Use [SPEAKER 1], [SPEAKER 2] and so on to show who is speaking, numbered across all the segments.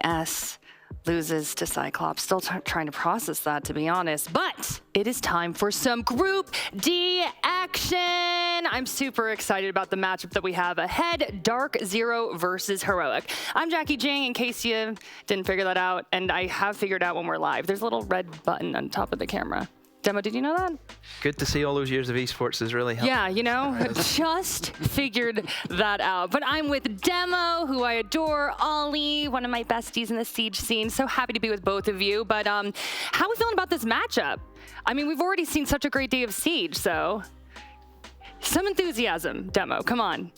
[SPEAKER 1] BDS loses to Cyclops. Still trying to process that, to be honest. But it is time for some Group D action. I'm super excited about the matchup that we have ahead. DarkZero versus Heroic. I'm Jackie Jing, in case you didn't figure that out. And I have figured out when we're live. There's a little red button on top of the camera. Demo, did you know that?
[SPEAKER 2] Good to see all those years of esports has really helped.
[SPEAKER 1] Yeah, you know, just figured that out. But I'm with Demo, who I adore, Ollie, one of my besties in the Siege scene. So happy to be with both of you. But how are we feeling about this matchup? I mean, we've already seen such a great day of Siege, so some enthusiasm, Demo, come on.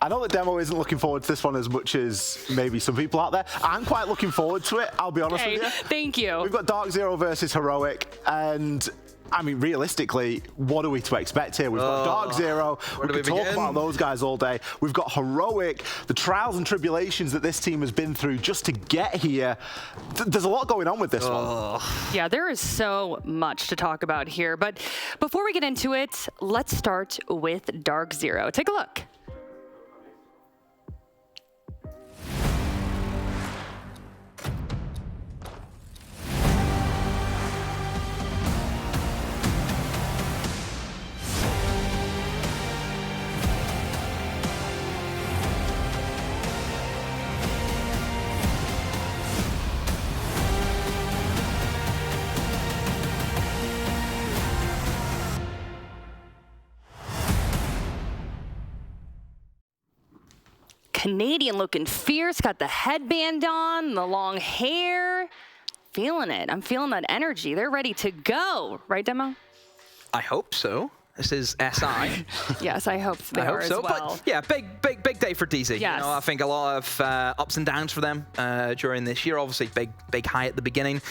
[SPEAKER 3] I know that Demo isn't looking forward to this one as much as maybe some people out there. I'm quite looking forward to it, I'll be honest with you.
[SPEAKER 1] Thank you.
[SPEAKER 3] We've got DarkZero versus Heroic, and I mean, realistically, what are we to expect here? We've got DarkZero, we can talk about those guys all day. We've got Heroic, the trials and tribulations that this team has been through just to get here. There's a lot going on with this one.
[SPEAKER 1] Yeah, there is so much to talk about here. But before we get into it, let's start with DarkZero. Take a look. Canadian looking fierce, got the headband on, the long hair. Feeling it. I'm feeling that energy. They're ready to go. Right, Demo?
[SPEAKER 2] I hope so. This is SI.
[SPEAKER 1] Yes, I hope they are as well.
[SPEAKER 2] But yeah, big day for DZ.
[SPEAKER 1] Yes.
[SPEAKER 2] You know, I think a lot of ups and downs for them during this year. Obviously, big high at the beginning,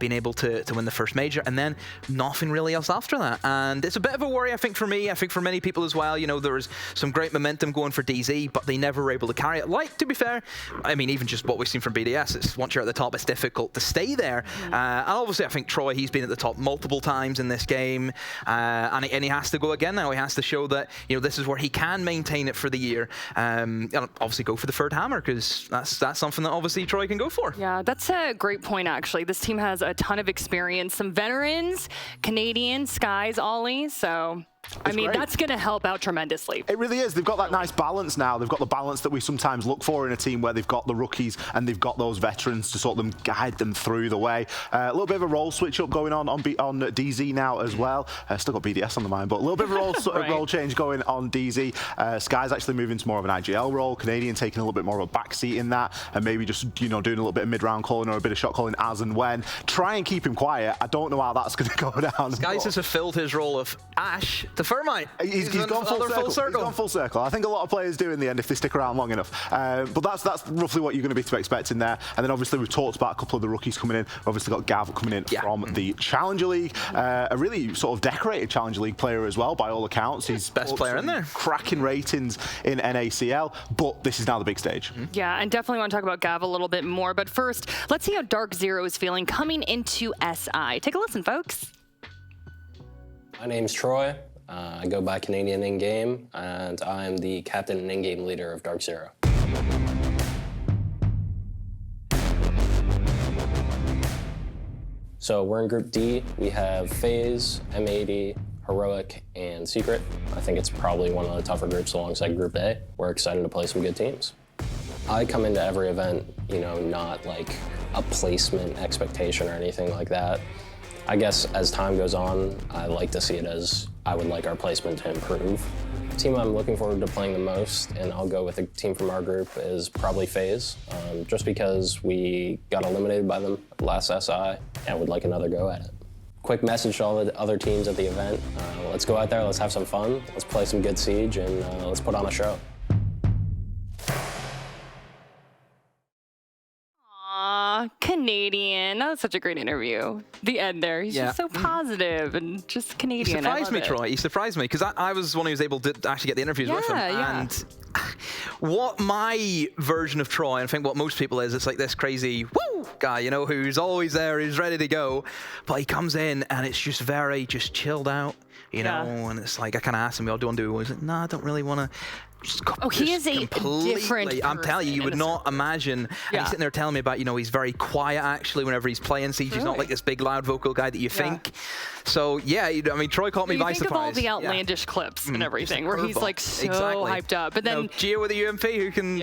[SPEAKER 2] being able to win the first major, and then nothing really else after that. And it's a bit of a worry, I think, for me. I think for many people as well. You know, there was some great momentum going for DZ, but they never were able to carry it. Like, to be fair, I mean, even just what we've seen from BDS, it's once you're at the top, it's difficult to stay there. And obviously, I think Troy, he's been at the top multiple times in this game, and he has to go again now. He has to show that, you know, this is where he can maintain it for the year. And obviously go for the third hammer, because that's something that obviously Troy can go for.
[SPEAKER 1] Yeah, that's a great point, actually. This team has a ton of experience, some veterans, Canadian, Skies, Ollie, so I mean, that's going to help out tremendously.
[SPEAKER 3] It really is. They've got that nice balance now. They've got the balance that we sometimes look for in a team where they've got the rookies and they've got those veterans to sort of them guide them through the way. A little bit of a role switch up going on DZ now as well. Still got BDS on the mind, but a little bit of a role change going on DZ. Sky's actually moving to more of an IGL role. Canadian taking a little bit more of a backseat in that, and maybe just, you know, doing a little bit of mid-round calling or a bit of shot calling as and when. Try and keep him quiet. I don't know how that's going to go down.
[SPEAKER 2] Sky's has fulfilled his role of Ash to Thermite.
[SPEAKER 3] He's gone full circle. He's gone full circle. I think a lot of players do in the end if they stick around long enough. But that's roughly what you're going to be expecting there. And then obviously we've talked about a couple of the rookies coming in. We've obviously got Gav coming in from the Challenger League, a really sort of decorated Challenger League player as well by all accounts. He's
[SPEAKER 2] best player in there.
[SPEAKER 3] Cracking ratings in NACL, but this is now the big stage.
[SPEAKER 1] Yeah, and definitely want to talk about Gav a little bit more. But first, let's see how DarkZero is feeling coming into SI. Take a listen, folks.
[SPEAKER 4] My name's Troy. I go by Canadian in-game, and I'm the captain and in-game leader of DarkZero. So we're in Group D. We have FaZe, M80, Heroic, and Secret. I think it's probably one of the tougher groups alongside Group A. We're excited to play some good teams. I come into every event, you know, not like a placement expectation or anything like that. I guess as time goes on, I like to see it as I would like our placement to improve. The team I'm looking forward to playing the most, and I'll go with a team from our group, is probably FaZe, just because we got eliminated by them last SI and would like another go at it. Quick message to all the other teams at the event. Let's go out there, let's have some fun, let's play some good Siege, and let's put on a show.
[SPEAKER 1] Canadian. That was such a great interview. The end there. He's just so positive and just Canadian.
[SPEAKER 2] He surprised me, Troy. He surprised me because I was one who was able to actually get the interviews with him. And what my version of Troy, and I think what most people is, it's like this crazy woo guy, you know, who's always there, who's ready to go. But he comes in and it's just very chilled out, you know, and it's like I kind of asked him, "What do you want to do?" He's like, "No, I don't really want to."
[SPEAKER 1] Oh, he is a different person.
[SPEAKER 2] I'm telling you, you would not imagine. And he's sitting there telling me about, he's very quiet actually whenever he's playing Siege. He's not like this big loud vocal guy that you think. So yeah, I mean, Troy caught me by surprise.
[SPEAKER 1] You think of all the outlandish clips and everything, where he's like so hyped up. But then
[SPEAKER 2] Gio with a UMP who can,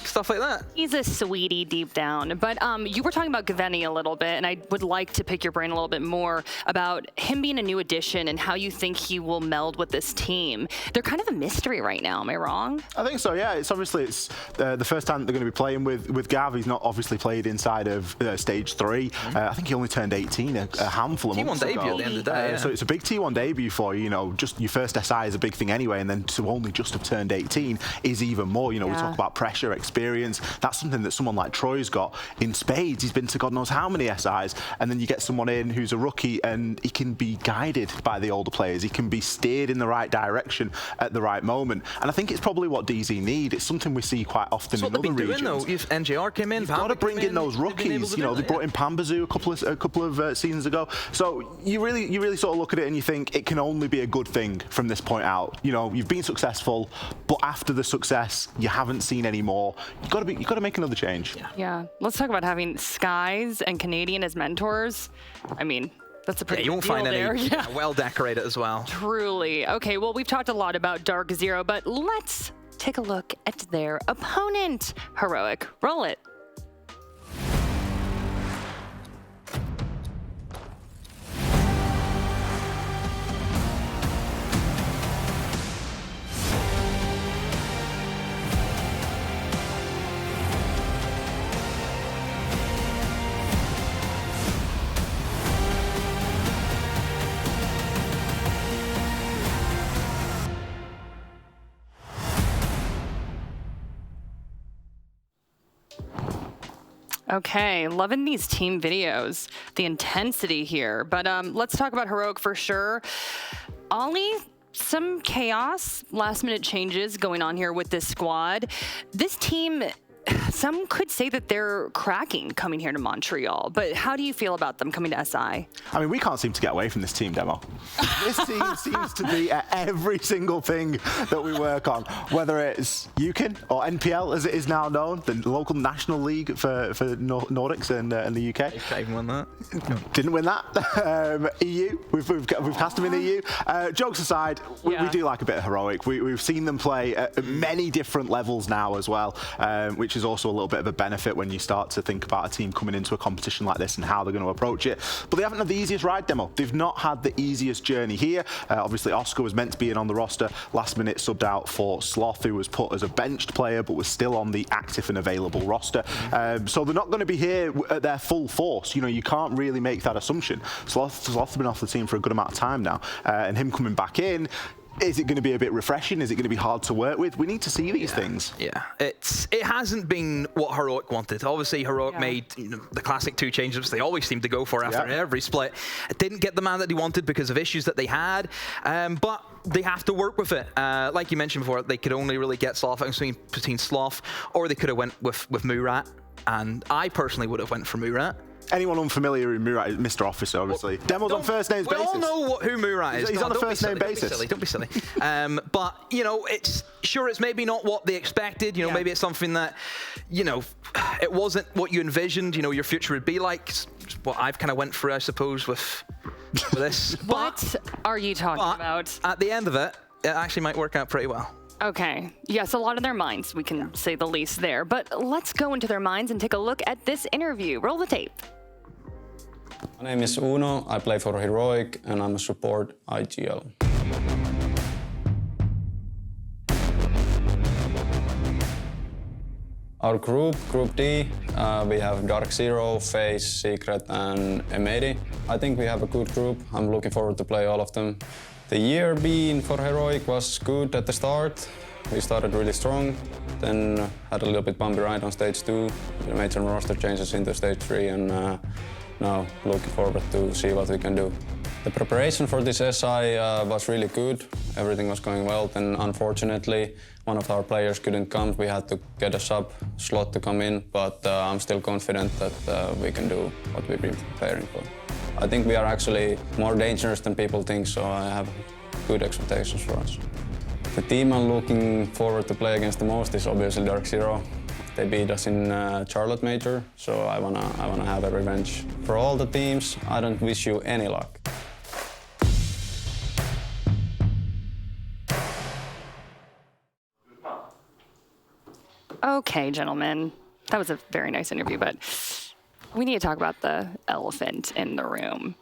[SPEAKER 2] stuff like that.
[SPEAKER 1] He's a sweetie deep down. But you were talking about Gaveni a little bit, and I would like to pick your brain a little bit more about him being a new addition and how you think he will meld with this team. They're kind of a mystery right now. Am I wrong?
[SPEAKER 3] I think so. Yeah. It's obviously the first time they're going to be playing with Gav. He's not obviously played inside of stage 3. I think he only turned 18 a handful of months ago.
[SPEAKER 2] At the end of the day,
[SPEAKER 3] so it's a big T1 debut for you. Just your first SI is a big thing anyway, and then to only just have turned 18 is even more. We talk about pressure, experience. That's something that someone like Troy's got in spades. He's been to God knows how many SIs, and then you get someone in who's a rookie, and he can be guided by the older players. He can be steered in the right direction at the right moment, and I think it's probably what DZ need. It's something we see quite often in other regions.
[SPEAKER 2] Doing, though. If NJR came in,
[SPEAKER 3] you've got to bring in those rookies. They brought in Pambazoo a couple of seasons ago. So you really sort of look at it and you think it can only be a good thing from this point out. You've been successful, but after the success, you haven't seen any more. You've got to make another change.
[SPEAKER 1] Yeah. Let's talk about having Skies and Canadian as mentors. I mean, that's a pretty
[SPEAKER 2] you won't
[SPEAKER 1] deal
[SPEAKER 2] find
[SPEAKER 1] there.
[SPEAKER 2] any well decorated as well.
[SPEAKER 1] Truly. Okay, well, we've talked a lot about DarkZero, but let's take a look at their opponent. Heroic. Roll it. Okay, loving these team videos, the intensity here. But let's talk about Heroic for sure. Ollie, some chaos, last-minute changes going on here with this squad. This team, some could say that they're cracking coming here to Montreal, but how do you feel about them coming to SI?
[SPEAKER 3] I mean, we can't seem to get away from this team demo. This team seems to be at every single thing that we work on, whether it's UKIN or NPL, as it is now known, the local national league for Nordics and the UK.
[SPEAKER 2] They even won that.
[SPEAKER 3] Didn't win that. EU, we've cast them in EU. Jokes aside, we do like a bit of Heroic. We've seen them play at many different levels now as well, which is also a little bit of a benefit when you start to think about a team coming into a competition like this and how they're going to approach it. But they haven't had the easiest ride demo. They've not had the easiest journey here. Obviously, Oscar was meant to be in on the roster. Last minute subbed out for Sloth, who was put as a benched player, but was still on the active and available roster. So they're not going to be here at their full force. You can't really make that assumption. Sloth's been off the team for a good amount of time now, and him coming back in, is it going to be a bit refreshing? Is it going to be hard to work with? We need to see these things.
[SPEAKER 2] Yeah, it hasn't been what Heroic wanted. Obviously, Heroic made the classic 2 changes they always seem to go for after every split. It didn't get the man that they wanted because of issues that they had, but they have to work with it. Like you mentioned before, they could only really get Sloth between Sloth, or they could have went with Murat, and I personally would have went for Murat.
[SPEAKER 3] Anyone unfamiliar with Murat is Mr. Officer, obviously. Demo's on first names basis.
[SPEAKER 2] We all know who Murat is.
[SPEAKER 3] He's on a first name basis.
[SPEAKER 2] Don't be silly. But, it's maybe not what they expected. Maybe it's something that, it wasn't what you envisioned, your future would be like. What I've kind of went through, I suppose, with this.
[SPEAKER 1] What are you talking about?
[SPEAKER 2] At the end of it, it actually might work out pretty well.
[SPEAKER 1] Okay. Yes, a lot of their minds, we can say the least there. But let's go into their minds and take a look at this interview. Roll the tape.
[SPEAKER 5] My name is Uno, I play for Heroic, and I'm a support IGL. Our group D, we have DarkZero, FaZe, Secret, and M80. I think we have a good group. I'm looking forward to play all of them. The year being for Heroic was good at the start. We started really strong, then had a little bit bumpy ride on stage 2. We made some roster changes into stage 3, and now looking forward to see what we can do. The preparation for this SI was really good. Everything was going well. Then unfortunately, one of our players couldn't come. We had to get a sub slot to come in, but I'm still confident that we can do what we've been preparing for. I think we are actually more dangerous than people think, so I have good expectations for us. The team I'm looking forward to play against the most is obviously DarkZero. They beat us in Charlotte Major, so I wanna have a revenge. For all the teams, I don't wish you any luck.
[SPEAKER 1] Okay, gentlemen, that was a very nice interview, but we need to talk about the elephant in the room.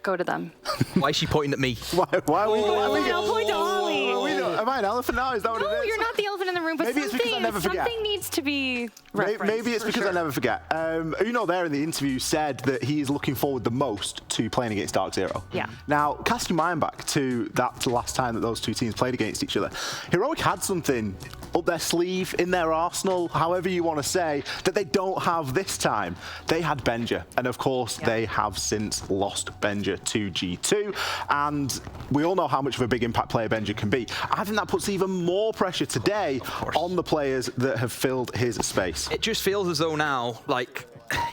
[SPEAKER 1] Go to them.
[SPEAKER 2] Why is she pointing at me?
[SPEAKER 3] Why are we
[SPEAKER 1] I'll point to Ollie.
[SPEAKER 3] Am I an elephant now? Is that what it
[SPEAKER 1] No,
[SPEAKER 3] is?
[SPEAKER 1] you're not the elephant in the room, but
[SPEAKER 3] Maybe it's because I never forget.
[SPEAKER 1] something needs to be referenced.
[SPEAKER 3] Maybe it's because I never forget. Uno there in the interview said that he is looking forward the most to playing against DarkZero.
[SPEAKER 1] Yeah.
[SPEAKER 3] Now, cast your mind back to that last time that those two teams played against each other. Heroic had something up their sleeve, in their arsenal, however you want to say, that they don't have this time. They had Benja, and of course they have since lost Benja to G2, and we all know how much of a big impact player Benja can be. I think that puts even more pressure today on the players that have filled his space.
[SPEAKER 2] It just feels as though now, like,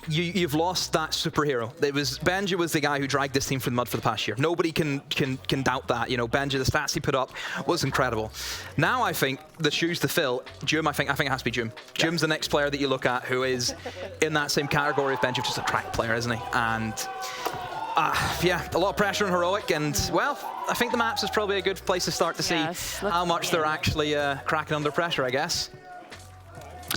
[SPEAKER 2] you've lost that superhero. Benja was the guy who dragged this team from the mud for the past year. Nobody can doubt that. You know, Benja, the stats he put up was incredible. Now I think the shoes to fill, Jum, I think it has to be Jum. Jum's the next player that you look at who is in that same category of Benja, just a track player, isn't he? And yeah, a lot of pressure on Heroic, and well, I think the maps is probably a good place to start to see how much they're actually cracking under pressure, I guess.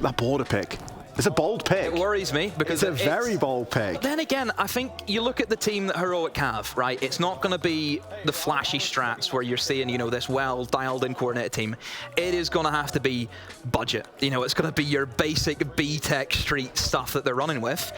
[SPEAKER 3] That border pick. It's a bold pick.
[SPEAKER 2] It worries me because
[SPEAKER 3] it's a very bold pick.
[SPEAKER 2] Then again, I think you look at the team that Heroic have, right? It's not going to be the flashy strats where you're seeing, you know, this well-dialed-in coordinated team. It is going to have to be budget. You know, it's going to be your basic B-Tech street stuff that they're running with.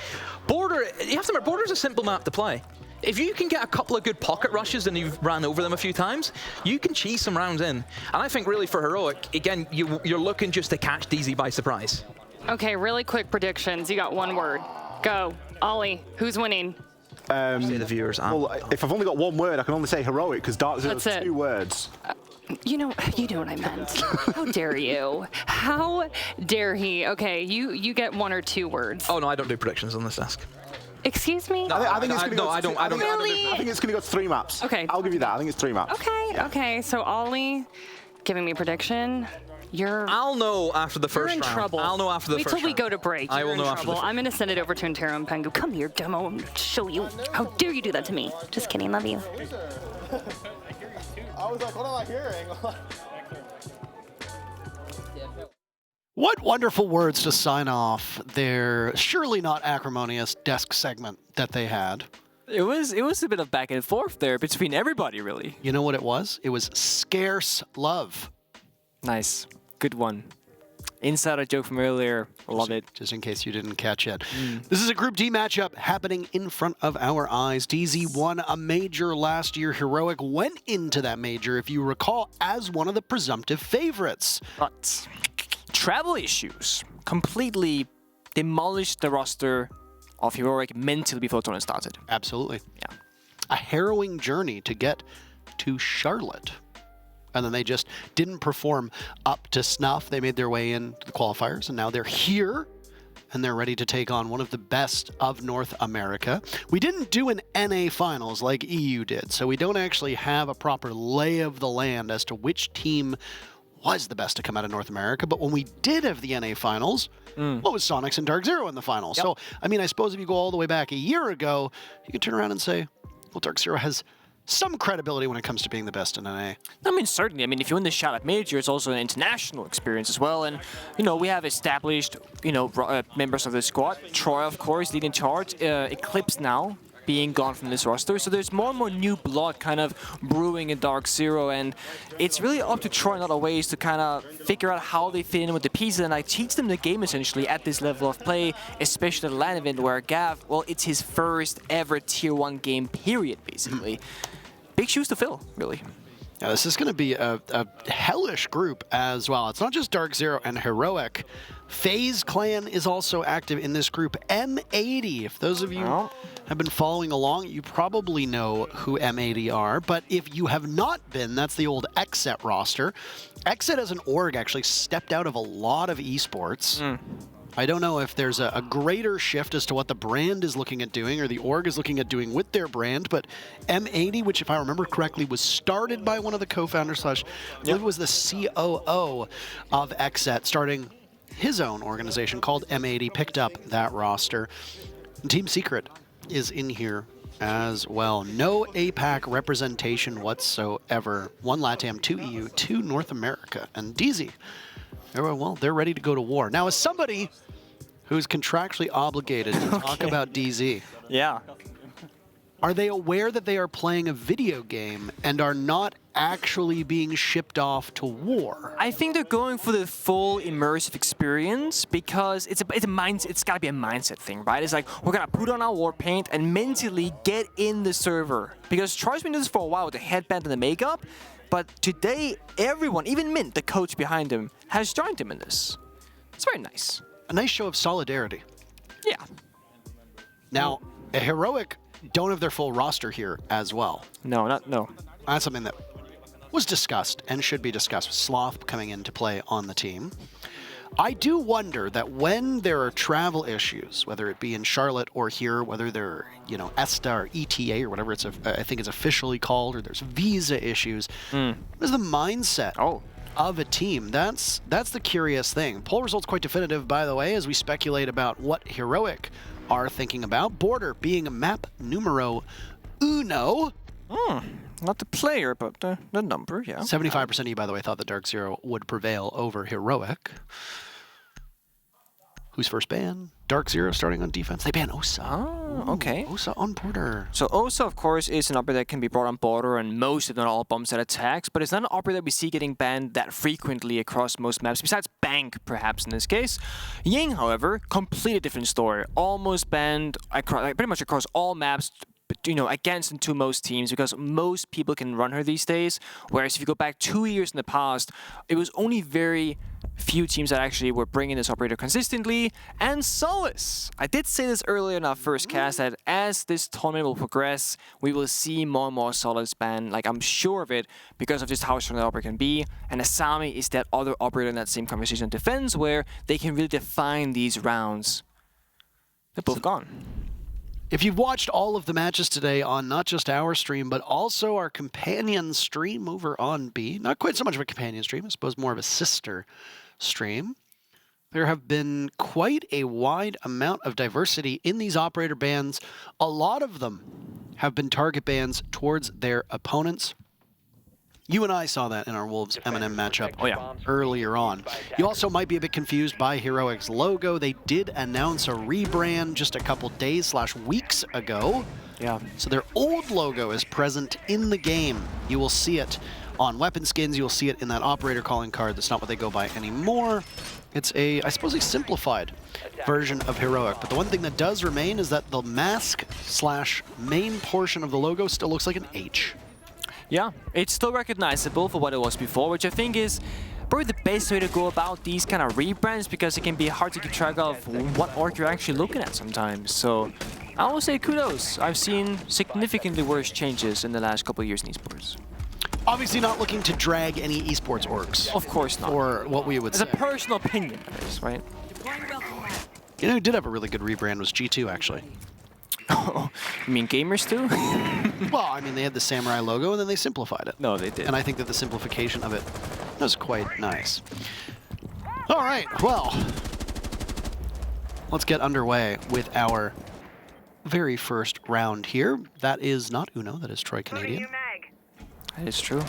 [SPEAKER 2] Border, you have to remember, Border's a simple map to play. If you can get a couple of good pocket rushes and you've ran over them a few times, you can cheese some rounds in. And I think really for Heroic, again, you're looking just to catch DZ by surprise.
[SPEAKER 1] Okay, really quick predictions. You got one word. Go. Ollie, who's winning?
[SPEAKER 2] Say the viewers.
[SPEAKER 3] Well, if I've only got one word, I can only say Heroic, because DarkZero's 2 words.
[SPEAKER 1] You know what I meant. How dare you? How dare he? Okay, you get 1 or 2 words.
[SPEAKER 2] Oh, no, I don't do predictions on this desk.
[SPEAKER 1] Excuse me?
[SPEAKER 3] No, I think it's going to go.
[SPEAKER 2] I don't.
[SPEAKER 1] Really?
[SPEAKER 3] I think it's going to go to 3 maps.
[SPEAKER 1] Okay.
[SPEAKER 3] I'll give you that. I think it's 3 maps.
[SPEAKER 1] Okay,
[SPEAKER 3] Yeah.
[SPEAKER 1] okay. So Ollie giving me a prediction.
[SPEAKER 2] I'll know after the first round.
[SPEAKER 1] You're in trouble.
[SPEAKER 2] I'll know after the first round.
[SPEAKER 1] Wait till we go to break.
[SPEAKER 2] I will
[SPEAKER 1] You're
[SPEAKER 2] know
[SPEAKER 1] in
[SPEAKER 2] after the
[SPEAKER 1] trouble.
[SPEAKER 2] first.
[SPEAKER 1] I'm going to send it over to Intero and Pengu. Come here, demo, and show you. How dare you do that to me? Just kidding. Love you.
[SPEAKER 6] I was like, what am I hearing?
[SPEAKER 7] What wonderful words to sign off their surely not acrimonious desk segment that they had.
[SPEAKER 8] It was a bit of back and forth there between everybody, really.
[SPEAKER 7] You know what it was? It was scarce love.
[SPEAKER 8] Nice. Good one. Insider joke from earlier. Love it.
[SPEAKER 7] Just in case you didn't catch it. This is a Group D matchup happening in front of our eyes. DZ won a major last year. Heroic went into that major, if you recall, as one of the presumptive favorites.
[SPEAKER 8] But travel issues completely demolished the roster of Heroic mentally before the tournament started.
[SPEAKER 7] Absolutely.
[SPEAKER 8] Yeah.
[SPEAKER 7] A harrowing journey to get to Charlotte. And then they just didn't perform up to snuff. They made their way into the qualifiers, and now they're here, and they're ready to take on one of the best of North America. We didn't do an NA finals like EU did, so we don't actually have a proper lay of the land as to which team was the best to come out of North America. But when we did have the NA finals, what was Sonics and DarkZero in the finals? So, I mean, I suppose if you go all the way back a year ago, you could turn around and say, well, DarkZero has some credibility when it comes to being the best in NA.
[SPEAKER 8] I mean, certainly. I mean, if you win the Chalet Major, it's also an international experience as well. And, you know, we have established, you know, members of the squad. Troy, of course, leading charge. Eclipse now being gone from this roster. So there's more and more new blood kind of brewing in DarkZero. And it's really up to Troy in other ways to kind of figure out how they fit in with the pieces. And I teach them the game, essentially, at this level of play, especially at the LAN event where Gav, well, it's his first ever Tier 1 game, period, basically. Big shoes to fill, really.
[SPEAKER 7] Now, this is going to be a hellish group as well. It's not just DarkZero and Heroic. FaZe Clan is also active in this group. M80, if those of you have been following along, you probably know who M80 are. But if you have not been, that's the old XSET roster. XSET as an org actually stepped out of a lot of esports. I don't know if there's a greater shift as to what the brand is looking at doing or the org is looking at doing with their brand, but M80, which if I remember correctly was started by one of the co-founders I believe it was the COO of XSET, starting his own organization called M80, picked up that roster. And Team Secret is in here as well. No APAC representation whatsoever. 1 LATAM, 2 EU, 2 North America, and DZ. Well, they're ready to go to war. Now, as somebody who's contractually obligated to talk about DZ,
[SPEAKER 8] Yeah.
[SPEAKER 7] are they aware that they are playing a video game and are not actually being shipped off to war?
[SPEAKER 8] I think they're going for the full immersive experience because it's a mindset. It's got to be a mindset thing, right? It's like we're gonna put on our war paint and mentally get in the server. Because Troy's been doing this for a while with the headband and the makeup, but today everyone, even Mint, the coach behind him, has joined him in this. It's very nice.
[SPEAKER 7] A nice show of solidarity.
[SPEAKER 8] Yeah.
[SPEAKER 7] Now, a Heroic don't have their full roster here as well.
[SPEAKER 8] No.
[SPEAKER 7] That's something that was discussed and should be discussed with Sloth coming into play on the team. I do wonder that when there are travel issues, whether it be in Charlotte or here, whether they're, ESTA or ETA or whatever I think it's officially called, or there's visa issues, what is the mindset of a team? That's the curious thing. Poll results quite definitive, by the way, as we speculate about what Heroic are thinking about. Border being a map numero uno.
[SPEAKER 8] Not the player, but the number, yeah.
[SPEAKER 7] 75% of you, by the way, thought that DarkZero would prevail over Heroic. Who's first ban? DarkZero starting on defense. They ban Osa.
[SPEAKER 8] Oh, okay.
[SPEAKER 7] Osa on border.
[SPEAKER 8] So Osa, of course, is an operator that can be brought on border and most, if not all, bombs that attacks, but it's not an operator that we see getting banned that frequently across most maps, besides Bank, perhaps, in this case. Ying, however, completely different story. Almost banned across, pretty much across all maps, against and to most teams, because most people can run her these days. Whereas if you go back 2 years in the past, it was only very few teams that actually were bringing this operator consistently. And Solace! I did say this earlier in our first cast that as this tournament will progress, we will see more and more Solace ban. I'm sure of it, because of just how strong that operator can be. And Asami is that other operator in that same conversation in defense, where they can really define these rounds. They're both gone.
[SPEAKER 7] If you've watched all of the matches today on not just our stream, but also our companion stream over on B, not quite so much of a companion stream, I suppose more of a sister stream, there have been quite a wide amount of diversity in these operator bans. A lot of them have been target bans towards their opponents. You and I saw that in our Wolves M&M matchup earlier on. You also might be a bit confused by Heroic's logo. They did announce a rebrand just a couple days/weeks ago.
[SPEAKER 8] Yeah.
[SPEAKER 7] So their old logo is present in the game. You will see it on weapon skins. You will see it in that operator calling card. That's not what they go by anymore. It's I suppose, a simplified version of Heroic. But the one thing that does remain is that the mask/main portion of the logo still looks like an H.
[SPEAKER 8] Yeah, it's still recognizable for what it was before, which I think is probably the best way to go about these kind of rebrands, because it can be hard to keep track of what org you're actually looking at sometimes. So I will say kudos. I've seen significantly worse changes in the last couple of years in esports.
[SPEAKER 7] Obviously not looking to drag any esports orgs.
[SPEAKER 8] Of course not.
[SPEAKER 7] Or what we would
[SPEAKER 8] It's
[SPEAKER 7] say.
[SPEAKER 8] a personal opinion, right?
[SPEAKER 7] You know who did have a really good rebrand was G2, actually.
[SPEAKER 8] Oh, you mean gamers too?
[SPEAKER 7] Well, I mean, they had the samurai logo and then they simplified it.
[SPEAKER 8] No, they did.
[SPEAKER 7] And I think that the simplification of it was quite nice. All right, well, let's get underway with our very first round here. That is not Uno, that is Troy Canadian.
[SPEAKER 8] That is true.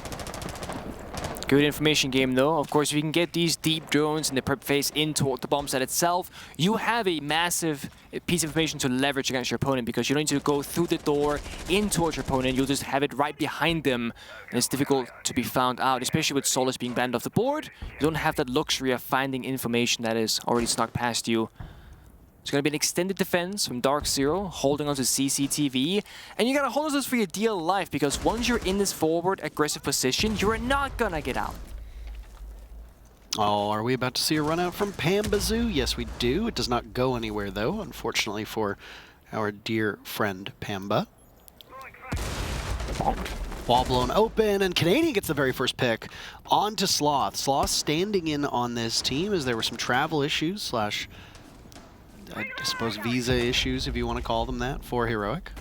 [SPEAKER 8] Good information game, though. Of course, if you can get these deep drones in the prep phase in toward the bomb set itself, you have a massive piece of information to leverage against your opponent, because you don't need to go through the door in towards your opponent. You'll just have it right behind them, and it's difficult to be found out, especially with Solace being banned off the board. You don't have that luxury of finding information that is already snuck past you. It's going to be an extended defense from DarkZero, holding onto CCTV. And you got to hold on to this for your dear life, because once you're in this forward aggressive position, you're not going to get out.
[SPEAKER 7] Oh, are we about to see a run out from Pambazoo? Yes, we do. It does not go anywhere, though, unfortunately for our dear friend Pamba. Wall blown open, and Canadian gets the very first pick on to Sloth. Sloth standing in on this team as there were some travel issues / I suppose visa issues, if you want to call them that, for Heroic.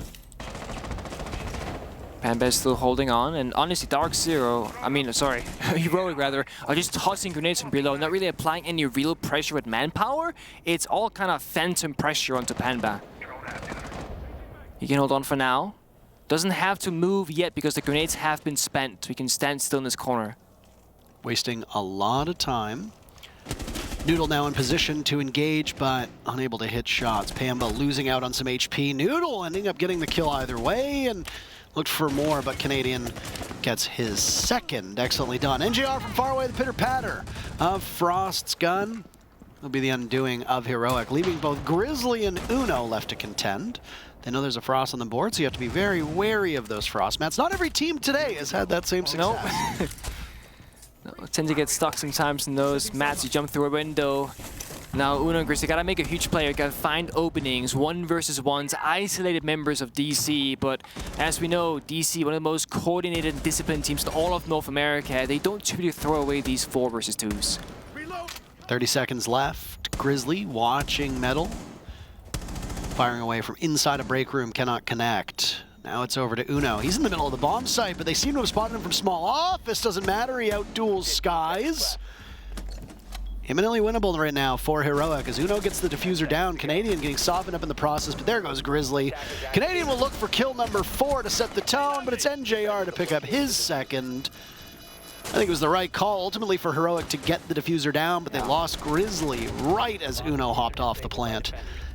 [SPEAKER 8] Panba's still holding on, and honestly, Heroic rather, are just tossing grenades from below, not really applying any real pressure with manpower. It's all kind of phantom pressure onto Panba. He can hold on for now. Doesn't have to move yet because the grenades have been spent. We can stand still in this corner.
[SPEAKER 7] Wasting a lot of time. Noodle now in position to engage, but unable to hit shots. Pamba losing out on some HP. Noodle ending up getting the kill either way, and looked for more, but Canadian gets his second. Excellently done. NJR from far away, the pitter-patter of Frost's gun will be the undoing of Heroic, leaving both Grizzly and Uno left to contend. They know there's a Frost on the board, so you have to be very wary of those Frost mats. Not every team today has had that same success.
[SPEAKER 8] No, tend to get stuck sometimes in those mats. You jump through a window. Now Uno and Grizzly gotta make a huge play. Gotta find openings, 1 versus 1s, isolated members of DC. But as we know, DC, one of the most coordinated and disciplined teams in all of North America. They don't typically throw away these 4 versus 2s.
[SPEAKER 7] 30 seconds left. Grizzly watching Metal. Firing away from inside a break room, cannot connect. Now it's over to Uno. He's in the middle of the bomb site, but they seem to have spotted him from small office. Doesn't matter, he outduels Skies. Imminently winnable right now for Heroic as Uno gets the diffuser down. Canadian getting softened up in the process, but there goes Grizzly. Canadian will look for kill number 4 to set the tone, but it's NJR to pick up his second. I think it was the right call ultimately for Heroic to get the diffuser down, but they lost Grizzly right as Uno hopped off the plant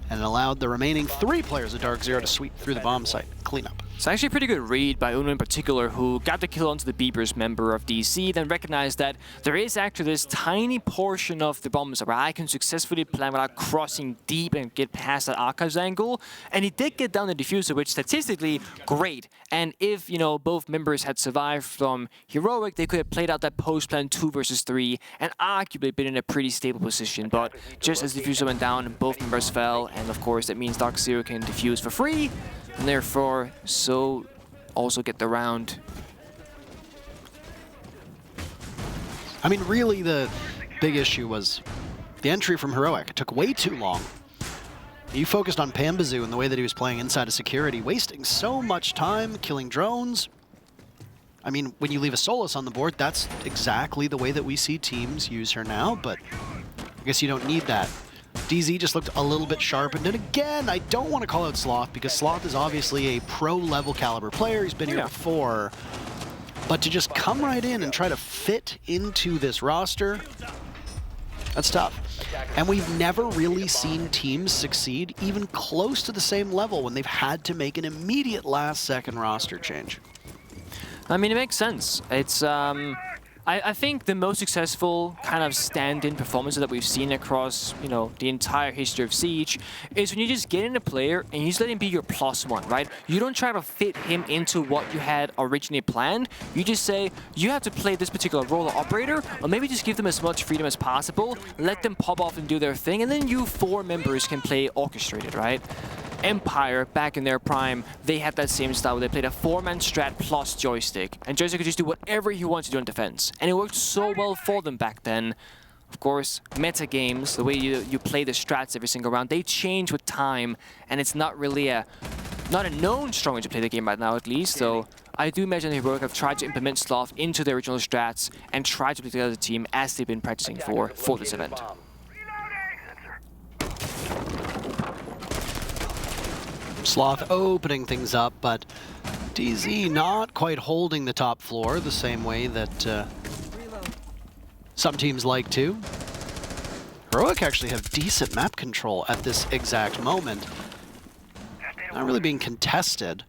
[SPEAKER 7] and allowed the remaining 3 players of DarkZero to sweep through the bomb site. Cleanup.
[SPEAKER 8] It's actually a pretty good read by Uno in particular, who got the kill onto the Beepers member of DC, then recognized that there is actually this tiny portion of the bomb site where I can successfully plan without crossing deep and get past that archives angle. And he did get down the diffuser, which statistically, great. And if, you know, both members had survived from Heroic, they could have played out that post-plan 2 versus 3 and arguably been in a pretty stable position. But just as the diffuser went down, both members fell, and of course that means DarkZero can diffuse for free, and therefore so also get the round.
[SPEAKER 7] I mean, really the big issue was the entry from Heroic. It took way too long. He focused on Pambazoo and the way that he was playing inside of security, wasting so much time killing drones. I mean, when you leave a Solus on the board, that's exactly the way that we see teams use her now, but I guess you don't need that. DZ just looked a little bit sharpened, and again, I don't want to call out Sloth because Sloth is obviously a pro-level caliber player. He's been here before, but to just come right in and try to fit into this roster, that's tough. And we've never really seen teams succeed even close to the same level when they've had to make an immediate last-second roster change.
[SPEAKER 8] I mean, it makes sense. It's I think the most successful kind of stand-in performances that we've seen across, you know, the entire history of Siege is when you just get in a player and you just let him be your +1, right? You don't try to fit him into what you had originally planned. You just say, you have to play this particular role or operator, or maybe just give them as much freedom as possible, let them pop off and do their thing, and then you 4 members can play orchestrated, right? Empire, back in their prime, they had that same style where they played a 4-man strat plus joystick. And joystick could just do whatever he wants to do in defense. And it worked so well for them back then. Of course, meta games, the way you play the strats every single round, they change with time. And it's not really not a known strong way to play the game right now, at least. So I do imagine Heroic have tried to implement Sloth into their original strats and tried to play together as a team as they've been practicing for this event.
[SPEAKER 7] Sloth opening things up, but DZ not quite holding the top floor the same way that some teams like to. Heroic actually have decent map control at this exact moment. Not really being contested.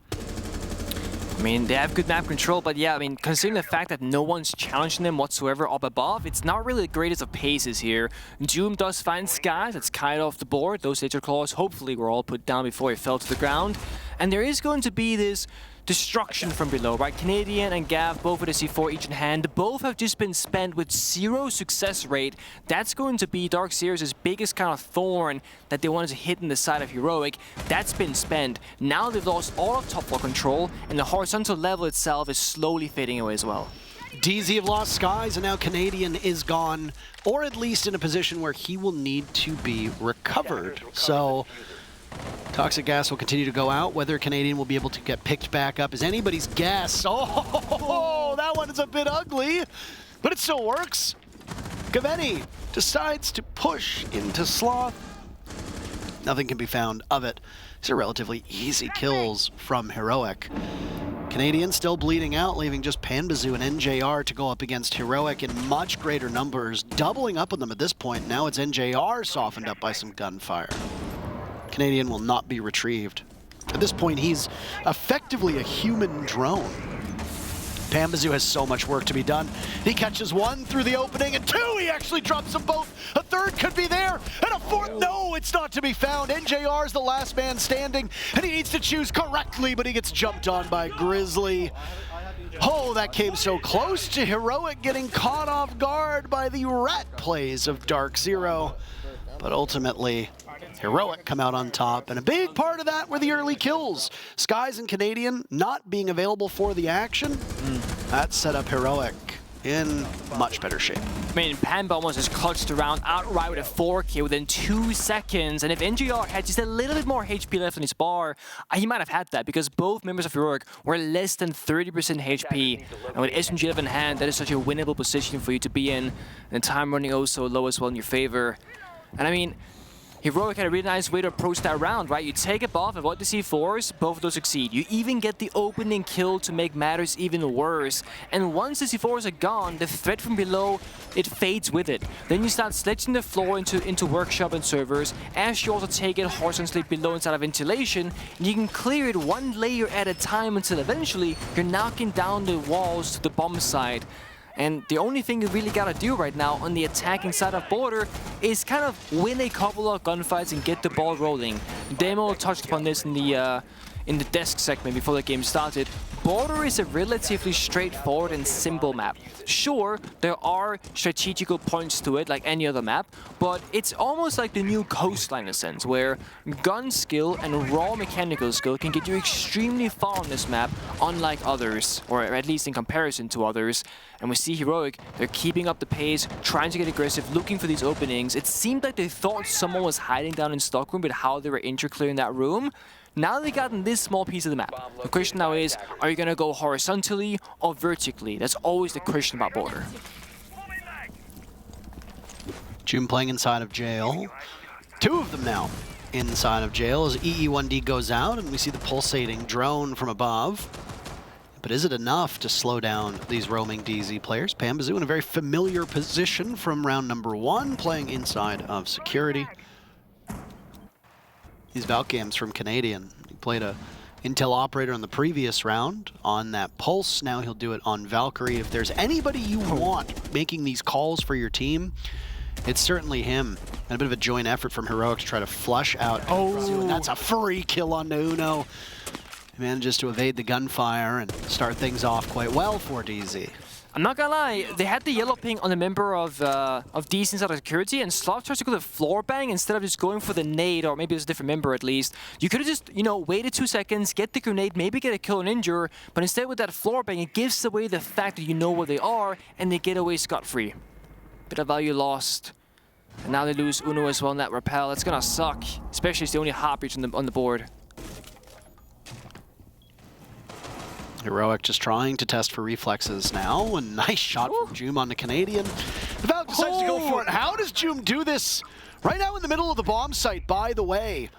[SPEAKER 8] I mean, they have good map control, but yeah, I mean, considering the fact that no one's challenging them whatsoever up above, it's not really the greatest of paces here. Doom does find Skies, that's kind of off the board. Those Nature Claws hopefully were all put down before he fell to the ground. And there is going to be this destruction from below, right? Canadian and Gav, both with a C4 each in hand, both have just been spent with 0 success rate. That's going to be DarkZero's biggest kind of thorn that they wanted to hit in the side of Heroic. That's been spent. Now they've lost all of top floor control, and the horizontal level itself is slowly fading away as well.
[SPEAKER 7] DZ have lost Skies, and now Canadian is gone, or at least in a position where he will need to be recovered. So Toxic Gas will continue to go out. Whether Canadian will be able to get picked back up is anybody's guess. Oh, that one is a bit ugly, but it still works. Gaveni decides to push into Sloth. Nothing can be found of it. These are relatively easy kills from Heroic. Canadian still bleeding out, leaving just Panbazoo and NJR to go up against Heroic in much greater numbers, doubling up on them at this point. Now it's NJR softened up by some gunfire. Canadian will not be retrieved. At this point, he's effectively a human drone. Panbazoo has so much work to be done. He catches one through the opening, and two, he actually drops them both. A third could be there, and a fourth, no, it's not to be found. NJR is the last man standing, and he needs to choose correctly, but he gets jumped on by Grizzly. Oh, that came so close to Heroic getting caught off guard by the rat plays of DarkZero. But ultimately, Heroic come out on top, and a big part of that were the early kills. Skies and Canadian not being available for the action, that set up Heroic in much better shape.
[SPEAKER 8] I mean, Panba almost just clutched around outright with a 4K within 2 seconds, and if NGR had just a little bit more HP left on his bar, he might have had that, because both members of Heroic were less than 30% HP, and with SMG in hand, that is such a winnable position for you to be in, and time running oh so low as well in your favor. And I mean, Heroic had a really nice way to approach that round, right? You take a buff, avoid the C4s, both of those succeed. You even get the opening kill to make matters even worse. And once the C4s are gone, the threat from below, it fades with it. Then you start sledging the floor into workshop and servers, as you also take it horizontally below inside of ventilation, and you can clear it one layer at a time until eventually you're knocking down the walls to the bomb side. And the only thing you really gotta do right now on the attacking side of Border is kind of win a couple of gunfights and get the ball rolling. Demo touched upon this in the desk segment before the game started. Border is a relatively straightforward and simple map. Sure, there are strategical points to it like any other map, but it's almost like the new Coastline in a sense, where gun skill and raw mechanical skill can get you extremely far on this map, unlike others, or at least in comparison to others. And we see Heroic, they're keeping up the pace, trying to get aggressive, looking for these openings. It seemed like they thought someone was hiding down in Stockroom with how they were interclearing that room. Now they've gotten this small piece of the map. The question now is, are you going to go horizontally or vertically? That's always the question about Border.
[SPEAKER 7] June playing inside of jail. Two of them now inside of jail as EE1D goes out, and we see the pulsating drone from above. But is it enough to slow down these roaming DZ players? Panbazoo in a very familiar position from round number 1, playing inside of security. These Valcams from Canadian. He played a Intel operator on the previous round on that Pulse. Now he'll do it on Valkyrie. If there's anybody you want making these calls for your team, it's certainly him. And a bit of a joint effort from Heroic to try to flush out. Oh, and that's a free kill on Uno. He manages to evade the gunfire and start things off quite well for DZ.
[SPEAKER 8] I'm not gonna lie, they had the yellow ping on the member of DC inside of security, and Slav tries to go to the floor bang instead of just going for the nade, or maybe it's a different member at least. You could have just, you know, waited 2 seconds, get the grenade, maybe get a kill and injure, but instead with that floor bang, it gives away the fact that you know where they are, and they get away scot-free. Bit of value lost. And now they lose Uno as well in that rappel. That's gonna suck, especially it's the only heartbeat on the board.
[SPEAKER 7] Heroic just trying to test for reflexes now. A nice shot from Joom on the Canadian. The Valk decides to go for it. How does Joom do this? Right now in the middle of the bomb site, by the way.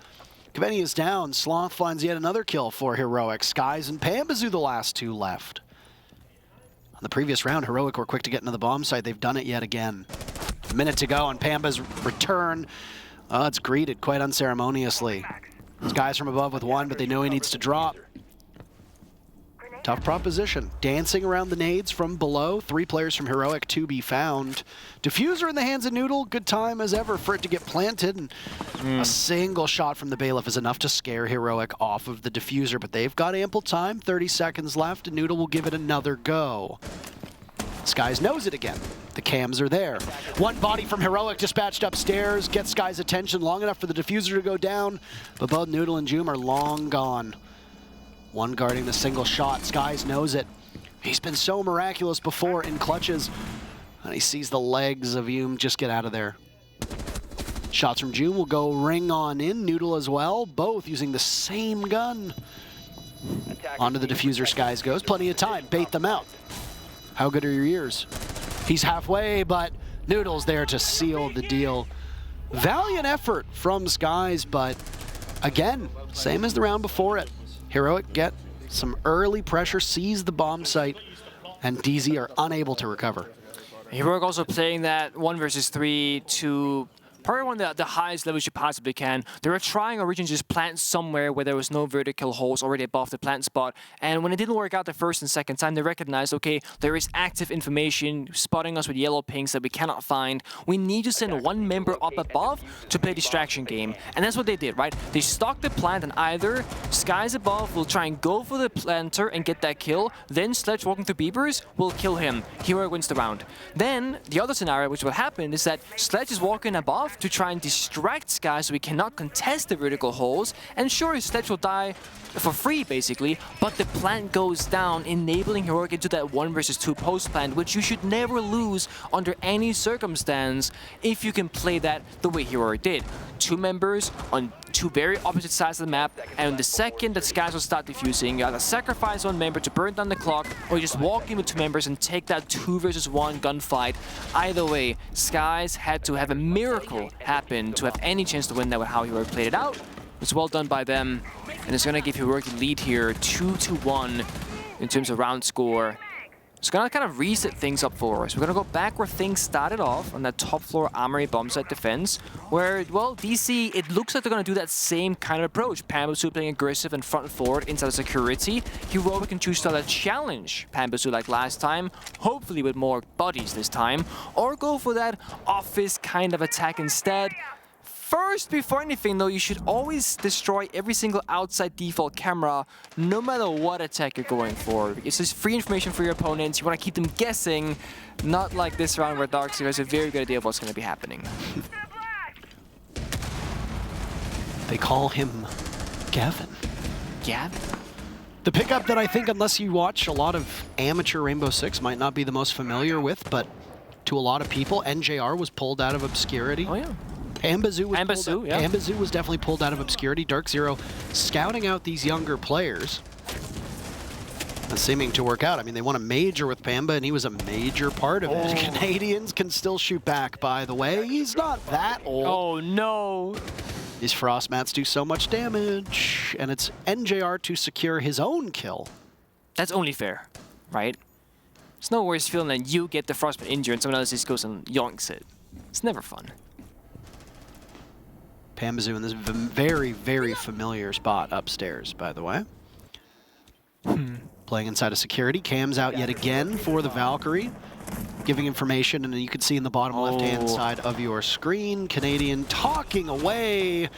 [SPEAKER 7] Kaveni is down. Sloth finds yet another kill for Heroic. Skies and Panbazoo the last two left. On the previous round, Heroic were quick to get into the bomb site. They've done it yet again. A minute to go on Pamba's return. It's greeted quite unceremoniously. Skies from above with one, but they know he needs to drop. Tough proposition. Dancing around the nades from below. 3 players from Heroic to be found. Diffuser in the hands of Noodle. Good time as ever for it to get planted. And a single shot from the Bailiff is enough to scare Heroic off of the Diffuser. But they've got ample time. 30 seconds left, and Noodle will give it another go. Skies knows it again. The cams are there. One body from Heroic dispatched upstairs. Gets Skies' attention long enough for the Diffuser to go down. But both Noodle and Joom are long gone. One guarding the single shot. Skies knows it. He's been so miraculous before in clutches. And he sees the legs of Hume just get out of there. Shots from June will go ring on in. Noodle as well, both using the same gun. Onto the diffuser, Skies goes. Plenty of time, bait them out. How good are your ears? He's halfway, but Noodle's there to seal the deal. Valiant effort from Skies, but again, same as the round before it. Heroic get some early pressure, seize the bomb site, and DZ are unable to recover.
[SPEAKER 8] Heroic also playing that 1 versus 3 to probably one of the highest levels you possibly can. They were trying originally just plant somewhere where there was no vertical holes already above the plant spot. And when it didn't work out the first and second time, they recognized, okay, there is active information spotting us with yellow pings that we cannot find. We need to send one member up above to play distraction game. And that's what they did, right? They stalked the plant, and either Skies above will try and go for the planter and get that kill, then Sledge walking through Beepers will kill him. Hero wins the round. Then the other scenario which will happen is that Sledge is walking above to try and distract Skies so we cannot contest the vertical holes, and sure, Sledge will die for free basically, but the plant goes down, enabling Heroic into that 1 versus 2 post plant, which you should never lose under any circumstance if you can play that the way Heroic did. 2 members on 2 very opposite sides of the map, and the second that Skies will start defusing, you either sacrifice 1 member to burn down the clock, or you just walk in with 2 members and take that 2 versus 1 gunfight. Either way, Skies had to have a miracle happen to have any chance to win that with how Heroic played it out. It's well done by them, and it's going to give Heroic the lead here, 2-1 in terms of round score. It's going to kind of reset things up for us. We're going to go back where things started off on that top floor Armory bomb site defense, where, well, DC, it looks like they're going to do that same kind of approach. Pambasu playing aggressive and front and forward inside of security. Heroic can choose to challenge Pambasu like last time, hopefully with more bodies this time, or go for that office kind of attack instead. First, before anything though, you should always destroy every single outside default camera, no matter what attack you're going for. It's just free information for your opponents. You want to keep them guessing, not like this round where DarkZero has a very good idea of what's going to be happening.
[SPEAKER 7] They call him Gavin.
[SPEAKER 8] Gavin?
[SPEAKER 7] The pickup that I think, unless you watch a lot of amateur Rainbow Six, might not be the most familiar with, but to a lot of people, NJR was pulled out of obscurity.
[SPEAKER 8] Oh yeah.
[SPEAKER 7] Pambasu was definitely pulled out of obscurity. DarkZero scouting out these younger players. And seeming to work out. I mean, they won a major with Pamba, and he was a major part of it. Canadians can still shoot back, by the way. He's not that old.
[SPEAKER 8] Oh, no.
[SPEAKER 7] These frost mats do so much damage, and it's NJR to secure his own kill.
[SPEAKER 8] That's only fair, right? It's no worse feeling than you get the frostbite injury and someone else just goes and yoinks it. It's never fun.
[SPEAKER 7] Pambasu in this very, very familiar spot upstairs, by the way. Playing inside of security. Cam's out yet again for the Valkyrie. Giving information, and you can see in the bottom left-hand side of your screen, Canadian talking away.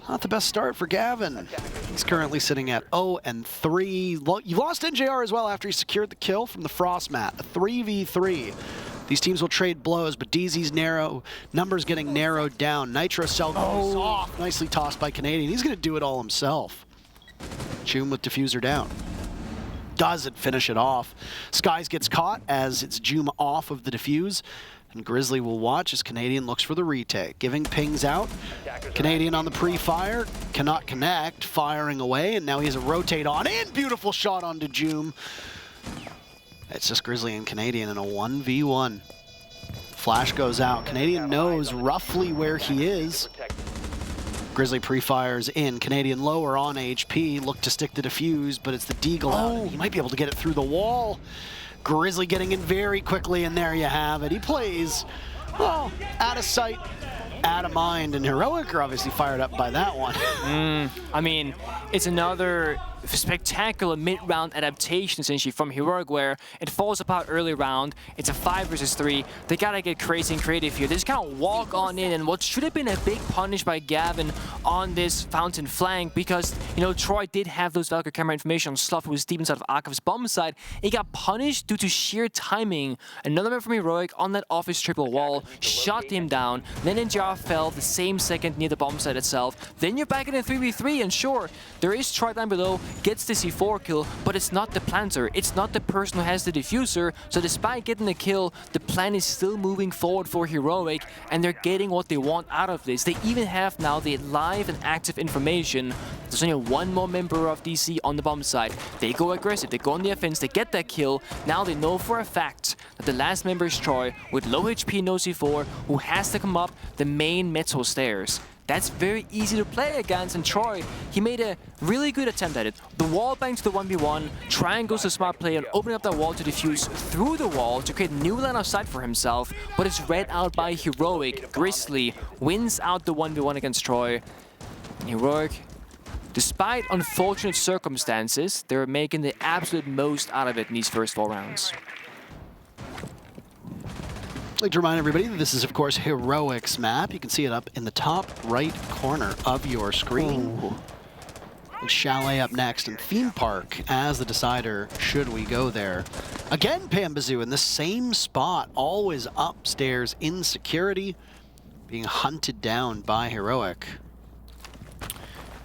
[SPEAKER 7] Not the best start for Gavin. He's currently sitting at 0-3. You lost NJR as well after he secured the kill from the Frost Mat. A 3v3. These teams will trade blows, but DZ's numbers getting narrowed down. Nitro Cell goes off. Nicely tossed by Canadian. He's going to do it all himself. Choom with diffuser down. Doesn't finish it off. Skies gets caught as it's Joom off of the diffuse. And Grizzly will watch as Canadian looks for the retake. Giving pings out. Canadian on the pre-fire. Cannot connect. Firing away. And now he has a rotate on in. Beautiful shot onto Joom. It's just Grizzly and Canadian in a 1v1. Flash goes out. Canadian knows roughly where he is. Grizzly pre-fires in. Canadian lower on HP. Look to stick the defuse, but it's the Deagle out. He might be able to get it through the wall. Grizzly getting in very quickly, and there you have it. He plays, well, out of sight, out of mind, and Heroic are obviously fired up by that one.
[SPEAKER 8] I mean, it's another spectacular mid-round adaptation essentially from Heroic, where it falls apart early round. It's a 5 versus 3. They gotta get crazy and creative here. They just kind of walk on in, and what should have been a big punish by Gavin on this fountain flank, because, you know, Troy did have those Valkyrie camera information on Sloth, who was deep inside of Arkav's bomb side. It got punished due to sheer timing. Another member from Heroic on that office triple wall, shot him down. Then NJR Graph fell the same second near the bomb site itself. Then you're back in a 3v3, and sure, there is Troy down below, gets the C4 kill, but it's not the planter, it's not the person who has the diffuser, so despite getting the kill, the plan is still moving forward for Heroic, and they're getting what they want out of this. They even have now the live and active information. There's only one more member of DC on the bomb site. They go aggressive, they go on the offense, they get that kill. Now they know for a fact that the last member is Troy with low HP, no C4, who has to come up the main metal stairs. That's very easy to play against, and Troy, he made a really good attempt at it. The wall bang to the 1v1, try and goes to smart play and opening up that wall to defuse through the wall to create a new line of sight for himself, but it's read out by Heroic. Grizzly wins out the 1v1 against Troy. And Heroic, despite unfortunate circumstances, they're making the absolute most out of it in these first 4 rounds.
[SPEAKER 7] I'd like to remind everybody that this is, of course, Heroic's map. You can see it up in the top right corner of your screen. Ooh. And Chalet up next, and Theme Park as the decider, should we go there. Again, Pambazoo in the same spot, always upstairs in security, being hunted down by Heroic.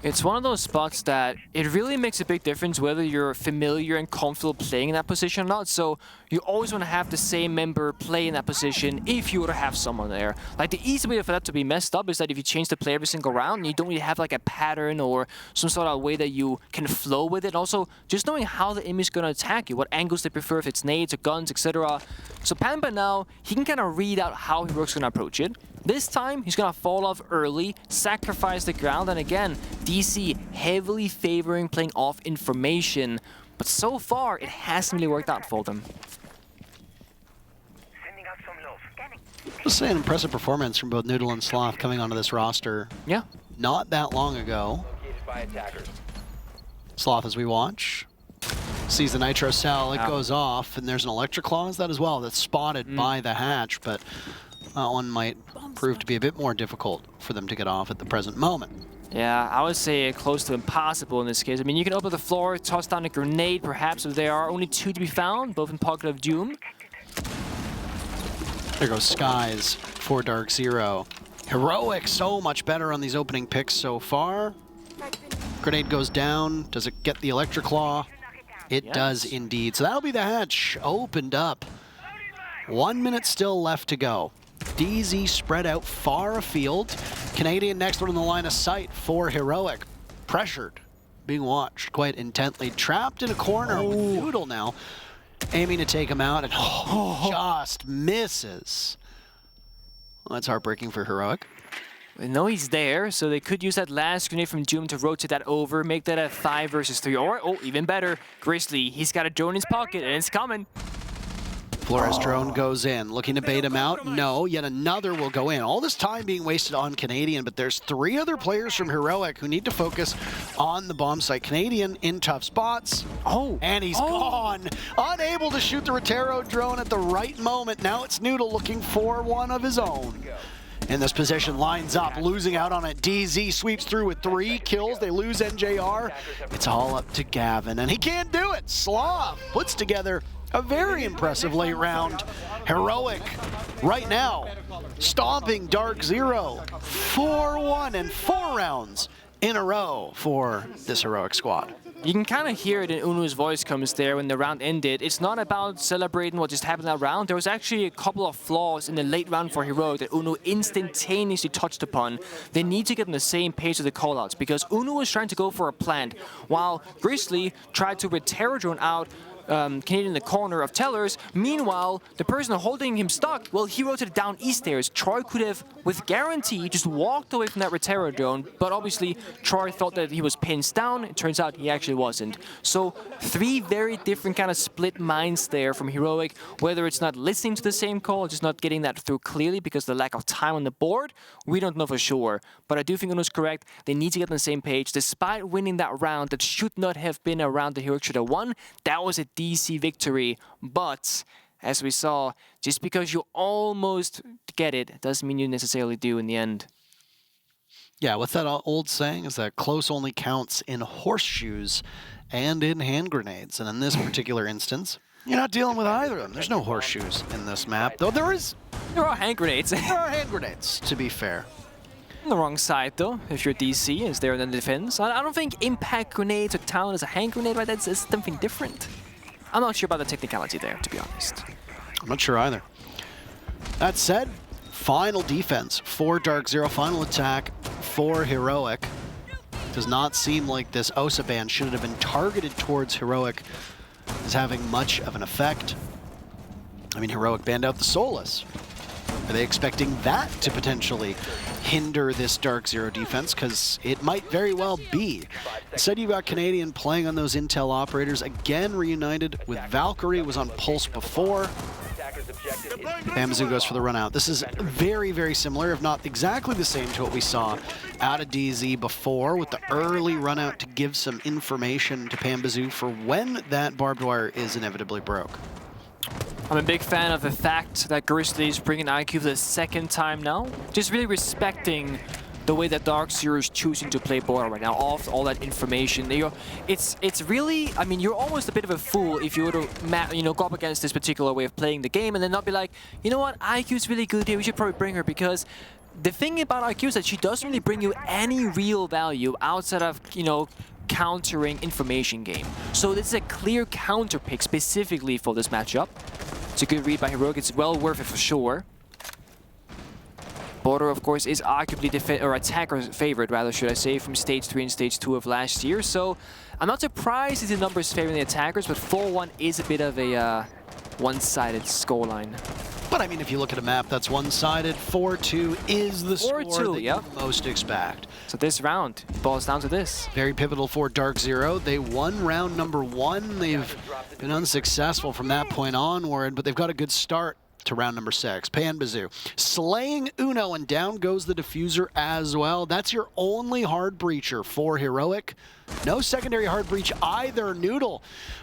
[SPEAKER 8] It's one of those spots that it really makes a big difference whether you're familiar and comfortable playing in that position or not. So you always want to have the same member play in that position if you were to have someone there. Like, the easy way for that to be messed up is that if you change the play every single round, you don't really have like a pattern or some sort of way that you can flow with it. Also, just knowing how the enemy is going to attack you, what angles they prefer, if it's nades or guns, etc. So Pamba now, he can kind of read out how Heroic's going to approach it. This time, he's going to fall off early, sacrifice the ground, and again, DC heavily favoring playing off information. But so far, it hasn't really worked out for them.
[SPEAKER 7] Just say an impressive performance from both Noodle and Sloth coming onto this roster.
[SPEAKER 8] Yeah.
[SPEAKER 7] Not that long ago. Sloth, as we watch, sees the nitro cell, it goes off, and there's an electric claw, is that as well, that's spotted by the hatch, but that one might prove to be a bit more difficult for them to get off at the present moment.
[SPEAKER 8] Yeah, I would say close to impossible in this case. I mean, you can open the floor, toss down a grenade, perhaps, if there are only 2 to be found, both in Pocket of Doom.
[SPEAKER 7] There goes Skies for DarkZero. Heroic so much better on these opening picks so far. Grenade goes down. Does it get the electric claw? It does indeed. So that'll be the hatch opened up. 1 minute still left to go. DZ spread out far afield. Canadian next one in the line of sight for Heroic. Pressured, being watched quite intently. Trapped in a corner with Noodle now. Aiming to take him out and just misses. Well, that's heartbreaking for Heroic.
[SPEAKER 8] They know he's there, so they could use that last grenade from Doom to rotate that over, make that a 5 versus 3. Or, oh, even better, Grizzly, he's got a drone in his pocket, and it's coming.
[SPEAKER 7] Flores drone goes in, looking to bait him out. No, yet another will go in. All this time being wasted on Canadian, but there's 3 other players from Heroic who need to focus on the bomb site. Canadian in tough spots.
[SPEAKER 8] Oh,
[SPEAKER 7] and he's gone. Unable to shoot the Rotero drone at the right moment. Now it's Noodle looking for one of his own. In this position, lines up, losing out on it. DZ sweeps through with 3 kills. They lose NJR. It's all up to Gavin, and he can't do it. Slav puts together a very impressive late round. Heroic, right now, stomping DarkZero 4-1 and 4 rounds in a row for this Heroic squad.
[SPEAKER 8] You can kind of hear it in Unu's voice comes there when the round ended. It's not about celebrating what just happened in that round. There was actually a couple of flaws in the late round for Heroic that Unu instantaneously touched upon. They need to get on the same page of the callouts because Unu was trying to go for a plant while Grizzly tried to with Terror Drone out Canadian in the corner of Tellers. Meanwhile, the person holding him stuck, well, he rotated down east stairs. Troy could have, with guarantee, just walked away from that Rotero drone, but obviously Troy thought that he was pinned down. It turns out he actually wasn't. So 3 very different kind of split minds there from Heroic, whether it's not listening to the same call, just not getting that through clearly because of the lack of time on the board, we don't know for sure. But I do think Uno's correct. They need to get on the same page. Despite winning that round that should not have been a round that Heroic should have won, that was a DC victory, but as we saw, just because you almost get it doesn't mean you necessarily do in the end.
[SPEAKER 7] Yeah, what's that old saying is that close only counts in horseshoes and in hand grenades. And in this particular instance, you're not dealing with either of them. There's no horseshoes in this map, though there is
[SPEAKER 8] There are hand grenades.
[SPEAKER 7] There are hand grenades, to be fair.
[SPEAKER 8] On the wrong side, though, if you're DC, is there in the defense. I don't think impact grenades or talent is a hand grenade, right? That's something different. I'm not sure about the technicality there, to be honest.
[SPEAKER 7] I'm not sure either. That said, final defense for DarkZero, final attack for Heroic. Does not seem like this Osa ban should have been targeted towards Heroic as having much of an effect. I mean, Heroic banned out the Solus. Are they expecting that to potentially hinder this DarkZero defense? Because it might very well be. Instead, you've got Canadian playing on those Intel operators, again reunited with Valkyrie, was on Pulse before. Bambazu goes for the run out. This is very, very similar, if not exactly the same to what we saw out of DZ before, with the early run out to give some information to Bambazu for when that barbed wire is inevitably broke.
[SPEAKER 8] I'm a big fan of the fact that Grizzly is bringing IQ for the second time now. Just really respecting the way that DarkZero is choosing to play border right now, all that information. It's really, I mean, you're almost a bit of a fool if you were to go up against this particular way of playing the game and then not be like, you know what, IQ's really good here, we should probably bring her, because the thing about IQ is that she doesn't really bring you any real value outside of, countering information game. So this is a clear counter pick specifically for this matchup. It's a good read by Heroic, it's well worth it for sure. Border, of course, is arguably attacker's favorite, rather, should I say, from Stage 3 and Stage 2 of last year. So I'm not surprised to see the numbers favoring the attackers, but 4-1 is a bit of a one-sided scoreline.
[SPEAKER 7] But I mean, if you look at a map that's one-sided, 4-2 is the score that you most expect.
[SPEAKER 8] So this round boils down to this.
[SPEAKER 7] Very pivotal for DarkZero. They won round number 1. They've been unsuccessful from that point onward, but they've got a good start to round number 6. Bambazu slaying Uno, and down goes the diffuser as well. That's your only hard breacher for Heroic. No secondary hard breach either. Noodle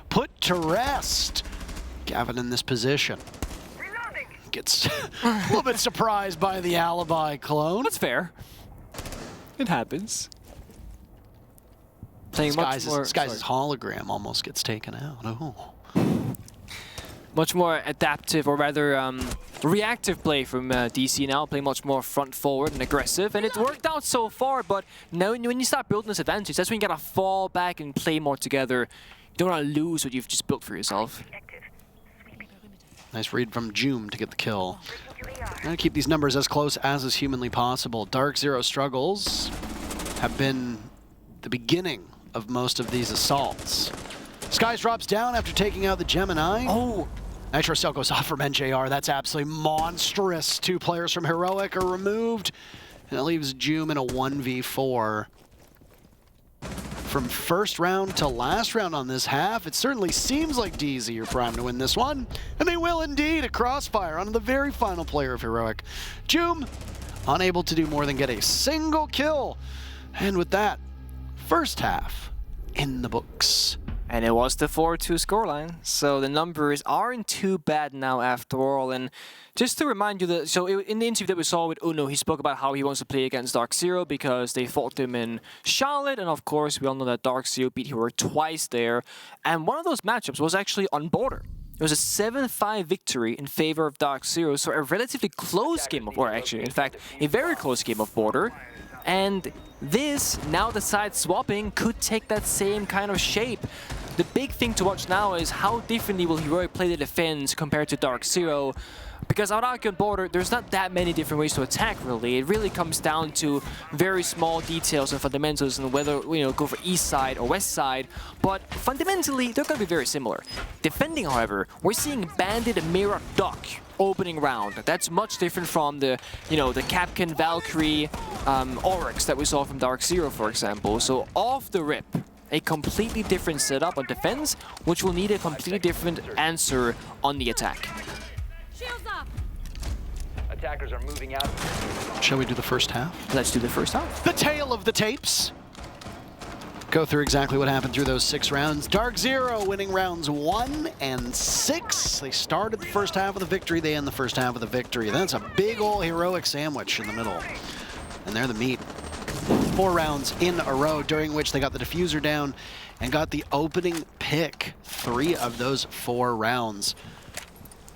[SPEAKER 7] put to rest. Gavin in this position gets a little bit surprised by the alibi clone.
[SPEAKER 8] That's fair. It happens. Playing
[SPEAKER 7] Skies' hologram almost gets taken out. Oh.
[SPEAKER 8] Much more adaptive, or rather reactive play from DC now, playing much more front forward and aggressive, and it worked out so far, but now when you start building this advantage, that's when you gotta fall back and play more together. You don't want to lose what you've just built for yourself.
[SPEAKER 7] Nice read from Joom to get the kill. Gonna keep these numbers as close as is humanly possible. DarkZero struggles have been the beginning of most of these assaults. Skies drops down after taking out the Gemini.
[SPEAKER 8] Oh!
[SPEAKER 7] Nitro Cell goes off from NJR. That's absolutely monstrous. 2 players from Heroic are removed, and it leaves Joom in a 1v4. From first round to last round on this half, it certainly seems like DZ are primed to win this one, and they will indeed. A crossfire on the very final player of Heroic. Joom unable to do more than get a single kill. And with that, first half in the books.
[SPEAKER 8] And it was the 4-2 scoreline, so the numbers aren't too bad now after all. And just to remind you that, so in the interview that we saw with Uno, he spoke about how he wants to play against DarkZero because they fought them in Charlotte, and of course we all know that DarkZero beat Heroic twice there. And one of those matchups was actually on Border. It was a 7-5 victory in favor of DarkZero, so a relatively close game of, or actually, in fact, a very close game of Border. And this, now the side swapping, could take that same kind of shape. The big thing to watch now is how differently will Heroic play the defense compared to DarkZero. Because out on Border, there's not that many different ways to attack, really. It really comes down to very small details and fundamentals and whether, go for east side or west side. But fundamentally, they're going to be very similar. Defending, however, we're seeing Bandit Mirror Duck opening round. That's much different from the, the Capcan, Valkyrie, Oryx that we saw from DarkZero, for example. So off the rip, a completely different setup on defense, which will need a completely different answer on the attack.
[SPEAKER 6] Attackers are moving out.
[SPEAKER 7] Shall we do the first half?
[SPEAKER 8] Let's do the first half.
[SPEAKER 7] The tale of the tapes. Go through exactly what happened through those 6 rounds. DarkZero winning rounds 1 and 6. They started the first half of the victory. They end the first half of the victory. That's a big old Heroic sandwich in the middle. And they're the meat. 4 rounds in a row, during which they got the diffuser down and got the opening pick. 3 of those 4 rounds.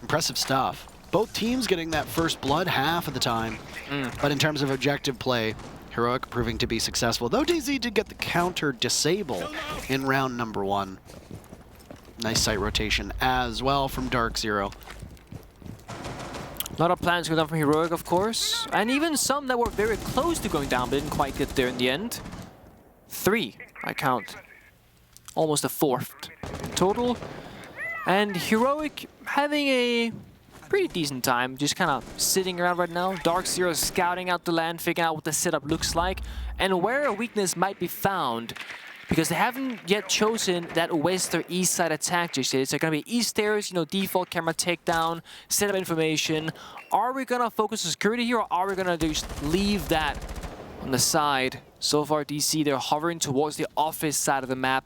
[SPEAKER 7] Impressive stuff. Both teams getting that first blood half of the time. But in terms of objective play, Heroic proving to be successful. Though DZ did get the counter disable in round number 1. Nice site rotation as well from DarkZero.
[SPEAKER 8] A lot of plans going down from Heroic, of course. And even some that were very close to going down, but didn't quite get there in the end. 3, I count. Almost a 4th total. And Heroic having a pretty decent time, just kind of sitting around right now. DarkZero scouting out the land, figuring out what the setup looks like, and where a weakness might be found. Because they haven't yet chosen that west or east side attack just yet. It's going to be east stairs, you know, default camera takedown, setup information. Are we going to focus on security here, or are we going to just leave that on the side? So far, DC, they're hovering towards the office side of the map.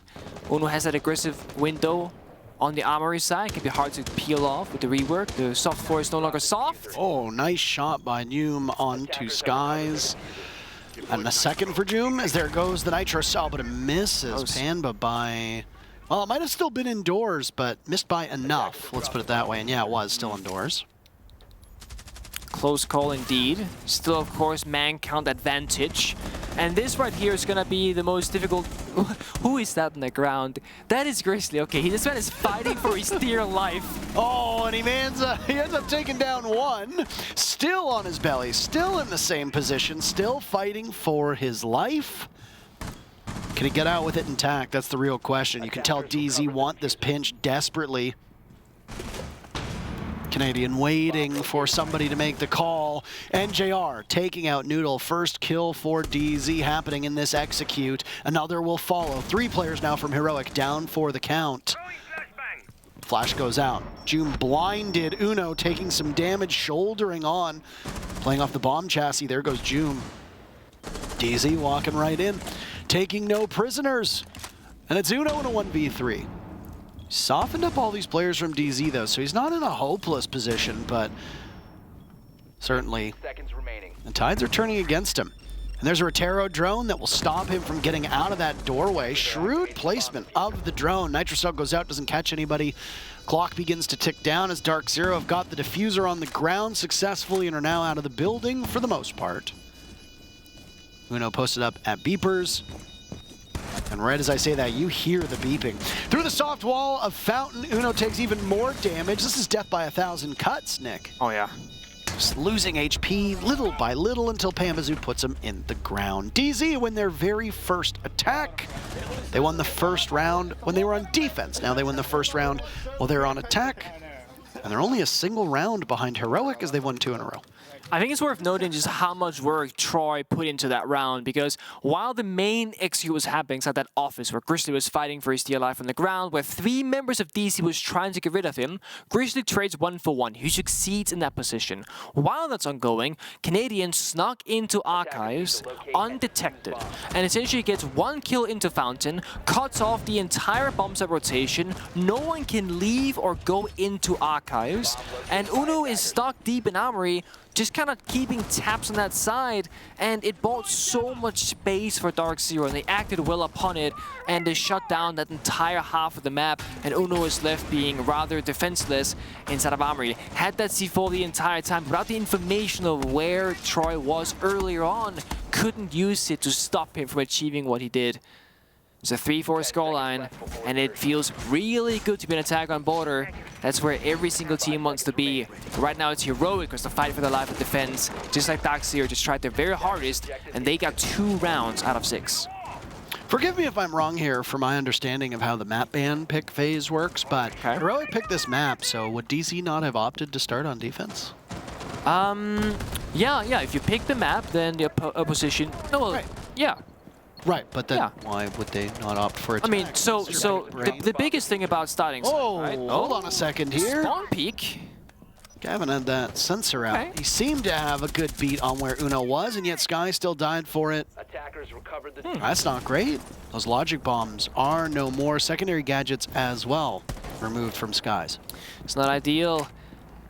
[SPEAKER 8] Uno has that aggressive window on the armory side. It can be hard to peel off with the rework. The soft floor is no longer soft.
[SPEAKER 7] Oh, nice shot by Noom onto Skies. And a second for Joom, as there goes the Nitro Cell, but it misses Panba by... Well, it might have still been indoors, but missed by enough. Let's put it that way. And yeah, it was still indoors.
[SPEAKER 8] Close call indeed. Still, of course, man count advantage. And this right here is going to be the most difficult. Who is that on the ground? That is Grizzly. Okay, this man is fighting for his dear life.
[SPEAKER 7] Oh, and he ends up taking down one. Still on his belly, still in the same position, still fighting for his life. Can he get out with it intact? That's the real question. You can tell DZ want this pinch desperately. Canadian waiting for somebody to make the call. NJR taking out Noodle. First kill for DZ happening in this execute. Another will follow. 3 players now from Heroic down for the count. Flash goes out. Joom blinded. Uno taking some damage, shouldering on. Playing off the bomb chassis. There goes Joom. DZ walking right in. Taking no prisoners. And it's Uno in a 1v3. Softened up all these players from DZ, though, so he's not in a hopeless position, but certainly the tides are turning against him. And there's a Rotero drone that will stop him from getting out of that doorway. Shrewd placement of the drone. Nitrocell goes out, doesn't catch anybody. Clock begins to tick down as DarkZero have got the diffuser on the ground successfully and are now out of the building for the most part. Uno posted up at beepers. And right as I say that, you hear the beeping. Through the soft wall of Fountain, Uno takes even more damage. This is death by 1,000 cuts, Nick.
[SPEAKER 8] Oh, yeah.
[SPEAKER 7] Just losing HP little by little until Pamazoo puts him in the ground. DZ win their very first attack. They won the first round when they were on defense. Now they win the first round while they're on attack. And they're only a single round behind Heroic as they've won 2 in a row.
[SPEAKER 8] I think it's worth noting just how much work Troy put into that round, because while the main execute was happening inside that office where Grizzly was fighting for his dear life on the ground, where 3 members of DC was trying to get rid of him, Grizzly trades 1 for 1. He succeeds in that position. While that's ongoing, Canadian snuck into Archives undetected and essentially gets 1 kill into Fountain, cuts off the entire bomb set rotation. No one can leave or go into Archives, and Uno is stuck deep in Armory, just kind of keeping tabs on that side, and it bought so much space for DarkZero, and they acted well upon it, and they shut down that entire half of the map, and Uno is left being rather defenseless inside of Armory. Had that C4 the entire time, without the information of where Troy was earlier on, couldn't use it to stop him from achieving what he did. It's a 3-4 scoreline, and it feels really good to be an attack on border. That's where every single team wants to be. Right now it's Heroic because the fight for their life of defense, just like DarkZero, just tried their very hardest, and they got 2 rounds out of 6.
[SPEAKER 7] Forgive me if I'm wrong here for my understanding of how the map ban pick phase works, but Heroic picked this map, so would DC not have opted to start on defense?
[SPEAKER 8] Yeah, if you pick the map, then the opposition... No, well, yeah.
[SPEAKER 7] Right, but then why would they not opt for it?
[SPEAKER 8] I mean, so the biggest thing about starting...
[SPEAKER 7] Hold on a second here.
[SPEAKER 8] Spawn peek.
[SPEAKER 7] Gavin had that sensor out.
[SPEAKER 8] Okay.
[SPEAKER 7] He seemed to have a good beat on where Uno was, and yet Sky still died for it.
[SPEAKER 6] Attackers recovered the
[SPEAKER 7] That's not great. Those logic bombs are no more. Secondary gadgets as well removed from Skies.
[SPEAKER 8] It's not ideal.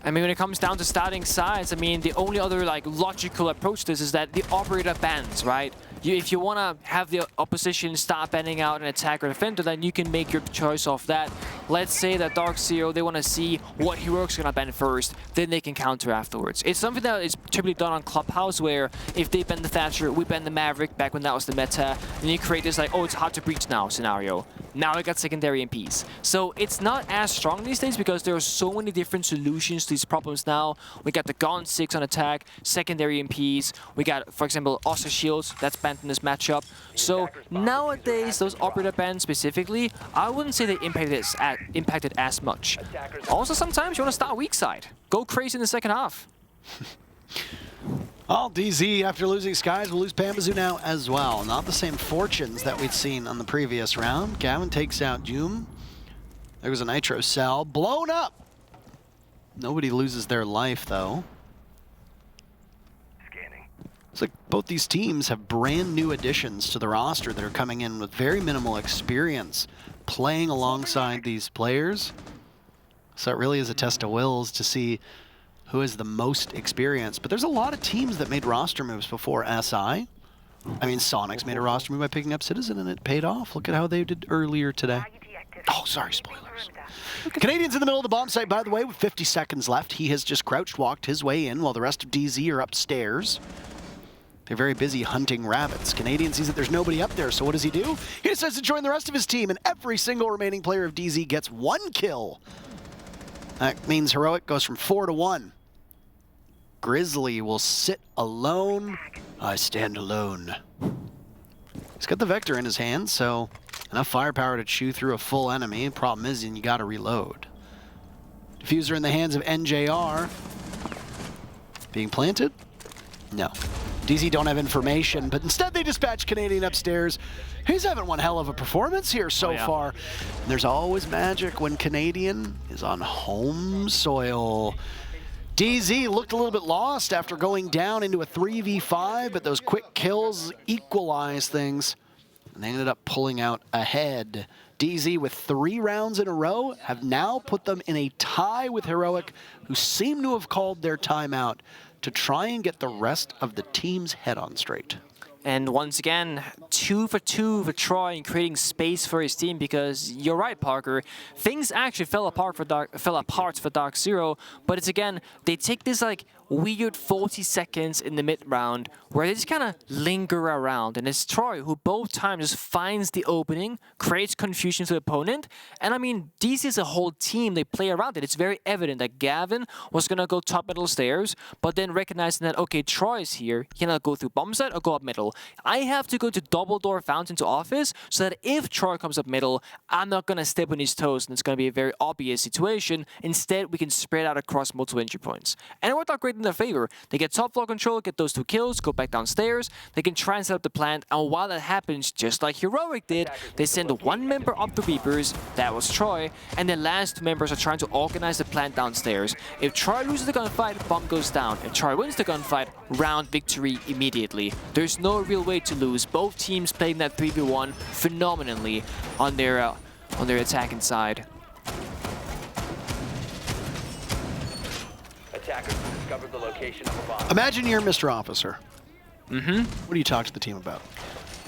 [SPEAKER 8] I mean, when it comes down to starting sides, I mean, the only other logical approach to this is that the operator bans, right? If you want to have the opposition start banning out an attack or defender, then you can make your choice off that. let's say that DarkZero, they want to see what heroic's going to ban first, then they can counter afterwards. It's something that is typically done on Clubhouse, where if they ban the Thatcher, we ban the Maverick back when that was the meta, and you create this like, oh, it's hard to breach now scenario. Now we got secondary MPs. So it's not as strong these days because there are so many different solutions to these problems now. We got the Gaunt 6 on attack, secondary MPs. We got, for example, Oster Shields that's banned in this matchup. So nowadays, those operator bans specifically, I wouldn't say they impacted as much. Also, sometimes you want to start weak side. Go crazy in the second half.
[SPEAKER 7] Well, DZ, after losing Skies, will lose Pamazoo now as well. Not the same fortunes that we'd seen on the previous round. Gavin takes out Doom. There was a Nitro cell. Blown up! Nobody loses their life, though. It's like both these teams have brand new additions to the roster that are coming in with very minimal experience playing alongside these players. So it really is a test of wills to see who is the most experienced. But there's a lot of teams that made roster moves before SI. I mean, Sonic's made a roster move by picking up Citizen, and it paid off. Look at how they did earlier today. Oh, sorry, spoilers. Canadians in the middle of the bomb site, by the way, with 50 seconds left. He has just crouched walked his way in while the rest of DZ are upstairs. They're very busy hunting rabbits. Canadian sees that there's nobody up there, so what does he do? He decides to join the rest of his team, and every single remaining player of DZ gets 1 kill. That means Heroic goes from 4 to 1. Grizzly will sit alone. I stand alone. He's got the Vector in his hand, so enough firepower to chew through a full enemy. Problem is, you gotta reload. Diffuser in the hands of NJR. Being planted? No. DZ don't have information, but instead they dispatch Canadian upstairs. He's having one hell of a performance here so far. And there's always magic when Canadian is on home soil. DZ looked a little bit lost after going down into a 3v5, but those quick kills equalize things, and they ended up pulling out ahead. DZ, with 3 rounds in a row, have now put them in a tie with Heroic, who seem to have called their timeout to try and get the rest of the team's head on straight.
[SPEAKER 8] And once again, 2 for 2 for Troy in creating space for his team, because you're right, Parker. Things actually fell apart for DarkZero, but it's again, they take this like weird 40 seconds in the mid-round where they just kind of linger around, and it's Troy who both times just finds the opening, creates confusion to the opponent, and I mean, DC is a whole team, they play around it. It's very evident that Gavin was going to go top middle stairs, but then recognizing that, okay, Troy is here, he cannot go through bomb site or go up middle. I have to go to double door fountain to office so that if Troy comes up middle, I'm not going to step on his toes and it's going to be a very obvious situation. Instead, we can spread out across multiple entry points. And it worked out great in their favor. They get top floor control, get those 2 kills, go back downstairs. They can try and set up the plant, and while that happens, just like Heroic did, they send 1 member up the Reapers, that was Troy, and the last 2 members are trying to organize the plant downstairs. If Troy loses the gunfight, bomb goes down. If Troy wins the gunfight, round victory immediately. There's no real way to lose. Both teams playing that 3v1 phenomenally on their attacking side.
[SPEAKER 6] Attackers discovered the location of a bomb.
[SPEAKER 7] Imagine you're Mr. Officer. What do you talk to the team about?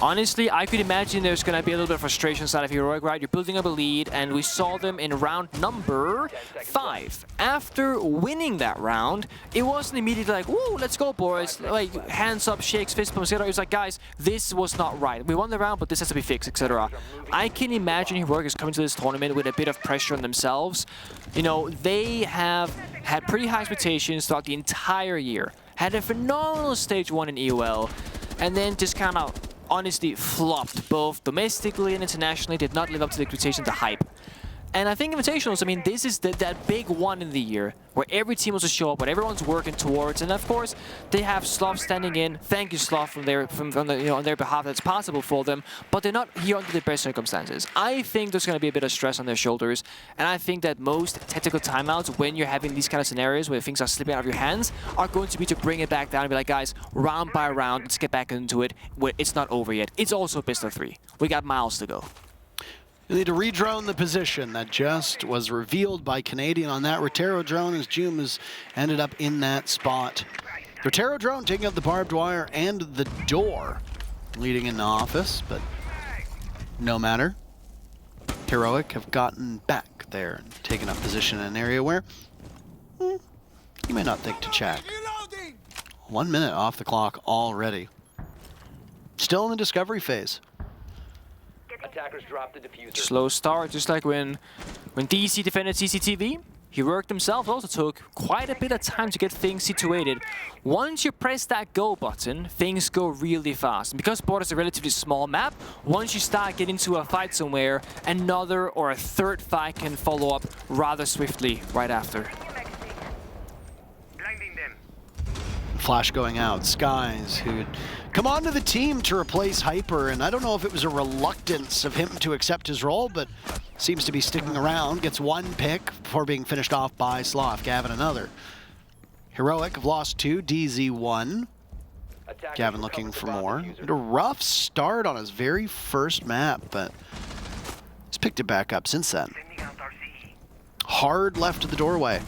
[SPEAKER 8] Honestly, I could imagine there's going to be a little bit of frustration inside of Heroic, right? You're building up a lead, and we saw them in round number 5. After winning that round, it wasn't immediately like, woo, let's go, boys. Like, hands up, shakes, fist pumps, etc. It was like, guys, this was not right. We won the round, but this has to be fixed, etc. I can imagine Heroic is coming to this tournament with a bit of pressure on themselves. You know, they have had pretty high expectations throughout the entire year. Had a phenomenal stage 1 in EOL, and then just kind of honestly flopped both domestically and internationally, did not live up to the expectations, the hype. And I think Invitationals, I mean, this is that big one in the year where every team wants to show up, what everyone's working towards, and of course they have Sloth standing in. Thank you, Sloth, from on their behalf. That's possible for them, but they're not here under the best circumstances. I think there's going to be a bit of stress on their shoulders, and I think that most tactical timeouts, when you're having these kind of scenarios where things are slipping out of your hands, are going to be to bring it back down and be like, guys, round by round, let's get back into it. It's not over yet. It's also best of 3. We got miles to go.
[SPEAKER 7] You need to redrone the position that just was revealed by Canadian on that Rotero drone, as Joom has ended up in that spot. Rotero drone taking out the barbed wire and the door, leading into office, but no matter. Heroic have gotten back there and taken up position in an area where you may not think to check. 1 minute off the clock already. Still in the discovery phase.
[SPEAKER 6] Attackers drop the diffuser.
[SPEAKER 8] Slow start, just like when DC defended CCTV. Heroic themselves also took quite a bit of time to get things situated. Once you press that go button, things go really fast. And because Border is a relatively small map, once you start getting into a fight somewhere, another or a third fight can follow up rather swiftly right after.
[SPEAKER 7] Flash going out. Skies, who'd come onto the team to replace Hyper, and I don't know if it was a reluctance of him to accept his role, but seems to be sticking around. Gets one pick before being finished off by Sloth. Gavin another. Heroic have lost 2, DZ 1. Gavin looking for more. Had a rough start on his very first map, but he's picked it back up since then. Hard left of the doorway.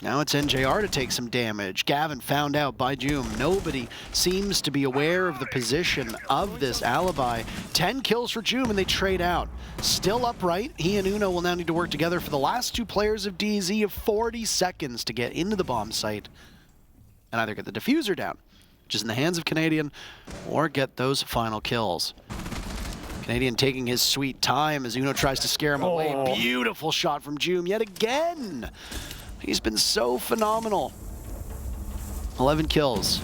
[SPEAKER 7] Now it's NJR to take some damage. Gavin found out by Joom. Nobody seems to be aware of the position of this alibi. 10 kills for Joom and they trade out. Still upright. He and Uno will now need to work together for the last 2 players of DZ of 40 seconds to get into the bomb site and either get the diffuser down, which is in the hands of Canadian, or get those final kills. Canadian taking his sweet time as Uno tries to scare him away. Beautiful shot from Joom yet again. He's been so phenomenal. 11 kills.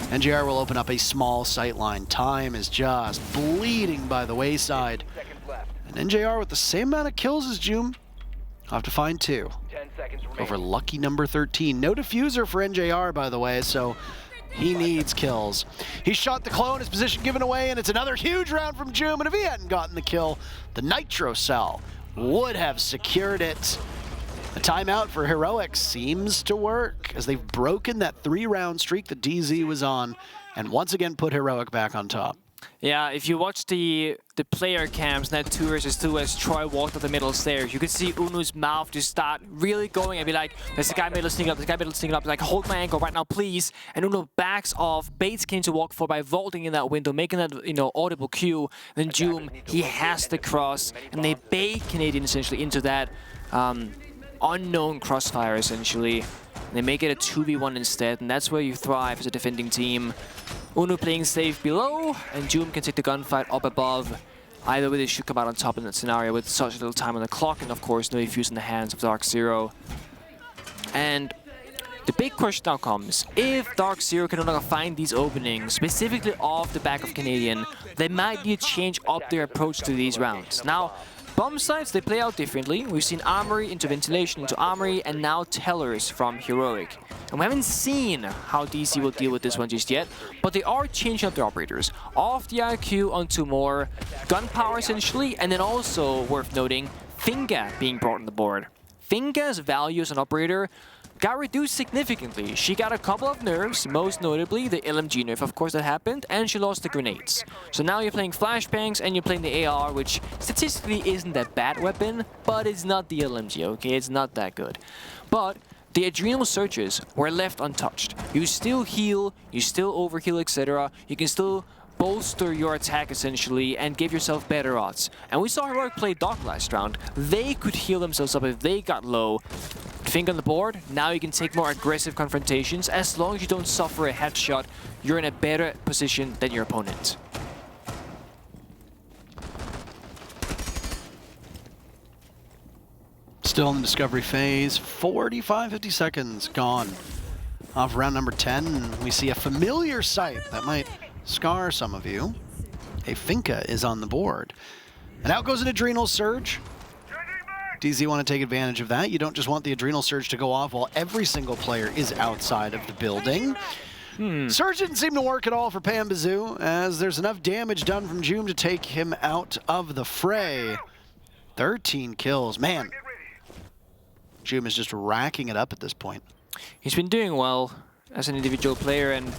[SPEAKER 7] NJR will open up a small sight line. Time is just bleeding by the wayside. And NJR with the same amount of kills as Joom. I'll have to find 2.
[SPEAKER 6] 10 seconds remaining.
[SPEAKER 7] Over lucky number 13. No diffuser for NJR, by the way, so he needs kills. He shot the clone, his position given away, and it's another huge round from Joom. And if he hadn't gotten the kill, the Nitro Cell would have secured it. The timeout for Heroic seems to work as they've broken that 3-round streak that DZ was on and once again put Heroic back on top.
[SPEAKER 8] Yeah, if you watch the player cams, net 2 versus 2 as Troy walked up the middle stairs, you could see Unu's mouth just start really going and be like, there's a guy middle sneaking up, there's a guy middle sneaking up, like, hold my ankle right now, please. And Uno backs off, baits King to walk for by vaulting in that window, making that, audible cue. Then Joom, he has to cross, and they bait Canadian essentially into that unknown crossfire essentially. They make it a 2v1 instead, and that's where you thrive as a defending team. Uno playing safe below, and Joom can take the gunfight up above. Either way, they should come out on top in that scenario with such little time on the clock, and of course, no defuse in the hands of DarkZero. And the big question now comes, if DarkZero can no longer find these openings, specifically off the back of Canadian, they might need to change up their approach to these rounds. Now, bomb sites, they play out differently. We've seen Armory into Ventilation into Armory, and now Tellers from Heroic. And we haven't seen how DC will deal with this one just yet, but they are changing up their operators. Off the IQ onto more gunpowder essentially, and then also, worth noting, Finga being brought on the board. Finga's value as an operator got reduced significantly. She got a couple of nerfs, most notably the LMG nerf, of course, that happened, and she lost the grenades. So now you're playing flashbangs and you're playing the AR, which statistically isn't that bad weapon, but it's not the LMG, okay? It's not that good. But the adrenal surges were left untouched. You still heal, you still overheal, etc. You can still bolster your attack essentially and give yourself better odds. And we saw Heroic play Doc last round. They could heal themselves up if they got low. Finger on the board, now you can take more aggressive confrontations. As long as you don't suffer a headshot, you're in a better position than your opponent.
[SPEAKER 7] Still in the discovery phase, 50 seconds gone. Off round number 10, we see a familiar sight that might scar some of you. A Finka is on the board. And out goes an Adrenal Surge. DZ want to take advantage of that. You don't just want the Adrenal Surge to go off while every single player is outside of the building. Surge didn't seem to work at all for Pambazoo, as there's enough damage done from Joom to take him out of the fray. 13 kills. Man, Joom is just racking it up at this point.
[SPEAKER 8] He's been doing well as an individual player, and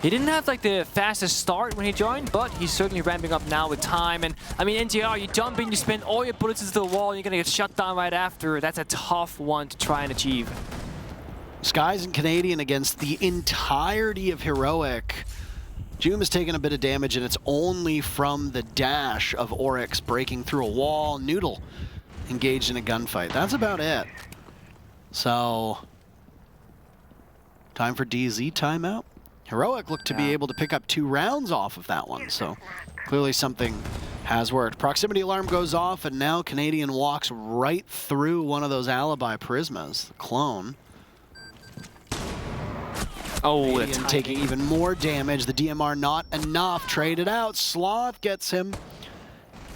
[SPEAKER 8] he didn't have like the fastest start when he joined, but he's certainly ramping up now with time. And I mean, NTR, you jump in, you spend all your bullets into the wall, and you're gonna get shut down right after. That's a tough one to try and achieve.
[SPEAKER 7] Skies and Canadian against the entirety of Heroic. Joom has taken a bit of damage, and it's only from the dash of Oryx breaking through a wall. Noodle engaged in a gunfight. That's about it. So, time for DZ timeout. Heroic looked to be able to pick up 2 rounds off of that one, so clearly something has worked. Proximity alarm goes off, and now Canadian walks right through one of those alibi prismas, the clone.
[SPEAKER 8] Oh,
[SPEAKER 7] Canadian taking even more damage. The DMR not enough. Traded out. Sloth gets him.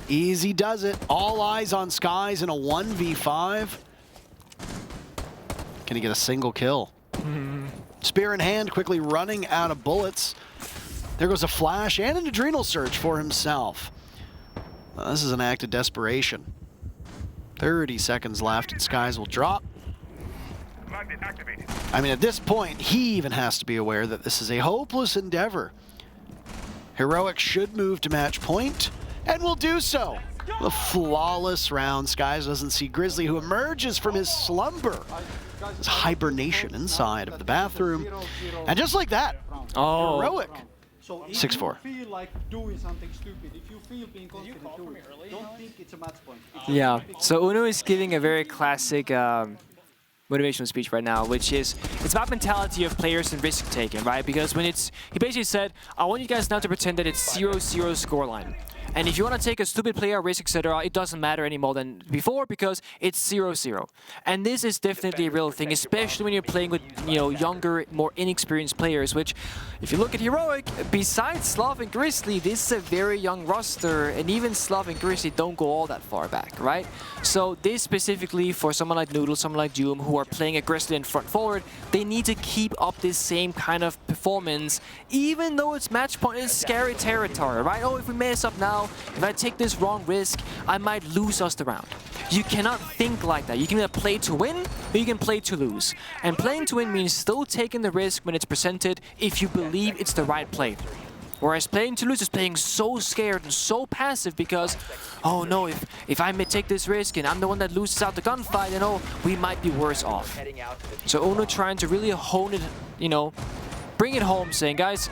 [SPEAKER 7] Easy does it. All eyes on Skies in a 1v5. Can he get a single kill? Spear in hand, quickly running out of bullets. There goes a flash and an adrenal surge for himself. Well, this is an act of desperation. 30 seconds left and Skies will drop. I mean, at this point, he even has to be aware that this is a hopeless endeavor. Heroic should move to match point, and will do so. The flawless round. Skies doesn't see Grizzly, who emerges from his slumber, his hibernation inside of the bathroom. And just like that, Heroic, 6-4.
[SPEAKER 9] Feel like doing something stupid. If you feel being confident, do it. Don't think it's a match point.
[SPEAKER 8] Yeah, so Uno is giving a very classic motivational speech right now, which is, it's about mentality of players and risk taking, right? Because when he basically said, I want you guys now to pretend that it's 0-0 scoreline. And if you want to take a stupid player risk, etc., it doesn't matter anymore than before because it's 0-0. And this is definitely a real thing, especially when you're playing with, you know, younger, more inexperienced players, which, if you look at Heroic, besides Slav and Grizzly, this is a very young roster, and even Slav and Grizzly don't go all that far back, right? So this specifically for someone like Noodle, someone like Doom, who are playing aggressively in front forward, they need to keep up this same kind of performance, even though it's match point, it's scary territory, right? Oh, if we mess up now, if I take this wrong risk, I might lose us the round. You cannot think like that. You can either play to win, or you can play to lose. And playing to win means still taking the risk when it's presented if you believe it's the right play. Whereas playing to lose is playing so scared and so passive because, oh no, if I may take this risk and I'm the one that loses out the gunfight, then oh, we might be worse off. So Uno trying to really hone it, you know, bring it home, saying, guys,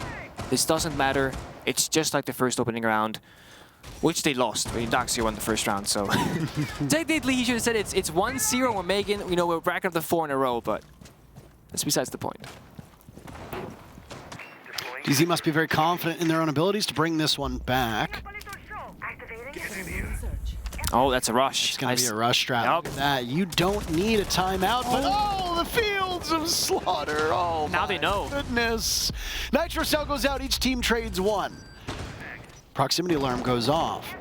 [SPEAKER 8] this doesn't matter. It's just like the first opening round, which they lost. I mean, DarkZero won the first round, so technically he should have said it's 1-0. We're making, you know, we're racking up the 4 in a row, but that's besides the point.
[SPEAKER 7] DZ must be very confident in their own abilities to bring this one back.
[SPEAKER 8] Oh, that's a rush.
[SPEAKER 7] It's going to be a rush strat.
[SPEAKER 8] Yep.
[SPEAKER 7] Look at that. You don't need a timeout, but oh, the fields of slaughter. Oh,
[SPEAKER 8] now they know.
[SPEAKER 7] Goodness. Nitro Cell goes out. Each team trades 1. Proximity alarm goes off.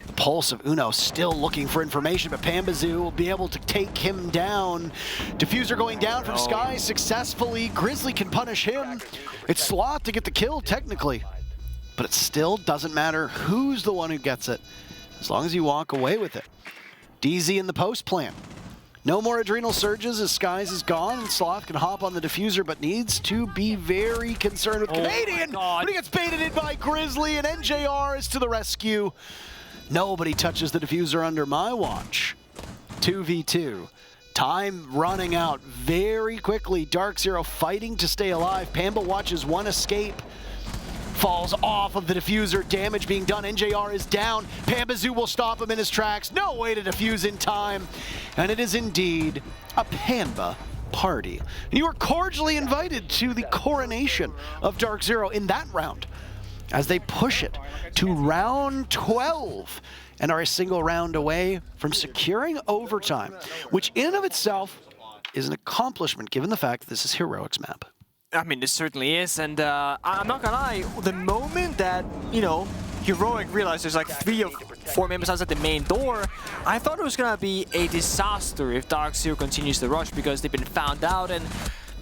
[SPEAKER 7] The pulse of Uno still looking for information, but Pambazoo will be able to take him down. Diffuser going down from Sky successfully. Grizzly can punish him. It's Sloth to get the kill, technically. But it still doesn't matter who's the one who gets it, as long as you walk away with it. DZ in the post plant. No more adrenal surges as Skies is gone, and Sloth can hop on the diffuser, but needs to be very concerned with Canadian. But he gets baited in by Grizzly, and NJR is to the rescue. Nobody touches the diffuser under my watch. 2v2. Time running out very quickly. DarkZero fighting to stay alive. Pamba watches one escape. Falls off of the diffuser, damage being done. NJR is down. Pambazoo will stop him in his tracks. No way to defuse in time. And it is indeed a Pamba party. And you are cordially invited to the coronation of DarkZero in that round as they push it to round 12 and are a single round away from securing overtime, which in and of itself is an accomplishment given the fact that this is Heroic's map.
[SPEAKER 8] I mean, this certainly is, and I'm not gonna lie, the moment that, you know, Heroic realized there's like 3 or 4 members outside the main door, I thought it was gonna be a disaster if DarkZero continues the rush because they've been found out, and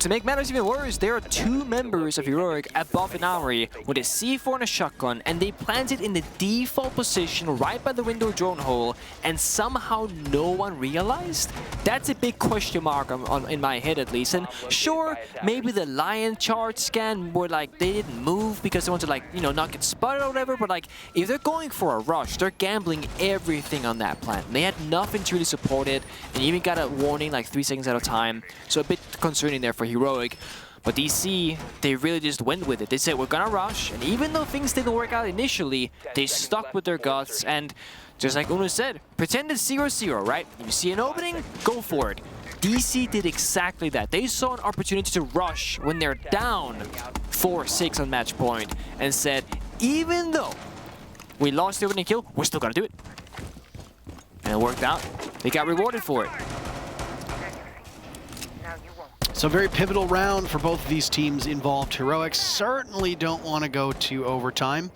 [SPEAKER 8] to make matters even worse, there are 2 members of Heroic above an armory with a C4 and a shotgun, and they planted in the default position right by the window drone hole, and somehow no one realized? That's a big question mark in my head at least. And sure, maybe the Lion charge scan were like, they didn't move because they want to, like, you know, not get spotted or whatever, but like, if they're going for a rush, they're gambling everything on that plant. They had nothing to really support it, and even got a warning like 3 seconds at a time, so a bit concerning there for Heroic. But DC, they really just went with it. They said, we're gonna rush, and even though things didn't work out initially, they stuck with their guts, and just like Uno said, pretend it's 0-0, right? If you see an opening, go for it. DC did exactly that. They saw an opportunity to rush when they're down 4-6 on match point, and said, even though we lost the opening kill, we're still gonna do it. And it worked out. They got rewarded for it.
[SPEAKER 7] So very pivotal round for both of these teams involved. Heroics certainly don't want to go to overtime.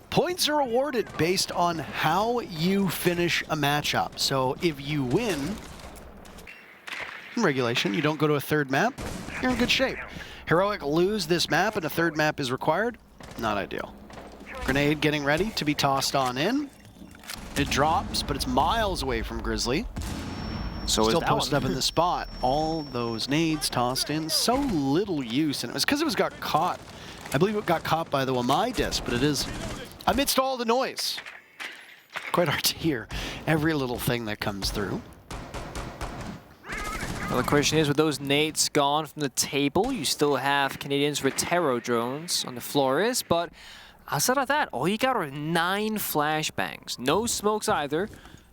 [SPEAKER 7] Points are awarded based on how you finish a matchup. So if you win in regulation, you don't go to a third map, you're in good shape. Heroic lose this map and a third map is required, not ideal. Grenade getting ready to be tossed on in. It drops, but it's miles away from Grizzly.
[SPEAKER 8] So
[SPEAKER 7] Still posted up in the spot. All those nades tossed in, so little use, and it was because it got caught. I believe it got caught by the Wamai disc, but it is amidst all the noise. Quite hard to hear every little thing that comes through.
[SPEAKER 8] Well, the question is, with those nades gone from the table, you still have Canadians' Retero drones on the Flores, but outside of that, all you got are 9 flashbangs. No smokes either.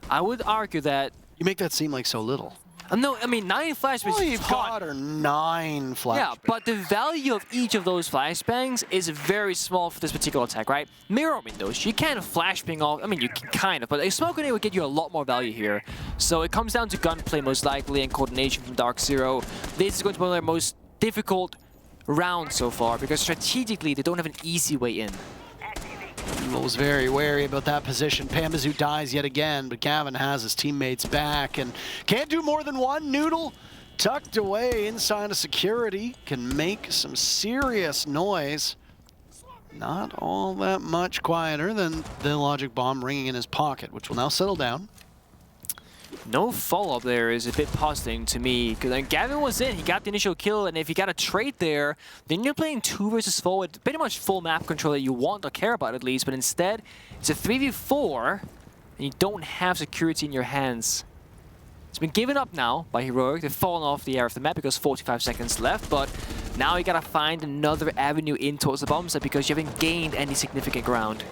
[SPEAKER 8] I would argue that...
[SPEAKER 7] You make that seem like so little.
[SPEAKER 8] No, I mean, 9 flashbangs.
[SPEAKER 7] All you've got are 9 flashbangs.
[SPEAKER 8] Yeah, but the value of each of those flashbangs is very small for this particular attack, right? Mirror windows, you can't flashbang off. I mean, you can kind of, but a smoke grenade would get you a lot more value here. So it comes down to gunplay most likely and coordination from DarkZero. This is going to be one of their most difficult rounds so far because strategically they don't have an easy way in.
[SPEAKER 7] Was very wary about that position. Pamazoo dies yet again, but Gavin has his teammates back and can't do more than one. Noodle tucked away inside of security can make some serious noise. Not all that much quieter than the logic bomb ringing in his pocket, which will now settle down.
[SPEAKER 8] No follow-up there is a bit puzzling to me, because Gavin was in, he got the initial kill, and if you got a trade there, then you're playing 2 versus 4 with pretty much full map control that you want or care about at least, but instead, it's a 3v4, and you don't have security in your hands. It's been given up now by Heroic. They've fallen off the air of the map because 45 seconds left, but now you gotta find another avenue in towards the bomb site because you haven't gained any significant ground.